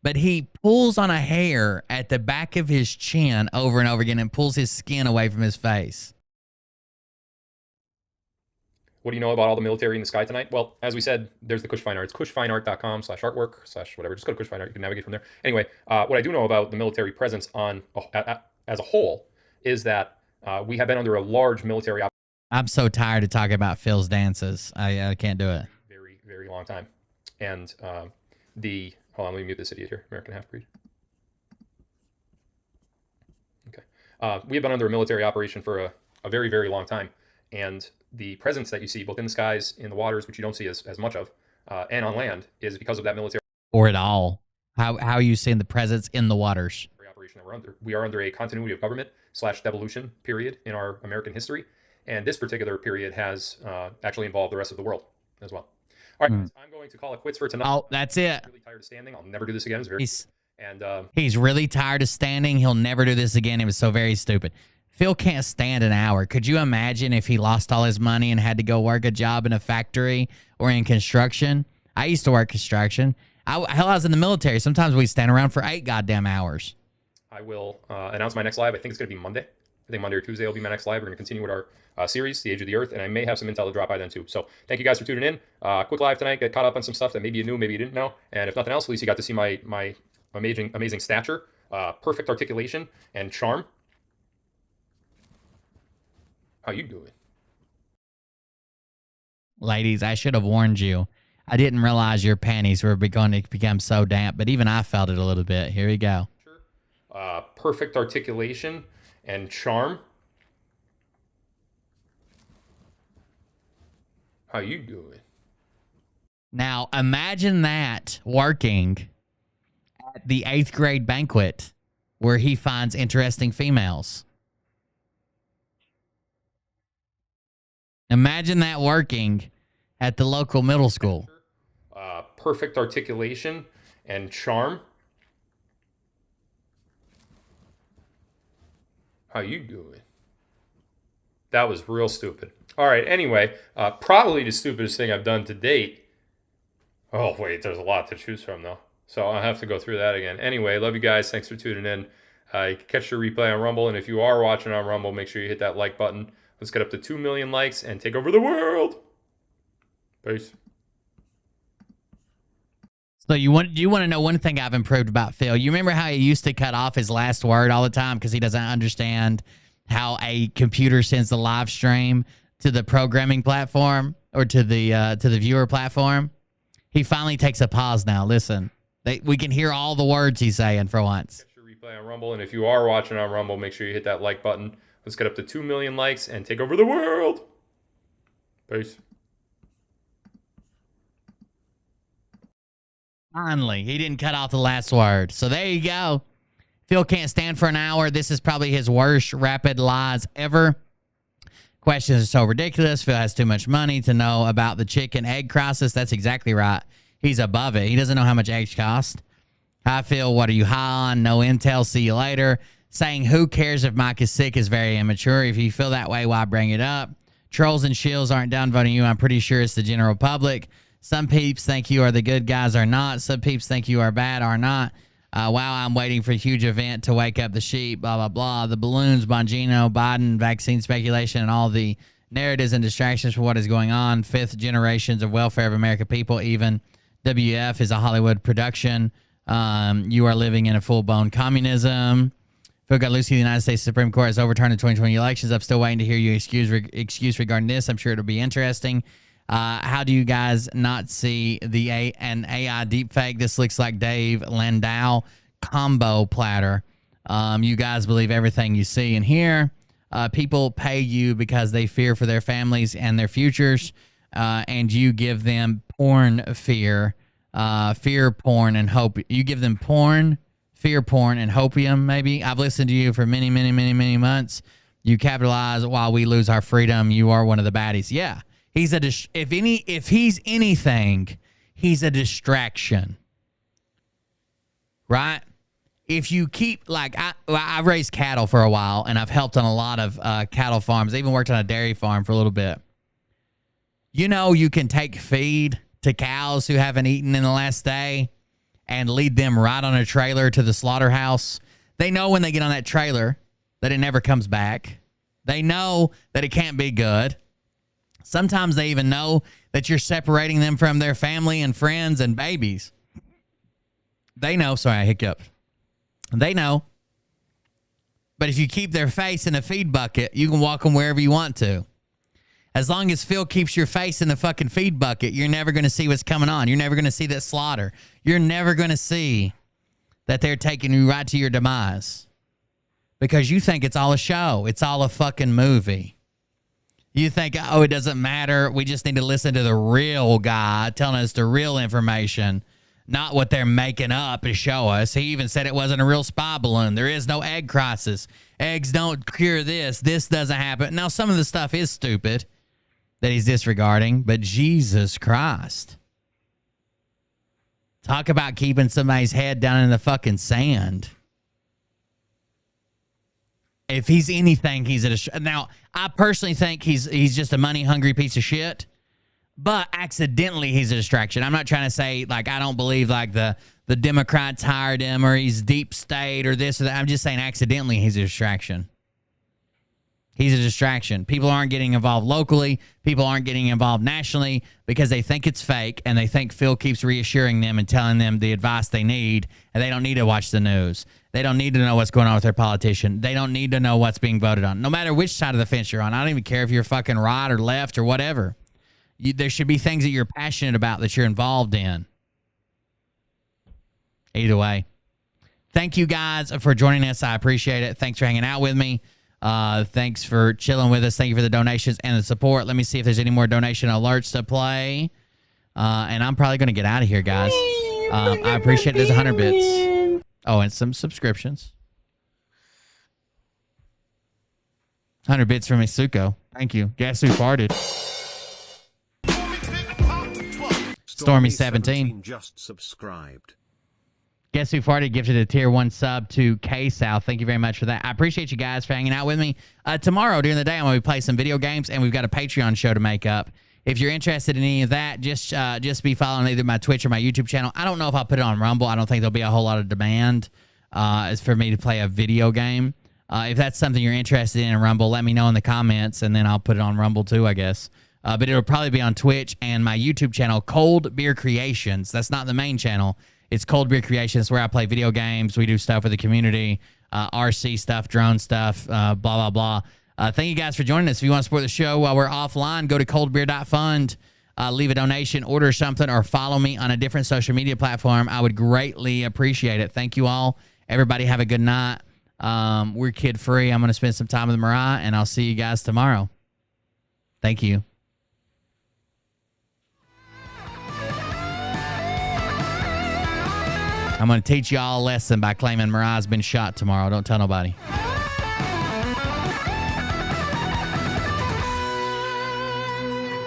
But he pulls on a hair at the back of his chin over and over again and pulls his skin away from his face. What do you know about all the military in the sky tonight? Well, as we said, there's the Kush Fine Art. It's kushfineart.com/artwork/whatever. Just go to Kush Fine Art. You can navigate from there. Anyway, what I do know about the military presence on as a whole is that we have been under a large military operation. I'm so tired of talking about Phil's dances. I can't do it. Very, very long time. And hold on, let me mute this idiot here. American Half-Breed. Okay. We have been under a military operation for a very, very long time. And the presence that you see both in the skies, in the waters, which you don't see as much of, and on land is because of that military Or at all. How are you seeing the presence in the waters? operation that we're under. We are under a continuity of government / devolution period in our American history. And this particular period has actually involved the rest of the world as well. All right, guys, I'm going to call it quits for tonight. Oh, that's it. I'm really tired of standing. I'll never do this again. It's very He's really tired of standing. He'll never do this again. It was so very stupid. Phil can't stand an hour. Could you imagine if he lost all his money and had to go work a job in a factory or in construction? I used to work construction. I was in the military. Sometimes we stand around for 8 goddamn hours. I will announce my next live. I think it's going to be Monday. I think Monday or Tuesday will be my next live. We're going to continue with our series, The Age of the Earth, and I may have some intel to drop by then too. So thank you guys for tuning in. Quick live tonight. Get caught up on some stuff that maybe you knew, maybe you didn't know. And if nothing else, at least you got to see my amazing stature, perfect articulation, and charm. How you doing? Ladies, I should have warned you. I didn't realize your panties were going to become so damp, but even I felt it a little bit. Here we go. Perfect articulation and charm. How you doing? Now, imagine that working at the 8th grade banquet where he finds interesting females. Imagine that working at the local middle school. Perfect articulation and charm. How you doing? That was real stupid. All right, anyway, probably the stupidest thing I've done to date. Oh, wait, there's a lot to choose from, though. So I'll have to go through that again. Anyway, love you guys. Thanks for tuning in. You can catch the replay on Rumble, and if you are watching on Rumble, make sure you hit that like button. Let's get up to 2 million likes and take over the world. Peace. So you want to know one thing I've improved about Phil? You remember how he used to cut off his last word all the time because he doesn't understand how a computer sends the live stream to the programming platform or to the viewer platform? He finally takes a pause now. Listen, we can hear all the words he's saying for once. Catch your replay on Rumble, and if you are watching on Rumble, make sure you hit that like button. Let's get up to 2 million likes and take over the world. Peace. Finally, he didn't cut off the last word. So there you go. Phil can't stand for an hour. This is probably his worst rapid lies ever. Questions are so ridiculous. Phil has too much money to know about the chicken egg crisis. That's exactly right. He's above it. He doesn't know how much eggs cost. Hi, Phil. What are you high on? No intel. See you later. Saying who cares if Mike is sick is very immature. If you feel that way, why bring it up? Trolls and shills aren't done voting you. I'm pretty sure it's the general public. Some peeps think you are the good guys or not. Some peeps think you are bad or not. Wow, I'm waiting for a huge event to wake up the sheep, blah, blah, blah. The balloons, Bongino, Biden, vaccine speculation, and all the narratives and distractions for what is going on. 5th generations of welfare of American people. Even WF is a Hollywood production. You are living in a full-blown communism. Phil Godlewski, the United States Supreme Court has overturned the 2020 elections. I'm still waiting to hear your excuse regarding this. I'm sure it'll be interesting. How do you guys not see an AI deepfake? This looks like Dave Landau combo platter. You guys believe everything you see and hear. People pay you because they fear for their families and their futures, and you give them porn fear porn and hope. You give them fear porn and hopium, maybe. I've listened to you for many, many, many, many months. You capitalize while we lose our freedom. You are one of the baddies. Yeah. He's if he's anything, he's a distraction. Right? If you keep, like, I've raised cattle for a while, and I've helped on a lot of cattle farms. I even worked on a dairy farm for a little bit. You know, you can take feed to cows who haven't eaten in the last day and lead them right on a trailer to the slaughterhouse. They know when they get on that trailer that it never comes back. They know that it can't be good. Sometimes they even know that you're separating them from their family and friends and babies. They know. Sorry, I hiccuped. They know. But if you keep their face in a feed bucket, you can walk them wherever you want to. As long as Phil keeps your face in the fucking feed bucket, you're never going to see what's coming on. You're never going to see that slaughter. You're never going to see that they're taking you right to your demise. Because you think it's all a show. It's all a fucking movie. You think, oh, it doesn't matter. We just need to listen to the real guy telling us the real information, not what they're making up to show us. He even said it wasn't a real spy balloon. There is no egg crisis. Eggs don't cure this. This doesn't happen. Now, some of the stuff is stupid that he's disregarding, but Jesus Christ. Talk about keeping somebody's head down in the fucking sand. If he's anything, he's now, I personally think he's just a money-hungry piece of shit, but accidentally he's a distraction. I'm not trying to say, like, I don't believe, like, the Democrats hired him or he's deep state or this or that. I'm just saying accidentally he's a distraction. He's a distraction. People aren't getting involved locally. People aren't getting involved nationally because they think it's fake and they think Phil keeps reassuring them and telling them the advice they need, and they don't need to watch the news. They don't need to know what's going on with their politician. They don't need to know what's being voted on. No matter which side of the fence you're on. I don't even care if you're fucking right or left or whatever. There should be things that you're passionate about that you're involved in. Either way. Thank you guys for joining us. I appreciate it. Thanks for hanging out with me. Thanks for chilling with us. Thank you for the donations and the support. Let me see if there's any more donation alerts to play. And I'm probably going to get out of here, guys. I appreciate it. There's 100 bits. Oh, and some subscriptions. 100 bits from Isuko. Thank you. Guess who farted? Stormy17 just subscribed. Guess who farted? Gifted a tier 1 sub to K South. Thank you very much for that. I appreciate you guys for hanging out with me. Tomorrow during the day, I'm going to be playing some video games, and we've got a Patreon show to make up. If you're interested in any of that, just be following either my Twitch or my YouTube channel. I don't know if I'll put it on Rumble. I don't think there'll be a whole lot of demand as for me to play a video game. If that's something you're interested in Rumble, let me know in the comments, and then I'll put it on Rumble too, I guess. But it'll probably be on Twitch and my YouTube channel, Cold Beer Creations. That's not the main channel. It's Cold Beer Creations, where I play video games. We do stuff with the community, RC stuff, drone stuff, blah, blah, blah. Thank you guys for joining us. If you want to support the show while we're offline, go to coldbeer.fund, leave a donation, order something, or follow me on a different social media platform. I would greatly appreciate it. Thank you all. Everybody have a good night. We're kid-free. I'm going to spend some time with Mariah, and I'll see you guys tomorrow. Thank you. I'm going to teach y'all a lesson by claiming Mariah's been shot tomorrow. Don't tell nobody.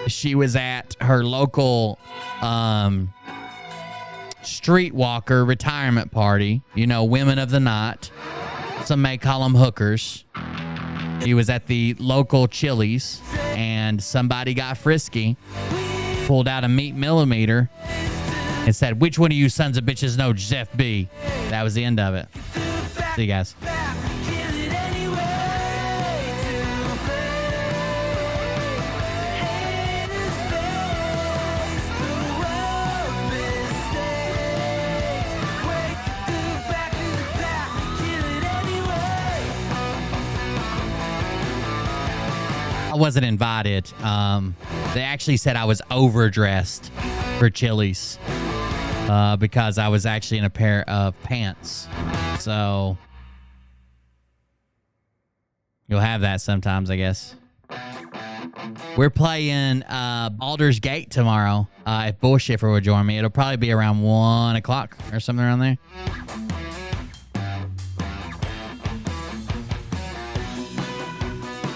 She was at her local streetwalker retirement party. You know, women of the night. Some may call them hookers. He was at the local Chili's, and somebody got frisky, pulled out a meat millimeter, and said, "Which one of you sons of bitches know Jeff B?" That was the end of it. See you guys. wasn't invited. They actually said I was overdressed for Chili's because I was actually in a pair of pants. So you'll have that sometimes, I guess. We're playing Baldur's Gate tomorrow. If Bullshifter will join me, it'll probably be around 1 o'clock or something around there.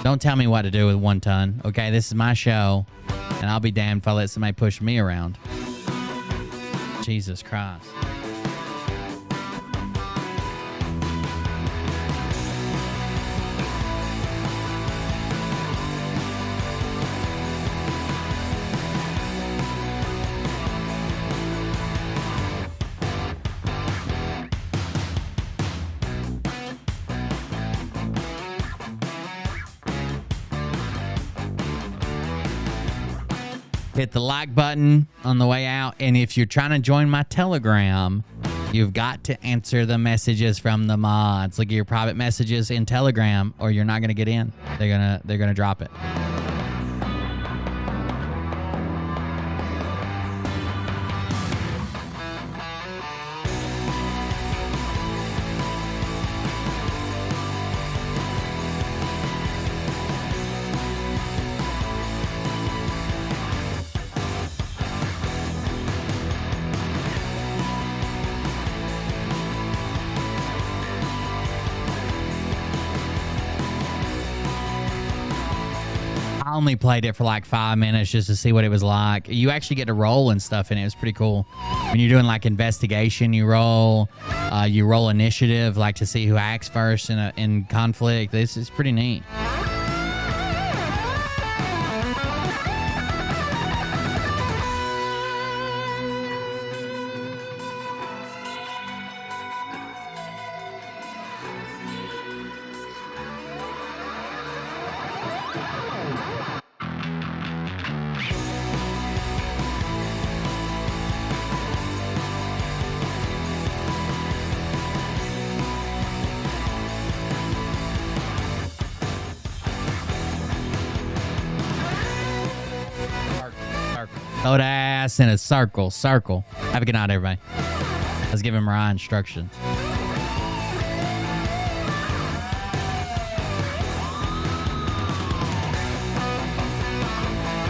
Don't tell me what to do with 1 ton. Okay, this is my show, and I'll be damned if I let somebody push me around. Jesus Christ. Hit the like button on the way out. And if you're trying to join my Telegram, you've got to answer the messages from the mods. Look at your private messages in Telegram, or you're not going to get in. They're gonna drop it. I only played it for like 5 minutes just to see what it was like. You actually get to roll and stuff in it. It's pretty cool. When you're doing like investigation, you roll initiative, like to see who acts first in conflict. This is pretty neat. Load ass in a circle. Have a good night, everybody. Let's give him Mariah instructions.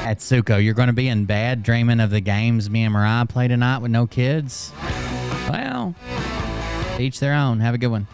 Atsuko, you're going to be in bed dreaming of the games me and Mariah play tonight with no kids? Well, each their own. Have a good one.